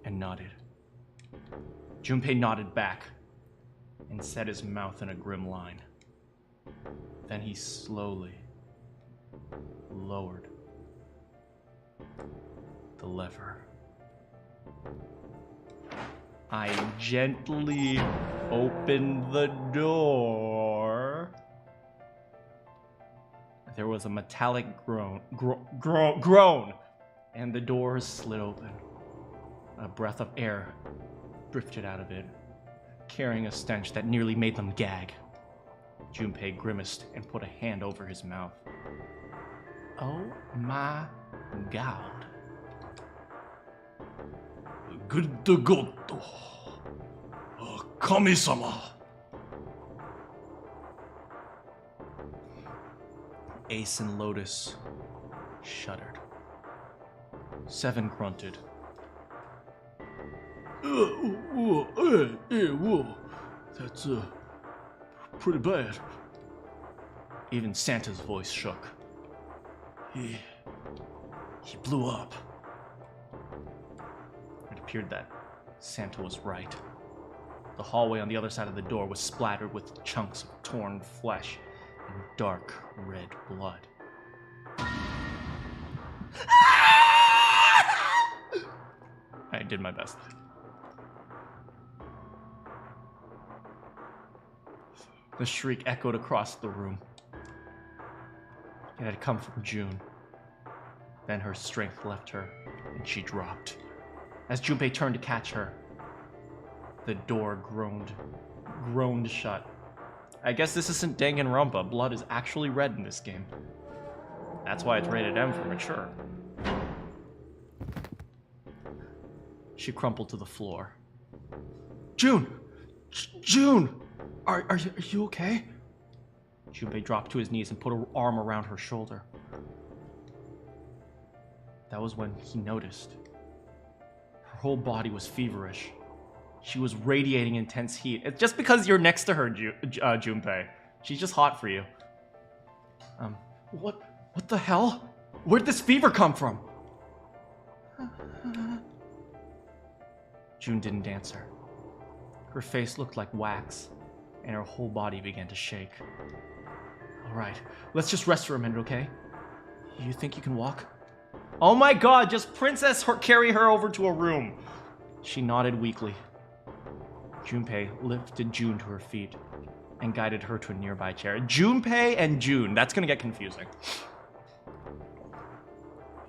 and nodded. Junpei nodded back and set his mouth in a grim line. Then he slowly lowered the lever. I gently opened the door. There was a metallic groan, and the door slid open. A breath of air drifted out of it, carrying a stench that nearly made them gag. Junpei grimaced and put a hand over his mouth. Oh my god. Good goto. Kami-sama. Ace and Lotus shuddered. 7 grunted. That's, pretty bad. Even Santa's voice shook. He blew up. It appeared that Santa was right. The hallway on the other side of the door was splattered with chunks of torn flesh and dark red blood. I did my best. The shriek echoed across the room. It had come from June. Then her strength left her, and she dropped. As Junpei turned to catch her, the door groaned shut. I guess this isn't Danganronpa. Blood is actually red in this game. That's why it's rated M for mature. She crumpled to the floor. June! June! Are you okay? Junpei dropped to his knees and put her arm around her shoulder. That was when he noticed. Her whole body was feverish. She was radiating intense heat. It's just because you're next to her, Junpei. She's just hot for you. What the hell? Where'd this fever come from? June didn't answer. Her face looked like wax, and her whole body began to shake. All right, let's just rest for a minute, okay? You think you can walk? Oh my god, just carry her over to a room. She nodded weakly. Junpei lifted June to her feet and guided her to a nearby chair. Junpei and June, that's gonna get confusing.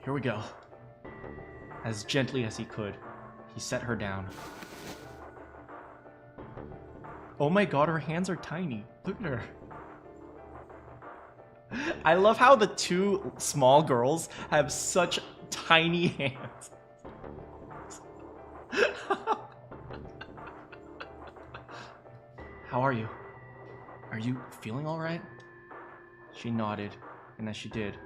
Here we go. As gently as he could, he set her down. Oh my god, her hands are tiny. Look at her. I love how the two small girls have such tiny hands. How are you? Are you feeling all right? She nodded, and as she did,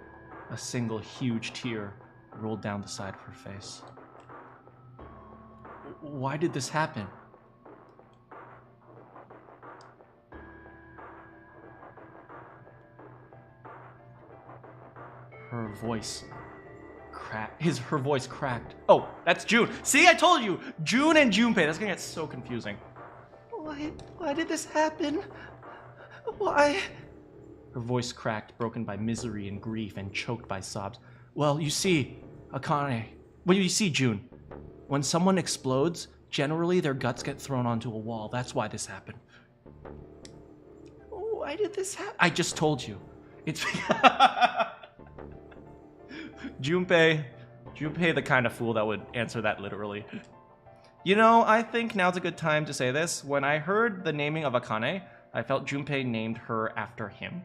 a single huge tear rolled down the side of her face. Why did this happen? Her voice cracked. Oh, that's June. See, I told you! June and Junpei. That's gonna get so confusing. Why did this happen? Why? Her voice cracked, broken by misery and grief and choked by sobs. Well, you see, June, when someone explodes, generally their guts get thrown onto a wall. That's why this happened. Why did this happen? I just told you. It's... Junpei, the kind of fool that would answer that literally. You know, I think now's a good time to say this. When I heard the naming of Akane, I felt Junpei named her after him.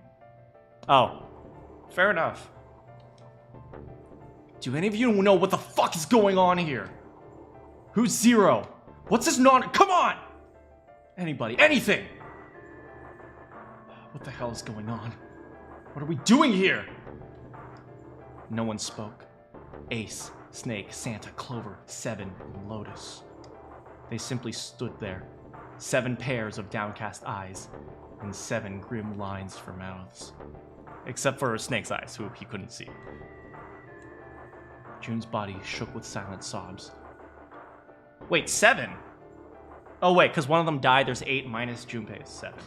Oh, fair enough. Do any of you know what the fuck is going on here? Who's Zero? What's this Come on! Anybody, anything! What the hell is going on? What are we doing here? No one spoke. Ace, Snake, Santa, Clover, Seven, and Lotus. They simply stood there, 7 pairs of downcast eyes, and 7 grim lines for mouths. Except for Snake's eyes, who he couldn't see. June's body shook with silent sobs. Wait, 7? Oh wait, because one of them died, there's 8 minus Junpei is 7.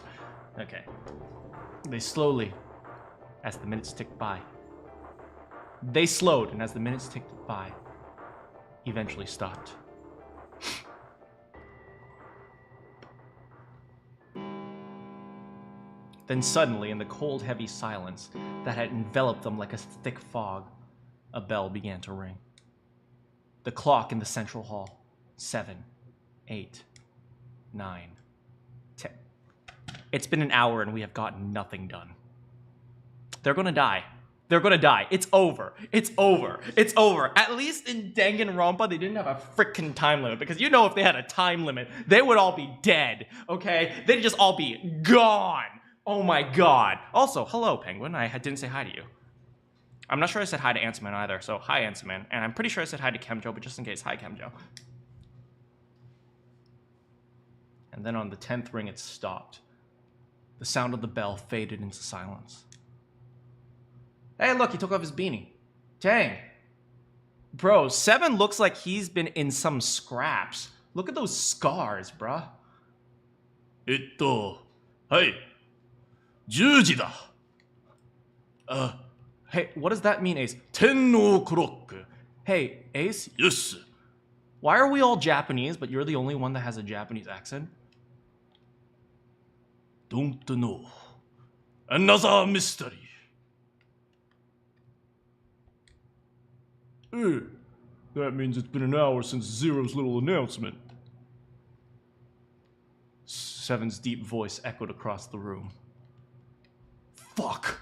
Okay. They slowly, as the minutes ticked by. They slowed, and as the minutes ticked by, eventually stopped. Then suddenly, in the cold, heavy silence that had enveloped them like a thick fog, a bell began to ring. The clock in the central hall. 7, 8, 9, 10. It's been an hour and we have gotten nothing done. They're gonna die. They're gonna die. It's over. It's over. It's over. At least in Danganronpa, they didn't have a freaking time limit. Because you know if they had a time limit, they would all be dead. Okay? They'd just all be gone. Oh my god. Also, hello, Penguin. I didn't say hi to you. I'm not sure I said hi to Ansaman either. So, hi, Ansaman. And I'm pretty sure I said hi to Kemjo, but just in case, hi, Kemjo. And and then on the 10th ring it stopped. The sound of the bell faded into silence. Hey, look, he took off his beanie. Dang. Bro, 7 looks like he's been in some scraps. Look at those scars, bruh. はい。10時だ。Hey, what does that mean, Ace? 天皇クロック。Hey, Ace, Yes. why are we all Japanese, but you're the only one that has a Japanese accent? Don't know. Another mystery. That means it's been an hour since Zero's little announcement. 7's deep voice echoed across the room. Fuck!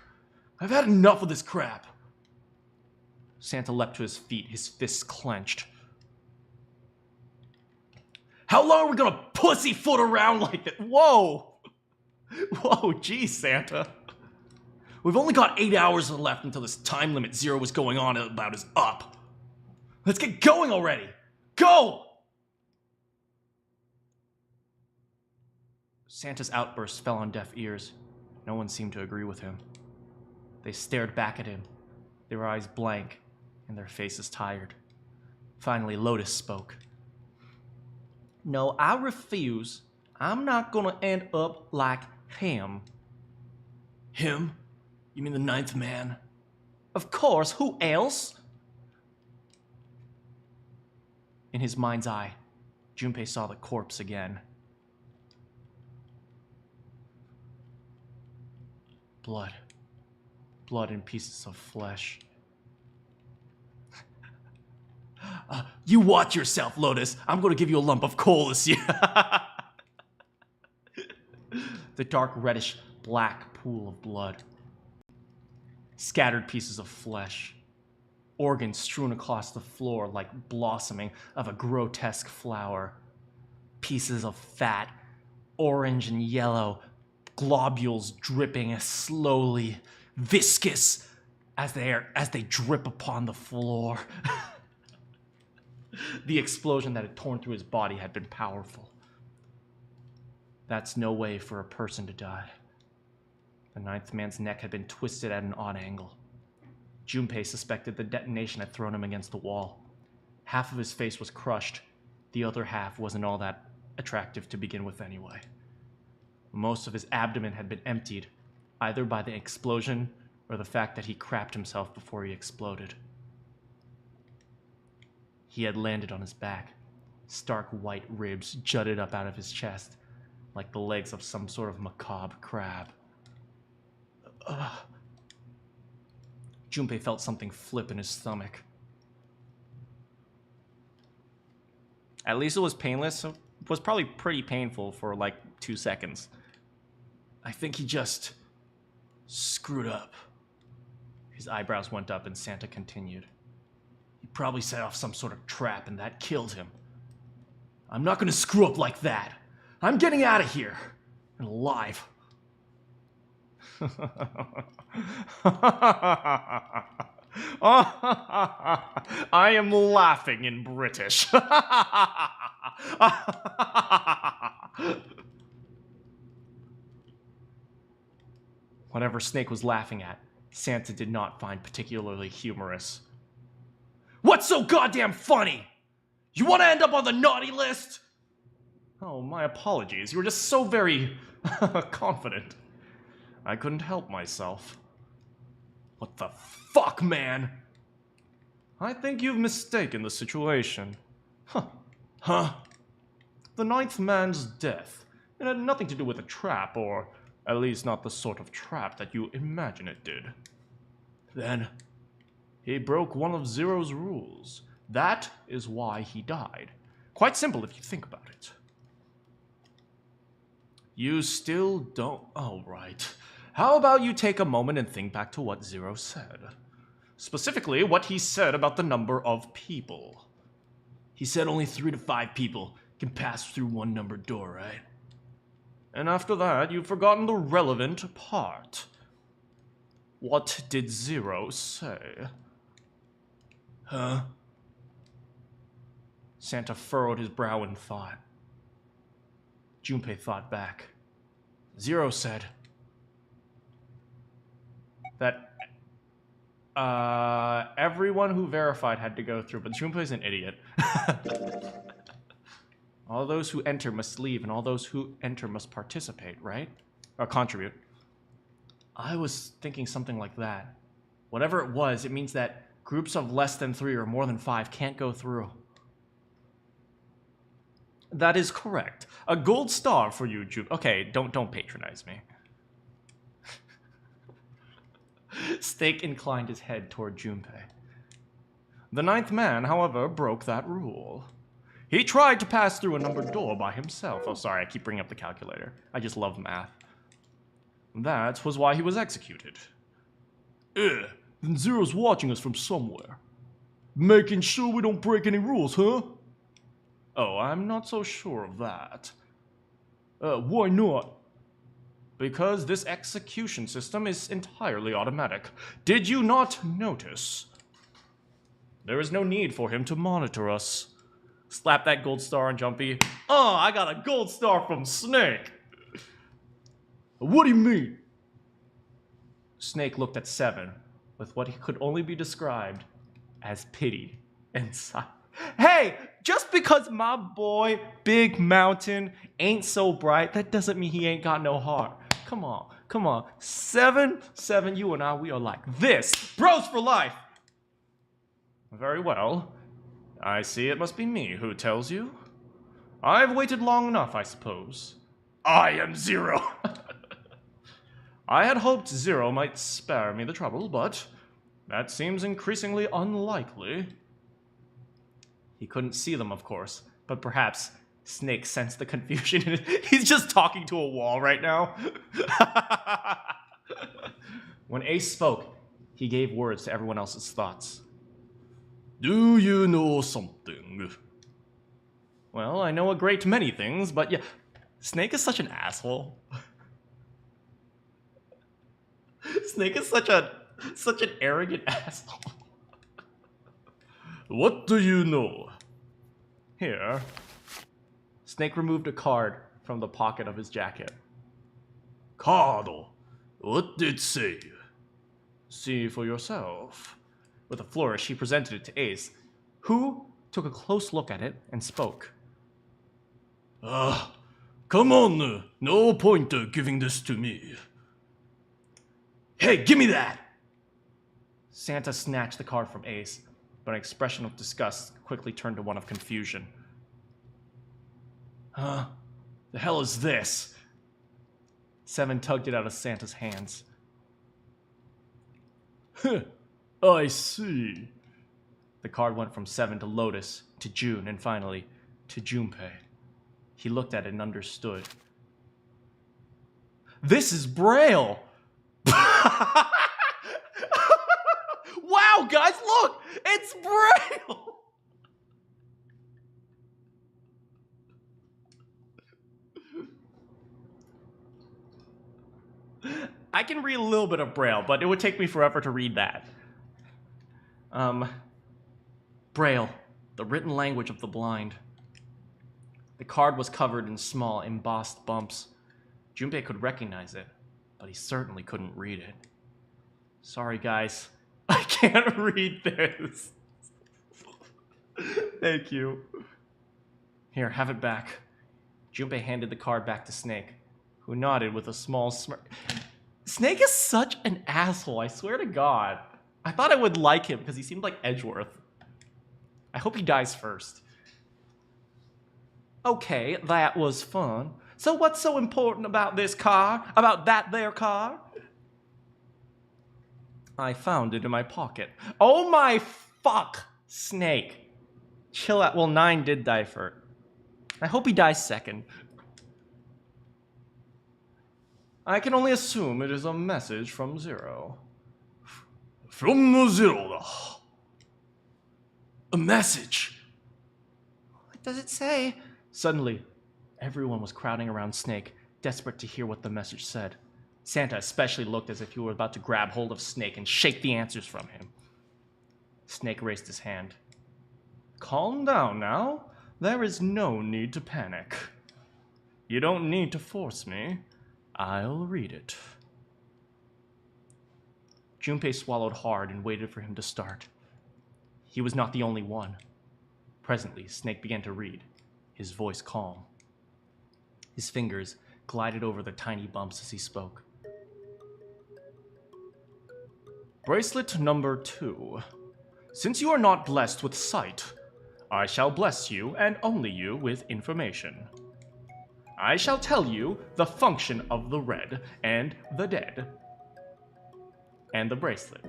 I've had enough of this crap! Santa leapt to his feet, his fists clenched. How long are we gonna pussyfoot around like that? Whoa! Whoa, geez, Santa. We've only got 8 hours left until this time limit Zero was going on about is up. Let's get going already! Go! Santa's outburst fell on deaf ears. No one seemed to agree with him. They stared back at him, their eyes blank and their faces tired. Finally, Lotus spoke. No, I refuse. I'm not gonna end up like him. Him? You mean the 9th man? Of course, who else? In his mind's eye, Junpei saw the corpse again. Blood. Blood and pieces of flesh. You watch yourself, Lotus. I'm going to give you a lump of coal this year. The dark reddish black pool of blood. Scattered pieces of flesh. Organs strewn across the floor like blossoming of a grotesque flower. Pieces of fat, orange and yellow, globules dripping slowly, viscous as they drip upon the floor. The explosion that had torn through his body had been powerful. That's no way for a person to die. The 9th man's neck had been twisted at an odd angle. Junpei suspected the detonation had thrown him against the wall. Half of his face was crushed. The other half wasn't all that attractive to begin with anyway. Most of his abdomen had been emptied, either by the explosion or the fact that he crapped himself before he exploded. He had landed on his back. Stark white ribs jutted up out of his chest, like the legs of some sort of macabre crab. Junpei felt something flip in his stomach. At least it was painless. It was probably pretty painful for like 2 seconds. I think he just screwed up. His eyebrows went up and Santa continued. He probably set off some sort of trap and that killed him. I'm not gonna screw up like that. I'm getting out of here. And alive. I am laughing in British. Whatever Snake was laughing at, Santa did not find particularly humorous. What's so goddamn funny? You want to end up on the naughty list? Oh, my apologies. You were just so very confident. I couldn't help myself. What the fuck, man? I think you've mistaken the situation. Huh? The 9th man's death. It had nothing to do with a trap, or at least not the sort of trap that you imagine it did. Then, he broke one of Zero's rules. That is why he died. Quite simple if you think about it. You still don't... Oh, right. How about you take a moment and think back to what Zero said? Specifically, what he said about the number of people. He said only 3 to 5 people can pass through one numbered door, right? And after that, you've forgotten the relevant part. What did Zero say? Huh? Santa furrowed his brow in thought. Junpei thought back. Zero said that everyone who verified had to go through, but Junpei's an idiot. All those who enter must leave, and all those who enter must participate, right? Or contribute. I was thinking something like that. Whatever it was, it means that groups of less than 3 or more than 5 can't go through. That is correct. A gold star for you, Junpei. Okay, don't patronize me. Snake inclined his head toward Junpei. The 9th man, however, broke that rule. He tried to pass through a numbered door by himself. Oh, sorry, I keep bringing up the calculator. I just love math. That was why he was executed. Then Zero's watching us from somewhere. Making sure we don't break any rules, huh? Oh, I'm not so sure of that. Why not? Because this execution system is entirely automatic. Did you not notice? There is no need for him to monitor us. Slap that gold star on Jumpy. Oh, I got a gold star from Snake. What do you mean? Snake looked at 7 with what he could only be described as pity and sigh. Hey, just because my boy, Big Mountain, ain't so bright, that doesn't mean he ain't got no heart. Come on. 7, you and I, we are like this. Bros for life. Very well. I see it must be me who tells you. I've waited long enough, I suppose. I am Zero. I had hoped Zero might spare me the trouble, but that seems increasingly unlikely. He couldn't see them, of course, but perhaps Snake sensed the confusion. He's just talking to a wall right now. When Ace spoke, he gave words to everyone else's thoughts. Do you know something? Well, I know a great many things, but yeah, Snake is such an asshole. Snake is such an arrogant asshole. What do you know? Here. Snake removed a card from the pocket of his jacket. Card? What did it say? See for yourself. With a flourish, he presented it to Ace, who took a close look at it and spoke. Come on, no point giving this to me. Hey, give me that! Santa snatched the card from Ace, but an expression of disgust quickly turned to one of confusion. Huh? The hell is this? 7 tugged it out of Santa's hands. I see. The card went from 7 to Lotus, to June, and finally, to Junpei. He looked at it and understood. This is Braille! Wow, guys, look! It's Braille! I can read a little bit of Braille, but it would take me forever to read that. Braille, the written language of the blind. The card was covered in small, embossed bumps. Junpei could recognize it, but he certainly couldn't read it. Sorry, guys. I can't read this. Thank you. Here, have it back. Junpei handed the card back to Snake, who nodded with a small smirk. Snake is such an asshole, I swear to God. I thought I would like him because he seemed like Edgeworth. I hope he dies first. Okay, that was fun. So what's so important about this car? About that there car? I found it in my pocket. Oh my fuck, Snake. Chill out. Well, 9 did die first. I hope he dies second. I can only assume it is a message from Zero. From Zero. A message. What does it say? Suddenly, everyone was crowding around Snake, desperate to hear what the message said. Santa especially looked as if he were about to grab hold of Snake and shake the answers from him. Snake raised his hand. Calm down now. There is no need to panic. You don't need to force me. I'll read it. Junpei swallowed hard and waited for him to start. He was not the only one. Presently, Snake began to read, his voice calm. His fingers glided over the tiny bumps as he spoke. Bracelet number 2. Since you are not blessed with sight, I shall bless you, and only you, with information. I shall tell you the function of the red, and the dead, and the bracelet.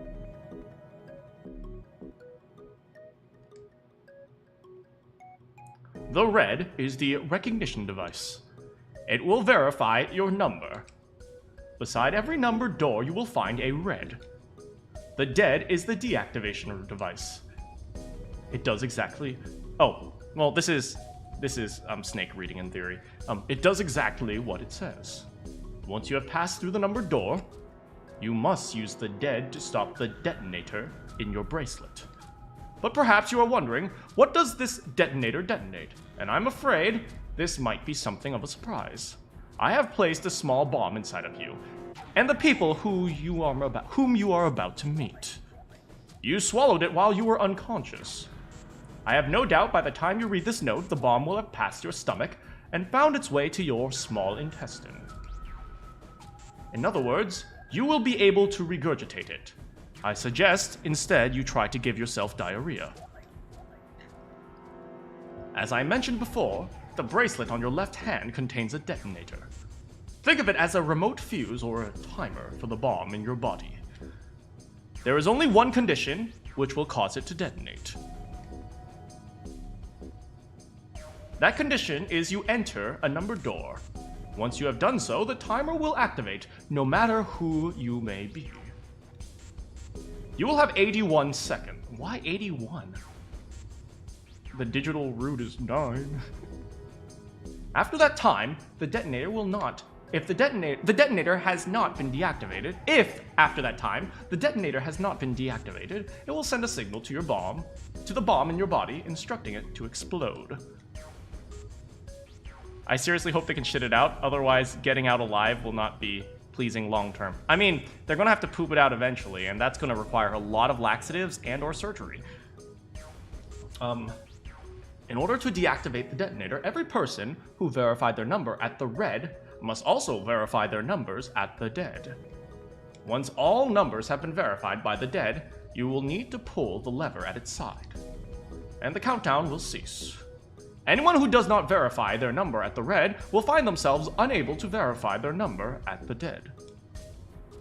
The red is the recognition device. It will verify your number. Beside every numbered door, you will find a red. The dead is the deactivation device. It does exactly... Oh, well, this is Snake reading in theory. It does exactly what it says. Once you have passed through the numbered door, you must use the dead to stop the detonator in your bracelet. But perhaps you are wondering, what does this detonator detonate? And I'm afraid this might be something of a surprise. I have placed a small bomb inside of you, and the people whom you are about to meet. You swallowed it while you were unconscious. I have no doubt by the time you read this note, the bomb will have passed your stomach and found its way to your small intestine. In other words, you will be able to regurgitate it. I suggest instead you try to give yourself diarrhea. As I mentioned before, the bracelet on your left hand contains a detonator. Think of it as a remote fuse or a timer for the bomb in your body. There is only one condition which will cause it to detonate. That condition is you enter a numbered door. Once you have done so, the timer will activate, no matter who you may be. You will have 81 seconds. Why 81? The digital root is 9. After that time, the detonator will not. If the detonator has not been deactivated, if after that time the detonator has not been deactivated, it will send a signal to your bomb, to the bomb in your body, instructing it to explode. I seriously hope they can shit it out, otherwise getting out alive will not be pleasing long term. I mean, they're gonna have to poop it out eventually, and that's gonna require a lot of laxatives and or surgery. In order to deactivate the detonator, every person who verified their number at the red must also verify their numbers at the dead. Once all numbers have been verified by the dead, you will need to pull the lever at its side, and the countdown will cease. Anyone who does not verify their number at the red will find themselves unable to verify their number at the dead.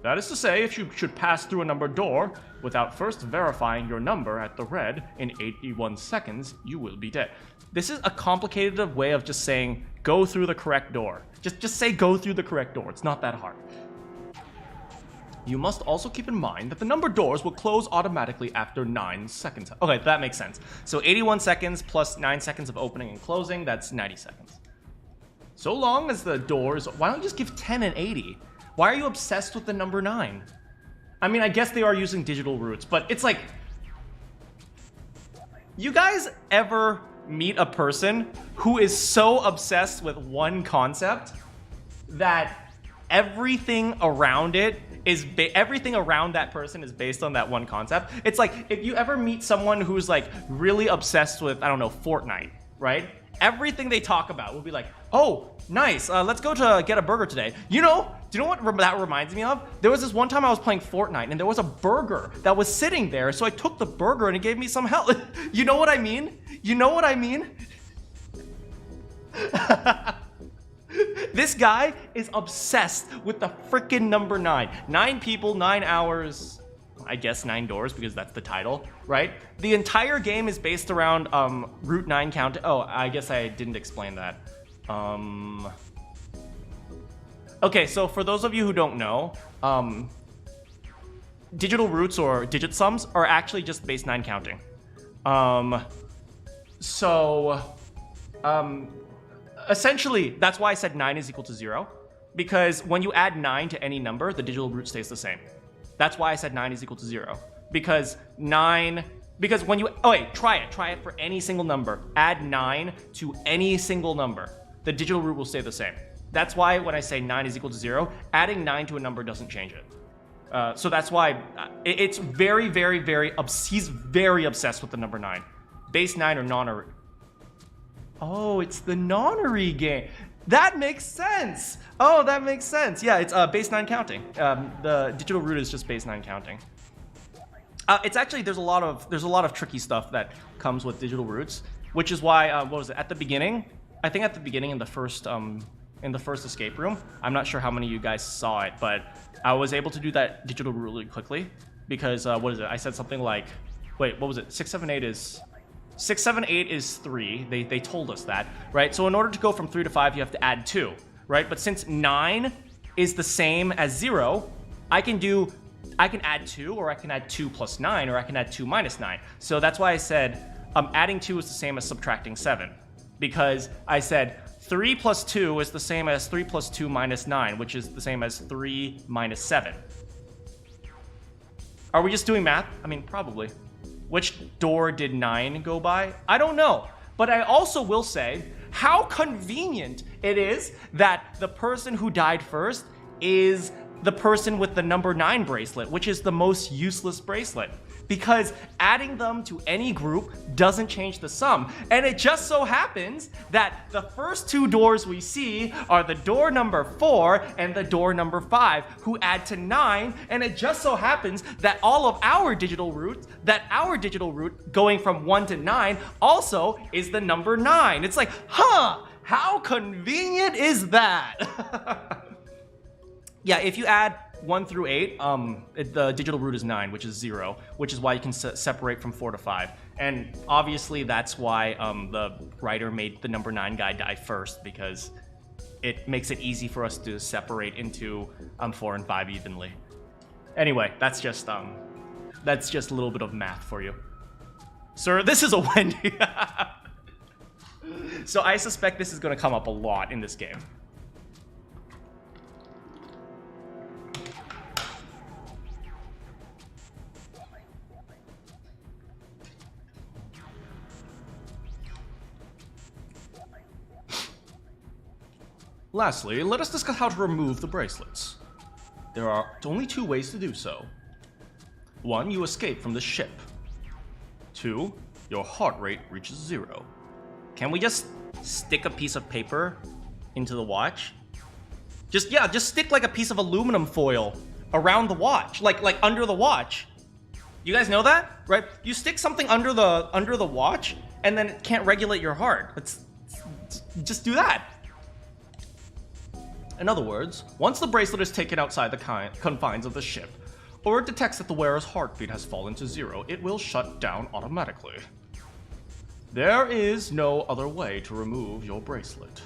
That is to say, if you should pass through a numbered door without first verifying your number at the red in 81 seconds, you will be dead. This is a complicated way of just saying, go through the correct door. Just say go through the correct door. It's not that hard. You must also keep in mind that the numbered doors will close automatically after 9 seconds. Okay, that makes sense. So 81 seconds plus 9 seconds of opening and closing, that's 90 seconds. So long as the doors... Why don't you just give 10 and 80? Why are you obsessed with the number 9? I mean, I guess they are using digital roots, but it's like... You guys ever meet a person who is so obsessed with one concept that everything around it is everything around that person is based on that one concept? It's like if you ever meet someone who's like really obsessed with, I don't know, Fortnite, right? Everything they talk about will be like, oh, nice, let's go to get a burger today. You know, do you know what that reminds me of? There was this one time I was playing Fortnite and there was a burger that was sitting there, so I took the burger and it gave me some health. You know what I mean? You know what I mean? This guy is obsessed with the freaking number 9. 9 people, 9 hours, I guess 9 doors because that's the title, right? The entire game is based around Route 9 count. Oh, I guess I didn't explain that. Okay, so for those of you who don't know, digital roots or digit sums are actually just base 9 counting. Essentially, that's why I said 9 is equal to 0, because when you add 9 to any number, the digital root stays the same. That's why I said 9 is equal to 0, because when you, oh wait, try it for any single number. Add 9 to any single number. The digital root will stay the same. That's why when I say 9 is equal to 0, adding 9 to a number doesn't change it. So that's why it's very, very, very, he's very obsessed with the number 9. Base 9 or nonary. Oh, it's the Nonary game. That makes sense. Oh, that makes sense. Yeah, it's base 9 counting. The digital root is just base 9 counting. It's actually, there's a lot of tricky stuff that comes with digital roots, which is why, what was it, at the beginning? I think at the beginning in the first escape room, I'm not sure how many of you guys saw it, but I was able to do that digital root really quickly because, what is it? I said something like, wait, what was it? 6, 7, 8 is 3. They told us that, right? So in order to go from 3 to 5, you have to add 2, right? But since 9 is the same as 0, I can add 2, or I can add 2 plus 9, or I can add 2 minus 9. So that's why I said adding 2 is the same as subtracting 7, because I said 3 plus 2 is the same as 3 plus 2 minus 9, which is the same as 3 minus 7. Are we just doing math? I mean, probably. Which door did 9 go by? I don't know. But I also will say how convenient it is that the person who died first is the person with the number 9 bracelet, which is the most useless bracelet, because adding them to any group doesn't change the sum. And it just so happens that the first 2 doors we see are the door number 4 and the door number 5, who add to 9, and it just so happens that all of our digital root going from 1 to 9 also is the number 9. It's like, huh, how convenient is that? Yeah, if you add 1 through 8, the digital root is 9, which is 0, which is why you can separate from 4 to 5. And obviously that's why the writer made the number 9 guy die first, because it makes it easy for us to separate into 4 and 5 evenly. Anyway, that's just a little bit of math for you. Sir, this is a Wendy. So I suspect this is going to come up a lot in this game. Lastly, let us discuss how to remove the bracelets. There are only 2 ways to do so. 1, you escape from the ship. 2, your heart rate reaches 0. Can we just stick a piece of paper into the watch? Just stick like a piece of aluminum foil around the watch, like under the watch. You guys know that, right? You stick something under the watch, and then it can't regulate your heart. Just do that. In other words, once the bracelet is taken outside the confines of the ship, or it detects that the wearer's heartbeat has fallen to 0, it will shut down automatically. There is no other way to remove your bracelet.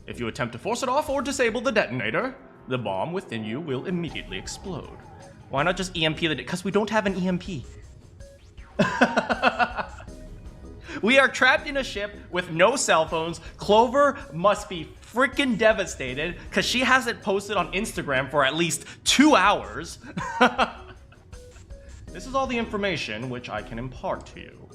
If you attempt to force it off or disable the detonator, the bomb within you will immediately explode. Why not just EMP because we don't have an EMP. We are trapped in a ship with no cell phones. Clover must be freaking devastated because she hasn't posted on Instagram for at least 2 hours. This is all the information which I can impart to you.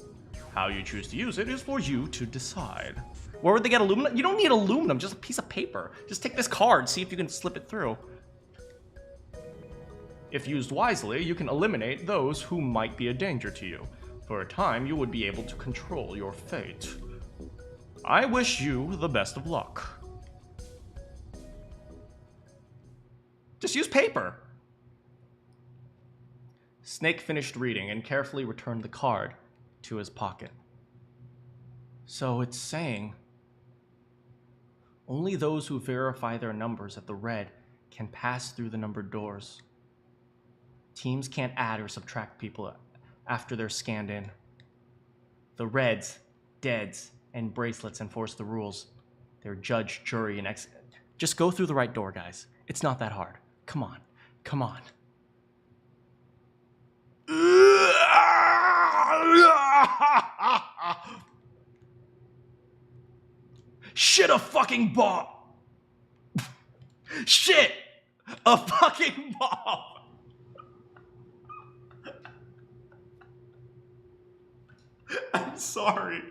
How you choose to use it is for you to decide. Where would they get aluminum? You don't need aluminum, just a piece of paper. Just take this card, see if you can slip it through. If used wisely, you can eliminate those who might be a danger to you. For a time, you would be able to control your fate. I wish you the best of luck. Just use paper. Snake finished reading and carefully returned the card to his pocket. So it's saying only those who verify their numbers at the red can pass through the numbered doors. Teams can't add or subtract people after they're scanned in. The reds, deads, and bracelets enforce the rules. They're judge, jury, and just go through the right door, guys. It's not that hard. Come on. Come on. Shit, a fucking bomb. Shit, a fucking bomb. I'm sorry.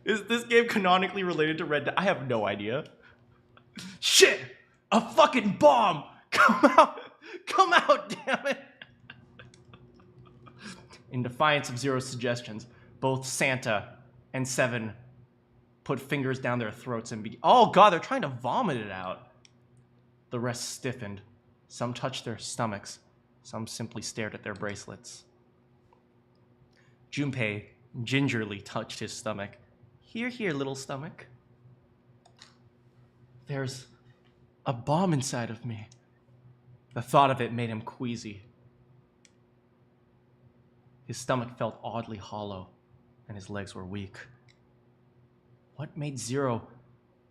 Is this game canonically related to Red Dead? I have no idea. Shit! A fucking bomb! Come out! Come out, damn it! In defiance of Zero's suggestions, both Santa and Seven put fingers down their throats and oh god, they're trying to vomit it out. The rest stiffened. Some touched their stomachs. Some simply stared at their bracelets. Junpei gingerly touched his stomach. Here, here, little stomach. There's a bomb inside of me. The thought of it made him queasy. His stomach felt oddly hollow, and his legs were weak. What made Zero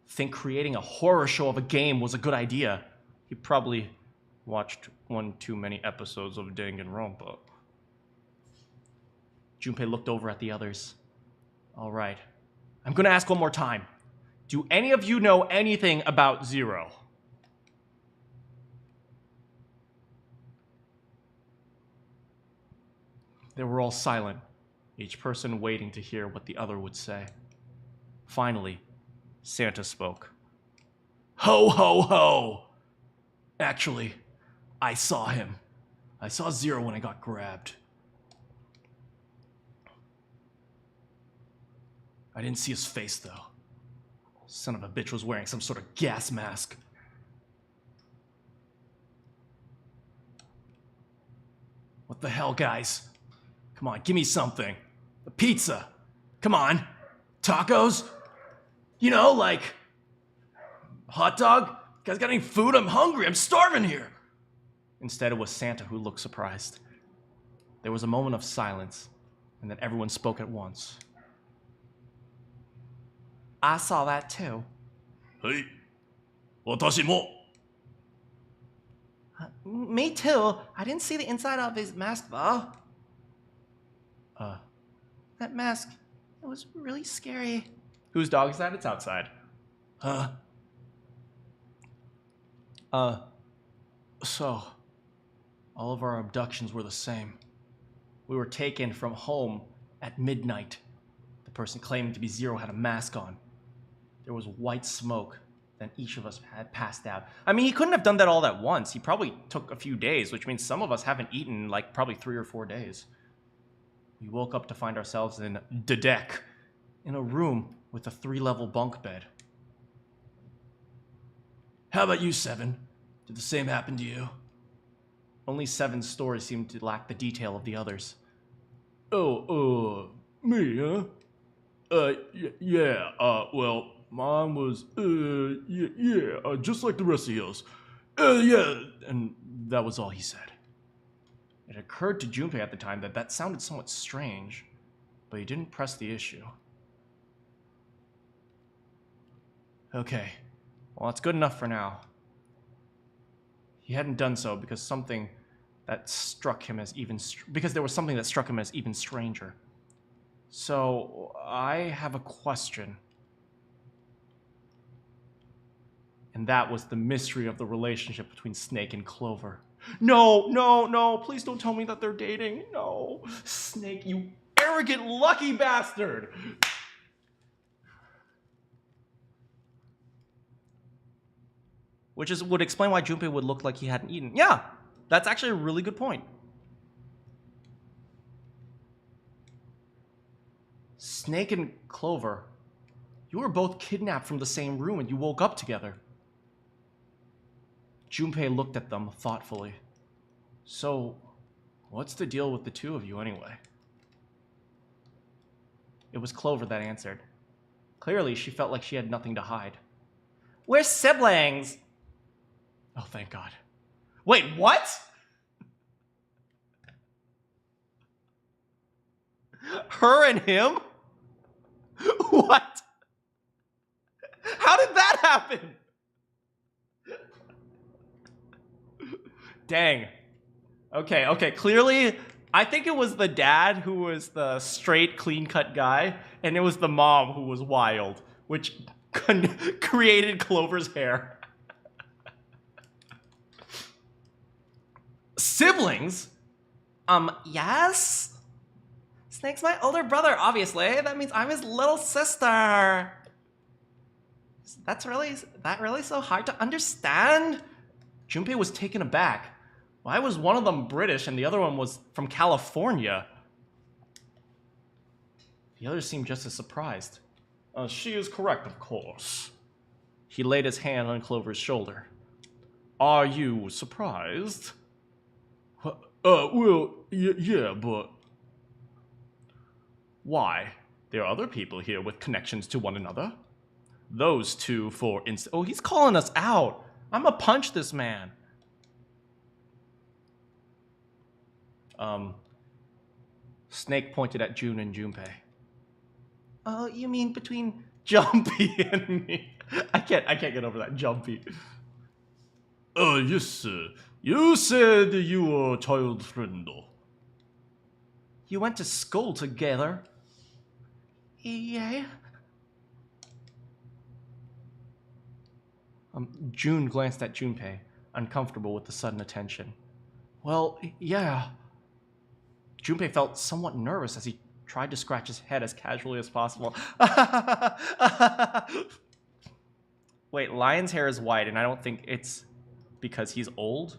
think creating a horror show of a game was a good idea? He probably watched one too many episodes of Danganronpa. Junpei looked over at the others. All right, I'm gonna ask one more time. Do any of you know anything about Zero? They were all silent, each person waiting to hear what the other would say. Finally, Santa spoke. Ho, ho, ho! Actually, I saw him. I saw Zero when I got grabbed. I didn't see his face, though. Son of a bitch was wearing some sort of gas mask. What the hell, guys? Come on, give me something. A pizza. Come on. Tacos? You know, like... hot dog? You guys got any food? I'm hungry. I'm starving here. Instead, it was Santa who looked surprised. There was a moment of silence, and then everyone spoke at once. I saw that too. Hey, 私も. Me too. I didn't see the inside of his mask, though. That mask, it was really scary. Whose dog is that? It's outside. Huh? So, all of our abductions were the same. We were taken from home at midnight. The person claiming to be Zero had a mask on. There was white smoke. Then each of us had passed out. I mean, he couldn't have done that all at once. He probably took a few days, which means some of us haven't eaten in like probably 3 or 4 days. We woke up to find ourselves in the deck, in a room with a 3-level bunk bed. How about you, Seven? Did the same happen to you? Only Seven's story seemed to lack the detail of the others. Oh, me, huh? Yeah, well, mine was, just like the rest of yours. Yeah. And that was all he said. It occurred to Junpei at the time that that sounded somewhat strange, but he didn't press the issue. Okay, well, that's good enough for now. He hadn't done so because something that struck him as because there was something that struck him as even stranger. So, I have a question. And that was the mystery of the relationship between Snake and Clover. No, no, no, please don't tell me that they're dating. No. Snake, you arrogant, lucky bastard! Which would explain why Junpei would look like he hadn't eaten. Yeah, that's actually a really good point. Snake and Clover, you were both kidnapped from the same room and you woke up together. Junpei looked at them thoughtfully. So, what's the deal with the two of you anyway? It was Clover that answered. Clearly, she felt like she had nothing to hide. We're siblings! Oh, thank God. Wait, what? Her and him? What? How did that happen? Dang. Okay, clearly, I think it was the dad who was the straight, clean-cut guy, and it was the mom who was wild, which created Clover's hair. Siblings? Yes? Snake's my older brother, obviously. That means I'm his little sister. That really so hard to understand? Junpei was taken aback. Why was one of them British and the other one was from California? The others seemed just as surprised. She is correct, of course. He laid his hand on Clover's shoulder. Are you surprised? Yeah, but... Why? There are other people here with connections to one another. Those two, for instance... Oh, he's calling us out. I'm gonna punch this man. Snake pointed at June and Junpei. Oh, you mean between Jumpy and me? I can't get over that, Jumpy. Yes, sir. You said you were a child friend. You went to school together? Yeah. June glanced at Junpei, uncomfortable with the sudden attention. Well, yeah. Junpei felt somewhat nervous as he tried to scratch his head as casually as possible. Wait, Lion's hair is white, and I don't think it's because he's old?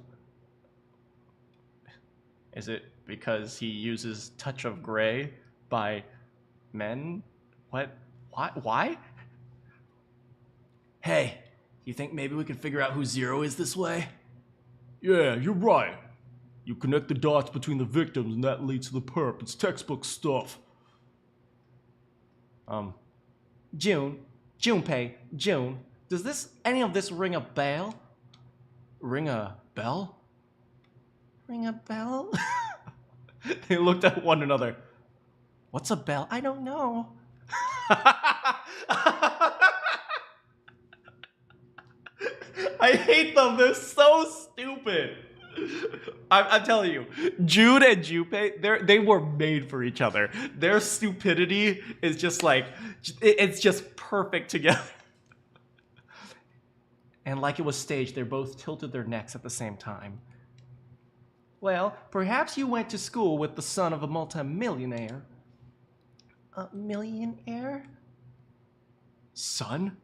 Is it because he uses touch of gray by men? What? Why? Hey, you think maybe we could figure out who Zero is this way? Yeah, you're right. You connect the dots between the victims and that leads to the perp. It's textbook stuff. Junpei, does any of this ring a bell? Ring a bell? Ring a bell? They looked at one another. What's a bell? I don't know. I hate them. They're so stupid. I'm telling you, Jude and Junpei, they were made for each other. Their stupidity is just like, it's just perfect together. And like it was staged, they both tilted their necks at the same time. Well, perhaps you went to school with the son of a multimillionaire. A millionaire? Son?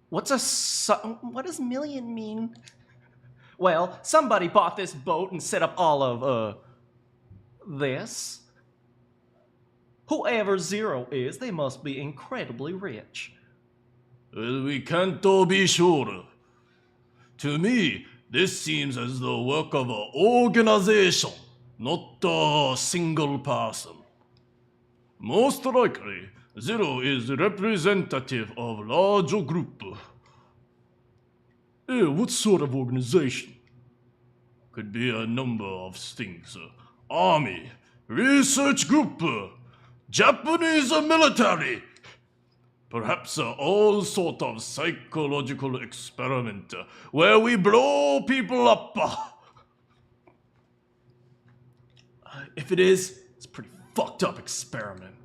What's a son? What does million mean? Well, somebody bought this boat and set up all of, this. Whoever Zero is, they must be incredibly rich. Well, we can't all be sure. To me, this seems as the work of an organization, not a single person. Most likely, Zero is representative of a larger group. What sort of organization? Could be a number of things. Army, research group, Japanese military. Perhaps all sort of psychological experiment where we blow people up. If it is, it's a pretty fucked up experiment.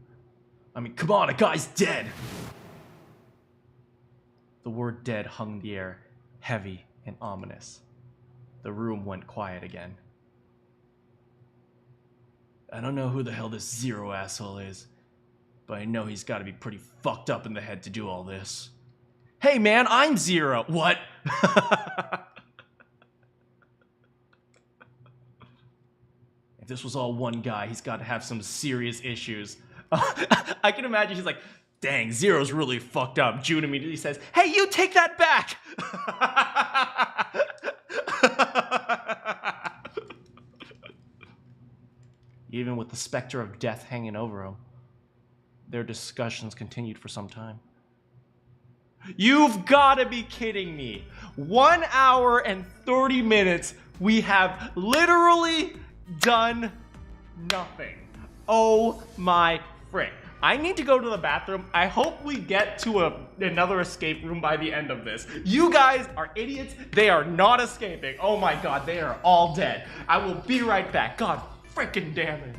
I mean, come on, a guy's dead. The word dead hung in the air, heavy and ominous. The room went quiet again. I don't know who the hell this Zero asshole is, but I know he's gotta be pretty fucked up in the head to do all this. Hey man, I'm Zero! What? If this was all one guy, he's gotta have some serious issues. I can imagine he's like, dang, Zero's really fucked up. June immediately says, hey, you take that back! Even with the specter of death hanging over him, their discussions continued for some time. You've got to be kidding me. 1 hour and 30 minutes, we have literally done nothing. Oh my frick. I need to go to the bathroom. I hope we get to another escape room by the end of this. You guys are idiots. They are not escaping. Oh my god, they are all dead. I will be right back. God frickin' damn it.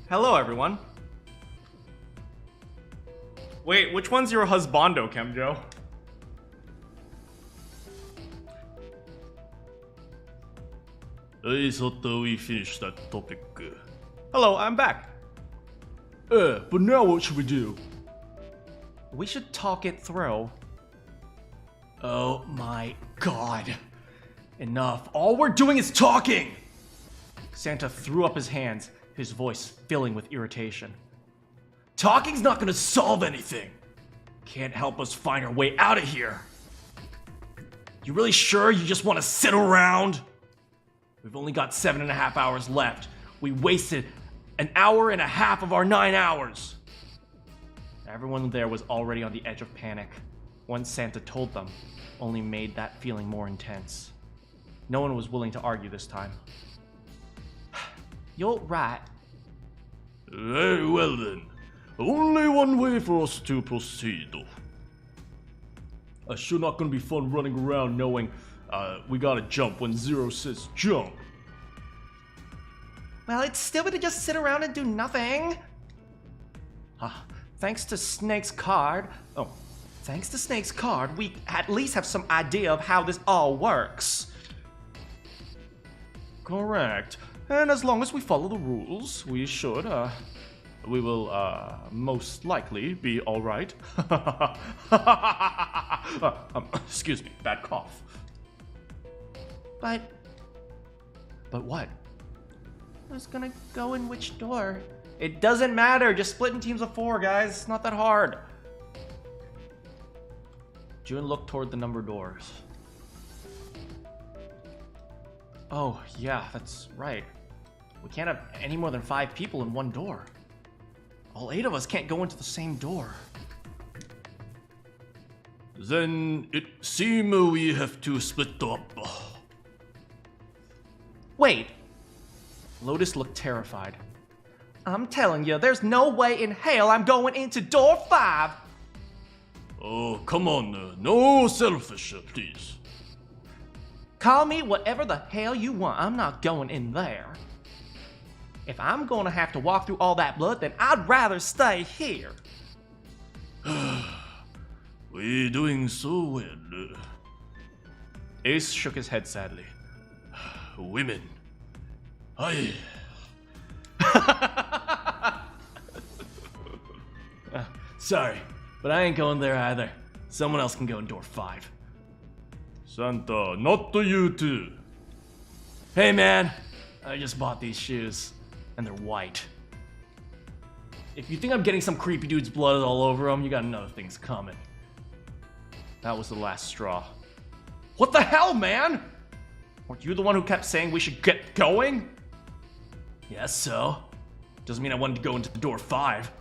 Hello, everyone. Wait, which one's your husbando, Kemjo? I thought we finished that topic. Hello, I'm back. But now what should we do? We should talk it through. Oh my god. Enough. All we're doing is talking! Santa threw up his hands, his voice filling with irritation. Talking's not gonna solve anything. Can't help us find our way out of here. You really sure you just want to sit around? We've only got 7.5 hours left. We wasted an hour and a half of our 9 hours. Everyone there was already on the edge of panic. Once Santa told them, only made that feeling more intense. No one was willing to argue this time. You're right. Very well then. Only one way for us to proceed. Sure not gonna be fun running around knowing we gotta jump when Zero says jump. Well, it's stupid to just sit around and do nothing. Thanks to Snake's card, we at least have some idea of how this all works. Correct. And as long as we follow the rules, we will most likely be alright. Excuse me, bad cough. But what? who's gonna go in which door? It doesn't matter, just split in teams of 4, guys. It's not that hard. June looked toward the number doors. Oh, yeah, that's right. We can't have any more than 5 people in one door. All 8 of us can't go into the same door. Then it seems we have to split up. Wait, Lotus looked terrified. I'm telling you, there's no way in hell I'm going into door 5. Oh, come on, no selfish, please. Call me whatever the hell you want. I'm not going in there. If I'm gonna have to walk through all that blood, then I'd rather stay here. We're doing so well. Ace shook his head sadly. Women. I... Sorry, but I ain't going there either. Someone else can go in door 5. Santa, not you too. Hey man, I just bought these shoes, and they're white. If you think I'm getting some creepy dude's blood all over them, you got another thing's coming. That was the last straw. What the hell, man? Weren't you the one who kept saying we should get going? Yes, so. Doesn't mean I wanted to go into the door 5.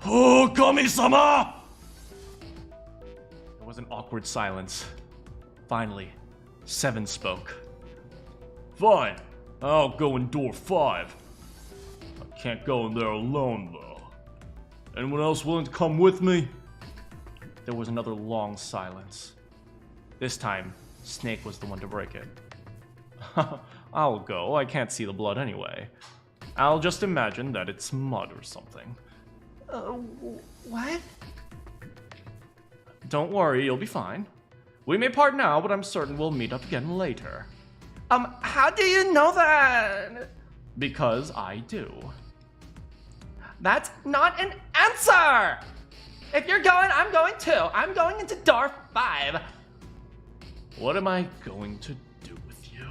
Oh, Kami-sama! There was an awkward silence. Finally, 7 spoke. Fine, I'll go in door 5. I can't go in there alone, though. Anyone else willing to come with me? There was another long silence. This time, Snake was the one to break it. I'll go, I can't see the blood anyway. I'll just imagine that it's mud or something. What? Don't worry, you'll be fine. We may part now, but I'm certain we'll meet up again later. How do you know that? Because I do. That's not an answer! If you're going, I'm going too. I'm going into door 5. What am I going to do with you?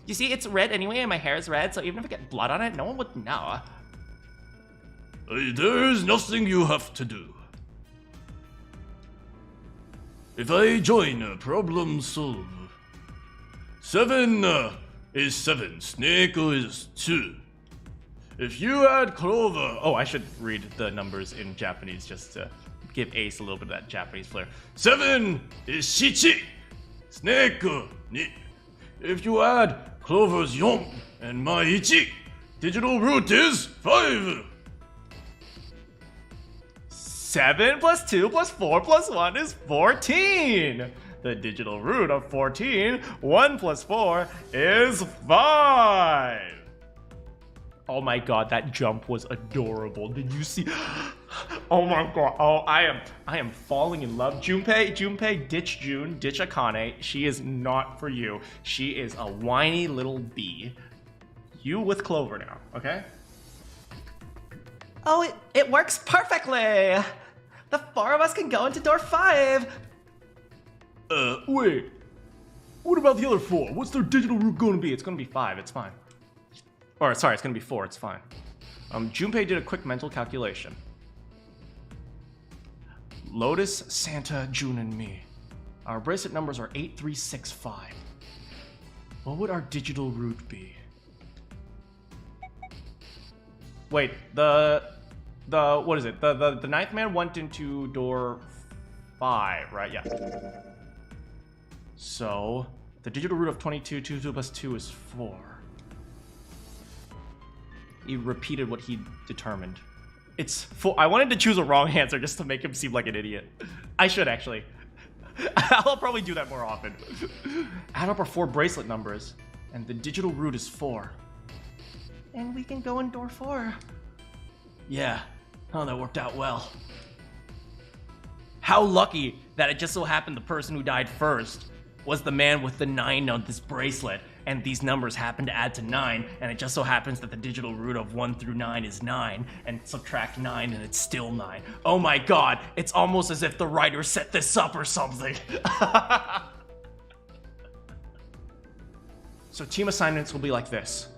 You see, it's red anyway, and my hair is red, so even if I get blood on it, no one would know. There's nothing you have to do. If I join, problem solved. 7 is 7, Snake is 2. If you add Clover... Oh, I should read the numbers in Japanese just to give Ace a little bit of that Japanese flair. 7 is Shichi, Snake 2. If you add Clover's 4 and my 1, digital root is 5. 7 plus 2 plus 4 plus 1 is 14. The digital root of 14, 1 plus 4 is 5. Oh my god, that jump was adorable. Did you see? Oh my god. Oh, I am falling in love. Junpei, ditch June, ditch Akane. She is not for you. She is a whiny little bee. You with Clover now, okay? Oh, it works perfectly. The 4 of us can go into door 5. Wait. What about the other 4? What's their digital route gonna be? It's gonna be 5, it's fine. Or, sorry, it's gonna be 4, it's fine. Junpei did a quick mental calculation. Lotus, Santa, June, and me. Our bracelet numbers are 8365. What would our digital route be? Wait, what is it? The ninth man went into door 5, right? Yeah. So, the digital root of 22, 2 plus 2 is 4. He repeated what he determined. It's 4. I wanted to choose a wrong answer just to make him seem like an idiot. I should, actually. I'll probably do that more often. Add up our 4 bracelet numbers, and the digital root is 4. And we can go in door 4. Yeah. Oh, that worked out well. How lucky that it just so happened the person who died first was the man with the 9 on this bracelet, and these numbers happen to add to 9, and it just so happens that the digital root of 1 through 9 is 9, and subtract 9 and it's still 9. Oh my god, it's almost as if the writer set this up or something. So team assignments will be like this.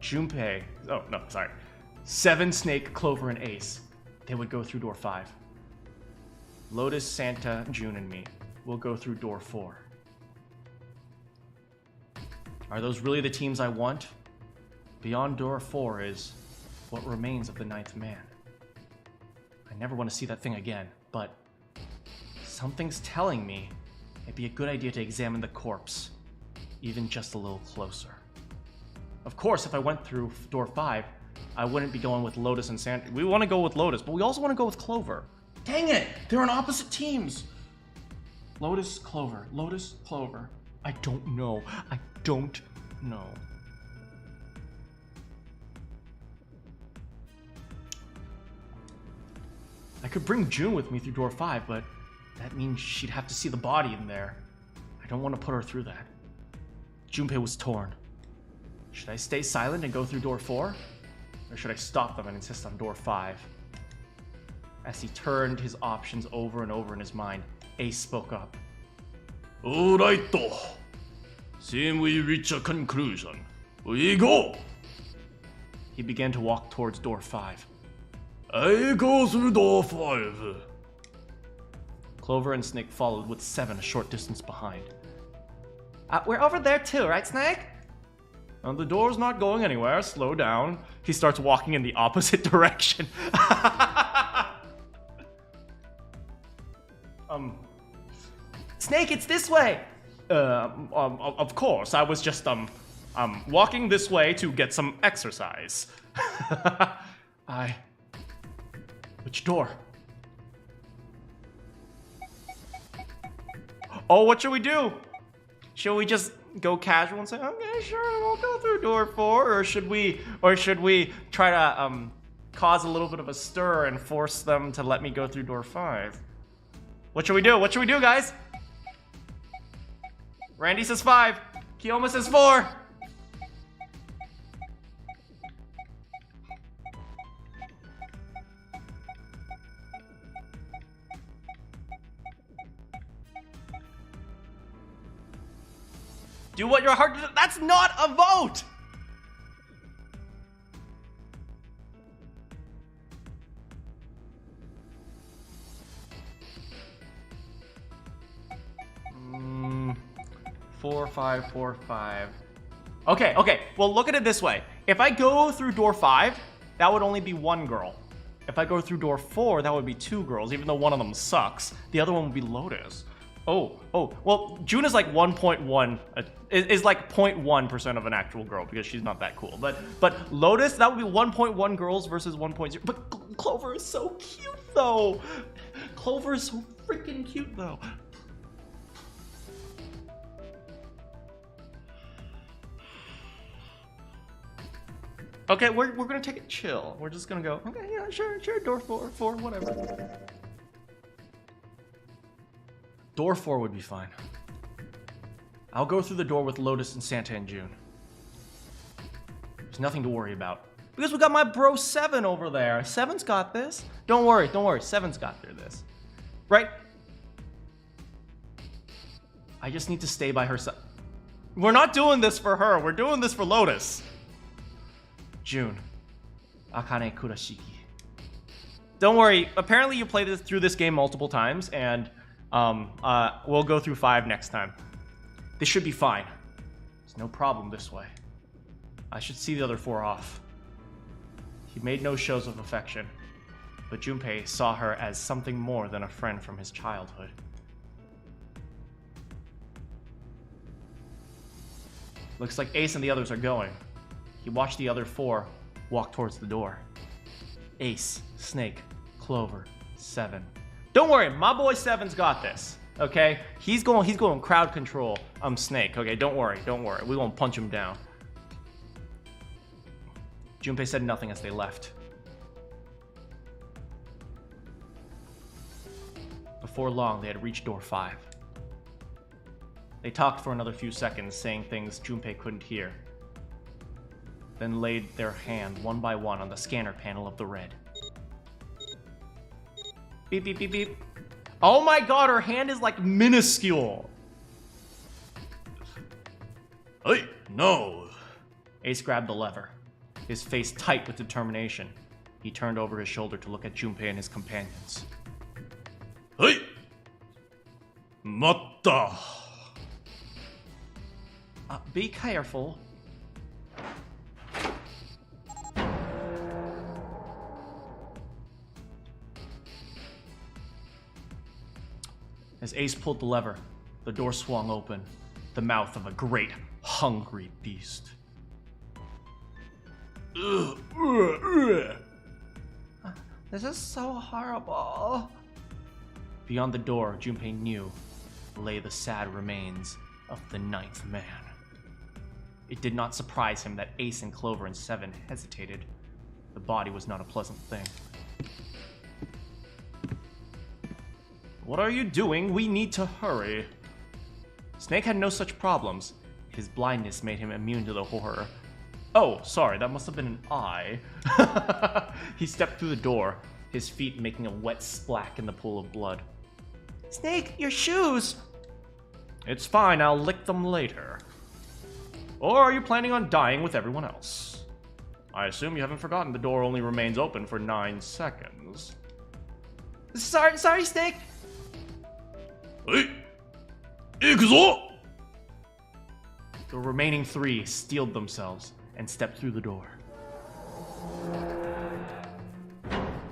Junpei, oh no, sorry. 7, Snake, Clover, and Ace. They would go through door 5. Lotus, Santa, June, and me will go through door 4. Are those really the teams I want? Beyond door 4 is what remains of the 9th man. I never want to see that thing again, but something's telling me it'd be a good idea to examine the corpse, even just a little closer. Of course, if I went through door 5, I wouldn't be going with Lotus and Santa. We want to go with Lotus, but we also want to go with Clover. Dang it! They're on opposite teams! Lotus, Clover. Lotus, Clover. I don't know. I don't know. I could bring June with me through door 5, but that means she'd have to see the body in there. I don't want to put her through that. Junpei was torn. Should I stay silent and go through door 4? Or should I stop them and insist on door 5? As he turned his options over and over in his mind, Ace spoke up. Alright. Seem we reach a conclusion. We go! He began to walk towards door 5. I go through door 5. Clover and Snake followed with 7 a short distance behind. We're over there too, right, Snake? The door's not going anywhere. Slow down. He starts walking in the opposite direction. Snake, it's this way. Of course. I was just walking this way to get some exercise. Which door? Oh, what should we do? Should we just go casual and say, okay, sure, we'll go through door 4, or should we try to cause a little bit of a stir and force them to let me go through door 5? What should we do? What should we do, guys? Randy says 5. Kiyoma says 4. Do what your heart... That's not a vote! Four, 5, 4, 5. Okay. Well, look at it this way. If I go through door 5, that would only be 1 girl. If I go through door 4, that would be 2 girls, even though one of them sucks. The other one would be Lotus. Oh. Well, June is like 1.1, is like 0.1% of an actual girl because she's not that cool. But Lotus, that would be 1.1 girls versus 1.0. But Clover is so cute, though. Clover is so freaking cute, though. Okay, we're gonna take it chill. We're just gonna go, okay, yeah, sure, door four, whatever. Door 4 would be fine. I'll go through the door with Lotus and Santa and June. There's nothing to worry about. Because we got my bro 7 over there. 7's got this. Don't worry, 7's got through this. Right? I just need to stay by her side. We're not doing this for her. We're doing this for Lotus. June. Akane Kurashiki. Don't worry. Apparently you played through this game multiple times, and we'll go through 5 next time. This should be fine. There's no problem this way. I should see the other 4 off. He made no shows of affection, but Junpei saw her as something more than a friend from his childhood. Looks like Ace and the others are going. He watched the other 4 walk towards the door. Ace, Snake, Clover, 7. Don't worry, my boy 7's got this. Okay? He's going crowd control. Snake. Okay, don't worry. We won't punch him down. Junpei said nothing as they left. Before long, they had reached door 5. They talked for another few seconds, saying things Junpei couldn't hear, then laid their hand one by one on the scanner panel of the red. Beep, beep, beep, beep. Oh my god, her hand is like minuscule. Hey, no. Ace grabbed the lever, his face tight with determination. He turned over his shoulder to look at Junpei and his companions. Hey! Matta! Be careful. As Ace pulled the lever, the door swung open, the mouth of a great, hungry beast. This is so horrible. Beyond the door, Junpei knew, lay the sad remains of the 9th man. It did not surprise him that Ace and Clover and 7 hesitated. The body was not a pleasant thing. What are you doing? We need to hurry. Snake had no such problems. His blindness made him immune to the horror. Oh, sorry, that must have been an eye. He stepped through the door, his feet making a wet splack in the pool of blood. Snake, your shoes! It's fine, I'll lick them later. Or are you planning on dying with everyone else? I assume you haven't forgotten the door only remains open for 9 seconds. Sorry, Snake! Hey! Ikuzo! The remaining 3 steeled themselves and stepped through the door.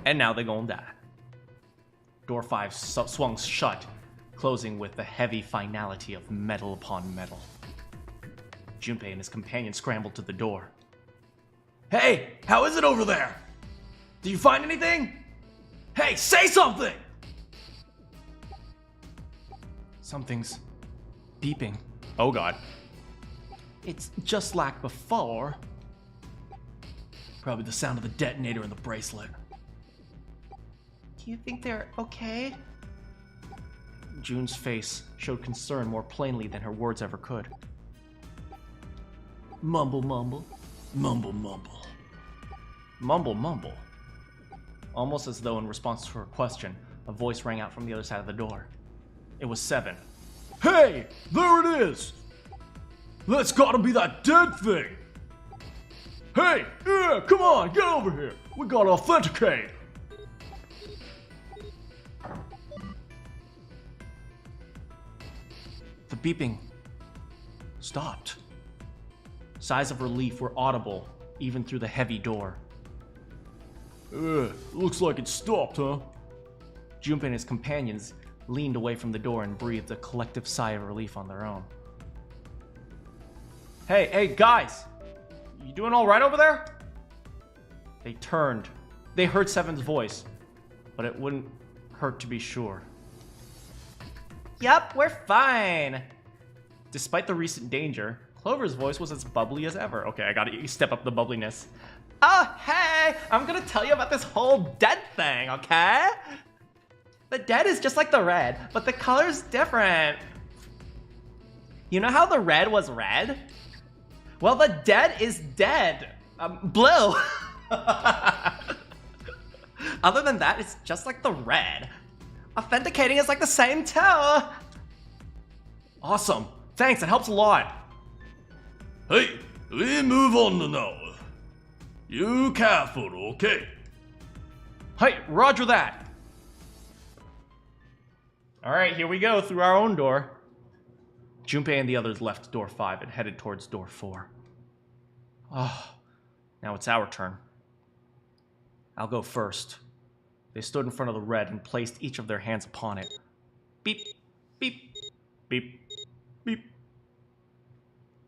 And now they're gonna die. Door 5 swung shut, closing with the heavy finality of metal upon metal. Junpei and his companion scrambled to the door. Hey, how is it over there? Did you find anything? Hey, say something! Something's beeping. Oh god. It's just like before. Probably the sound of the detonator in the bracelet. Do you think they're okay? June's face showed concern more plainly than her words ever could. Mumble, mumble. Mumble, mumble. Mumble, mumble. Almost as though in response to her question, a voice rang out from the other side of the door. It was 7. Hey! There it is! That's gotta be that dead thing! Hey! Yeah, come on, get over here! We gotta authenticate! The beeping stopped. Sighs of relief were audible, even through the heavy door. Looks like it stopped, huh? Junpei and his companions leaned away from the door and breathed a collective sigh of relief on their own. Hey, guys! You doing all right over there? They turned. They heard 7's voice, but it wouldn't hurt to be sure. Yep, we're fine. Despite the recent danger, Clover's voice was as bubbly as ever. Okay, I gotta step up the bubbliness. Oh, hey! I'm gonna tell you about this whole dead thing, okay? The dead is just like the red, but the color's different. You know how the red was red? Well, the dead is dead. Blue. Other than that, it's just like the red. Authenticating is like the same too. Awesome. Thanks, it helps a lot. Hey, we move on now. You careful, okay? Hey, roger that. All right, here we go through our own door. Junpei and the others left door 5 and headed towards door 4. Oh, now it's our turn. I'll go first. They stood in front of the red and placed each of their hands upon it. Beep, beep, beep, beep.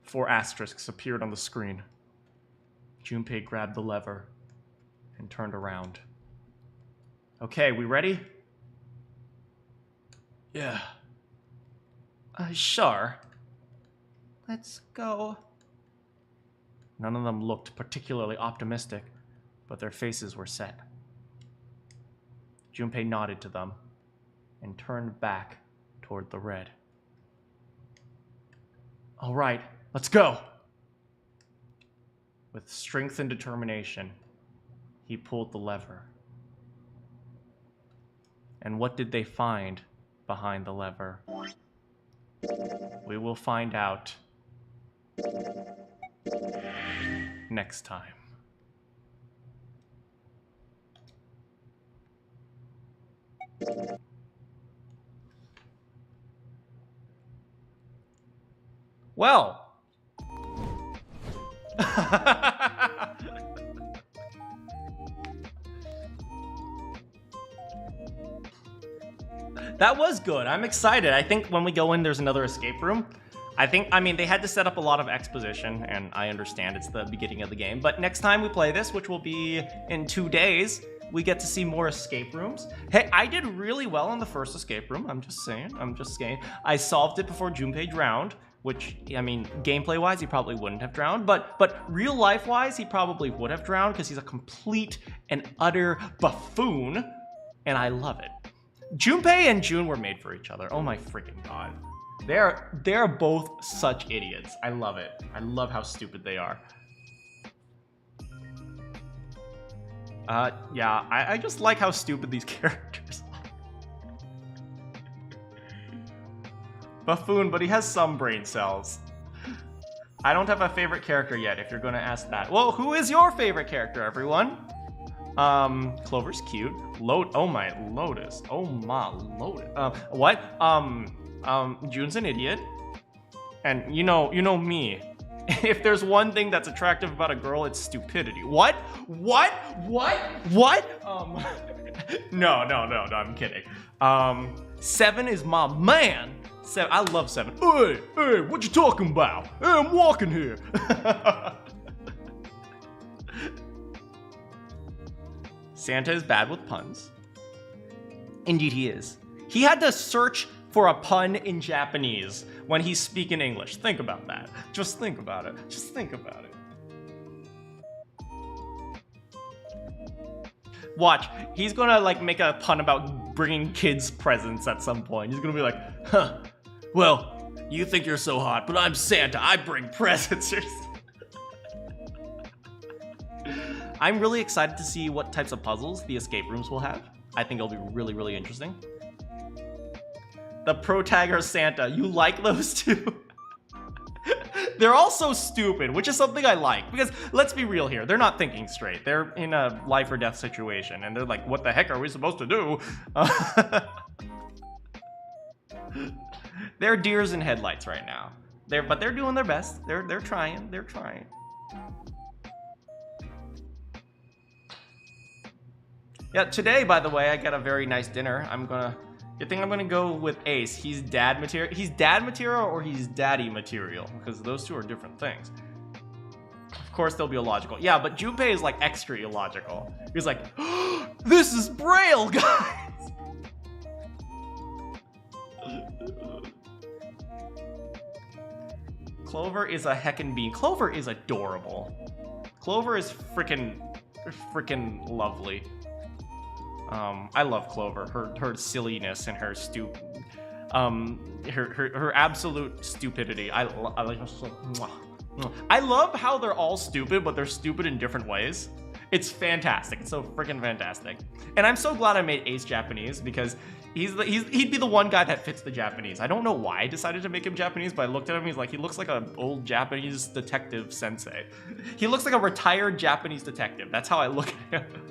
4 asterisks appeared on the screen. Junpei grabbed the lever and turned around. Okay, we ready? Yeah. Sure. Let's go. None of them looked particularly optimistic, but their faces were set. Junpei nodded to them and turned back toward the red. All right, let's go. With strength and determination, he pulled the lever. And what did they find behind the lever? We will find out next time. Well. That was good. I'm excited. I think when we go in, there's another escape room. I mean, they had to set up a lot of exposition, and I understand it's the beginning of the game. But next time we play this, which will be in 2 days, we get to see more escape rooms. Hey, I did really well in the first escape room. I'm just saying. I solved it before Junpei drowned, which, I mean, gameplay-wise, he probably wouldn't have drowned. But real-life-wise, he probably would have drowned because he's a complete and utter buffoon, and I love it. Junpei and June were made for each other. Oh my freaking god. They're both such idiots. I love it. I love how stupid they are. Yeah, I just like how stupid these characters are. Buffoon, but he has some brain cells. I don't have a favorite character yet, if you're gonna ask that. Well, who is your favorite character, everyone? Clover's cute. Oh my Lotus. Oh my Lotus. What? June's an idiot. And you know me. If there's one thing that's attractive about a girl, it's stupidity. What? No, I'm kidding. 7 is my man. 7, I love 7. Hey, what you talking about? Hey, I'm walking here. Santa is bad with puns. Indeed he is. He had to search for a pun in Japanese when he's speaking English. Think about that. Just think about it. Just think about it. Watch. He's gonna like make a pun about bringing kids presents at some point. He's gonna be like, huh, well, you think you're so hot, but I'm Santa. I bring presents. I'm really excited to see what types of puzzles the escape rooms will have. I think it'll be really, really interesting. The Protagger Santa, you like those two? They're all so stupid, which is something I like. Because let's be real here, they're not thinking straight. They're in a life or death situation, and they're like, what the heck are we supposed to do? They're deers in headlights right now. But they're doing their best. They're trying. Yeah, today, by the way, I got a very nice dinner. I think I'm gonna go with Ace. He's dad material. He's dad material or he's daddy material, because those two are different things. Of course, they'll be illogical. Yeah, but Junpei is like extra illogical. He's like, oh, this is Braille, guys. Clover is a heckin' bean. Clover is adorable. Clover is freaking lovely. I love Clover. Her silliness and her her absolute stupidity. I like her so. I love how they're all stupid, but they're stupid in different ways. It's fantastic. It's so freaking fantastic. And I'm so glad I made Ace Japanese because he'd be the one guy that fits the Japanese. I don't know why I decided to make him Japanese, but I looked at him, he looks like an old Japanese detective sensei. He looks like a retired Japanese detective. That's how I look at him.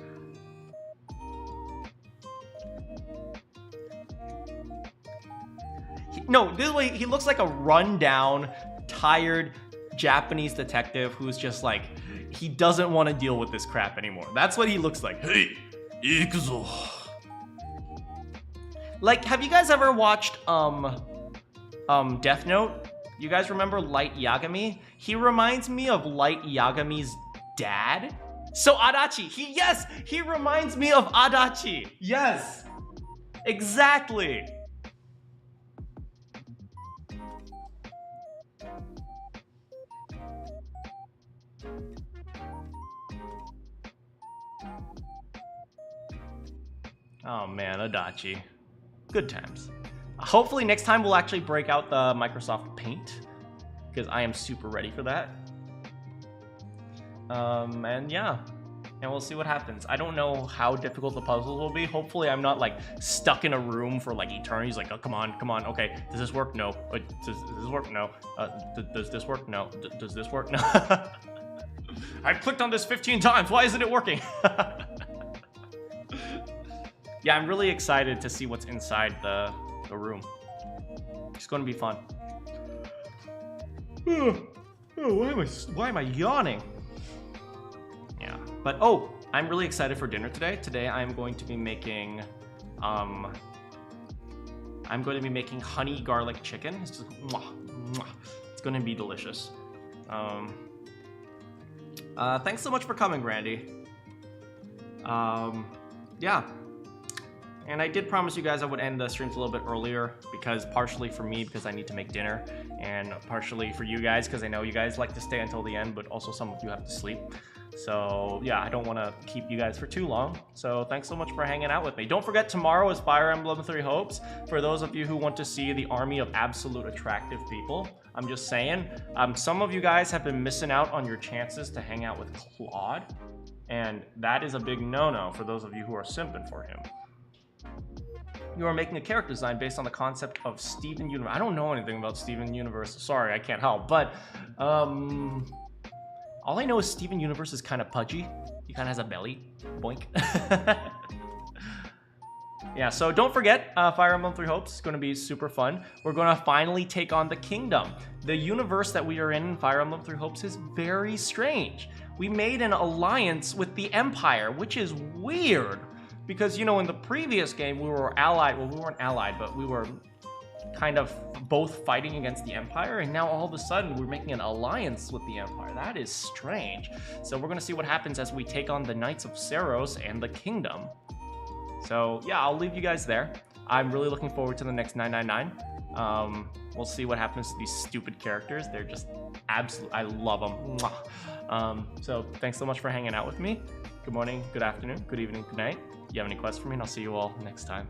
No, this way he looks like a rundown, tired Japanese detective who's just like, he doesn't want to deal with this crap anymore. That's what he looks like. Hey, ikuzo. Like, have you guys ever watched Death Note? You guys remember Light Yagami? He reminds me of Light Yagami's dad. So Adachi, he reminds me of Adachi. Yes, exactly. Oh man, Adachi. Good times. Hopefully next time we'll actually break out the Microsoft Paint, because I am super ready for that. And yeah, and we'll see what happens. I don't know how difficult the puzzles will be. Hopefully I'm not like stuck in a room for like eternities. Like, oh, come on, okay, does this work? No. Does this work? No. Does this work? No. Does this work? No. I've clicked on this 15 times. Why isn't it working? Yeah, I'm really excited to see what's inside the room. It's going to be fun. Why am I yawning? Yeah, but oh, I'm really excited for dinner today. Today I'm going to be making honey garlic chicken. It's just it's going to be delicious. Thanks so much for coming, Randy. Yeah. And I did promise you guys I would end the streams a little bit earlier, because partially for me, because I need to make dinner, and partially for you guys, because I know you guys like to stay until the end, but also some of you have to sleep. So yeah, I don't want to keep you guys for too long. So thanks so much for hanging out with me. Don't forget, tomorrow is Fire Emblem Three Hopes. For those of you who want to see the army of absolute attractive people, I'm just saying, some of you guys have been missing out on your chances to hang out with Claude, and that is a big no-no for those of you who are simping for him. You are making a character design based on the concept of Steven Universe. I don't know anything about Steven Universe. Sorry, I can't help. But all I know is Steven Universe is kind of pudgy. He kind of has a belly. Boink. Yeah, so don't forget, Fire Emblem Three Hopes is going to be super fun. We're going to finally take on the Kingdom. The universe that we are in Fire Emblem Three Hopes is very strange. We made an alliance with the Empire, which is weird. Because, you know, in the previous game, we were allied. Well, we weren't allied, but we were kind of both fighting against the Empire. And now all of a sudden, we're making an alliance with the Empire. That is strange. So we're going to see what happens as we take on the Knights of Seiros and the Kingdom. So, yeah, I'll leave you guys there. I'm really looking forward to the next 999. We'll see what happens to these stupid characters. They're just absolute. I love them. So thanks so much for hanging out with me. Good morning, good afternoon, good evening, good night. You have any questions for me, and I'll see you all next time.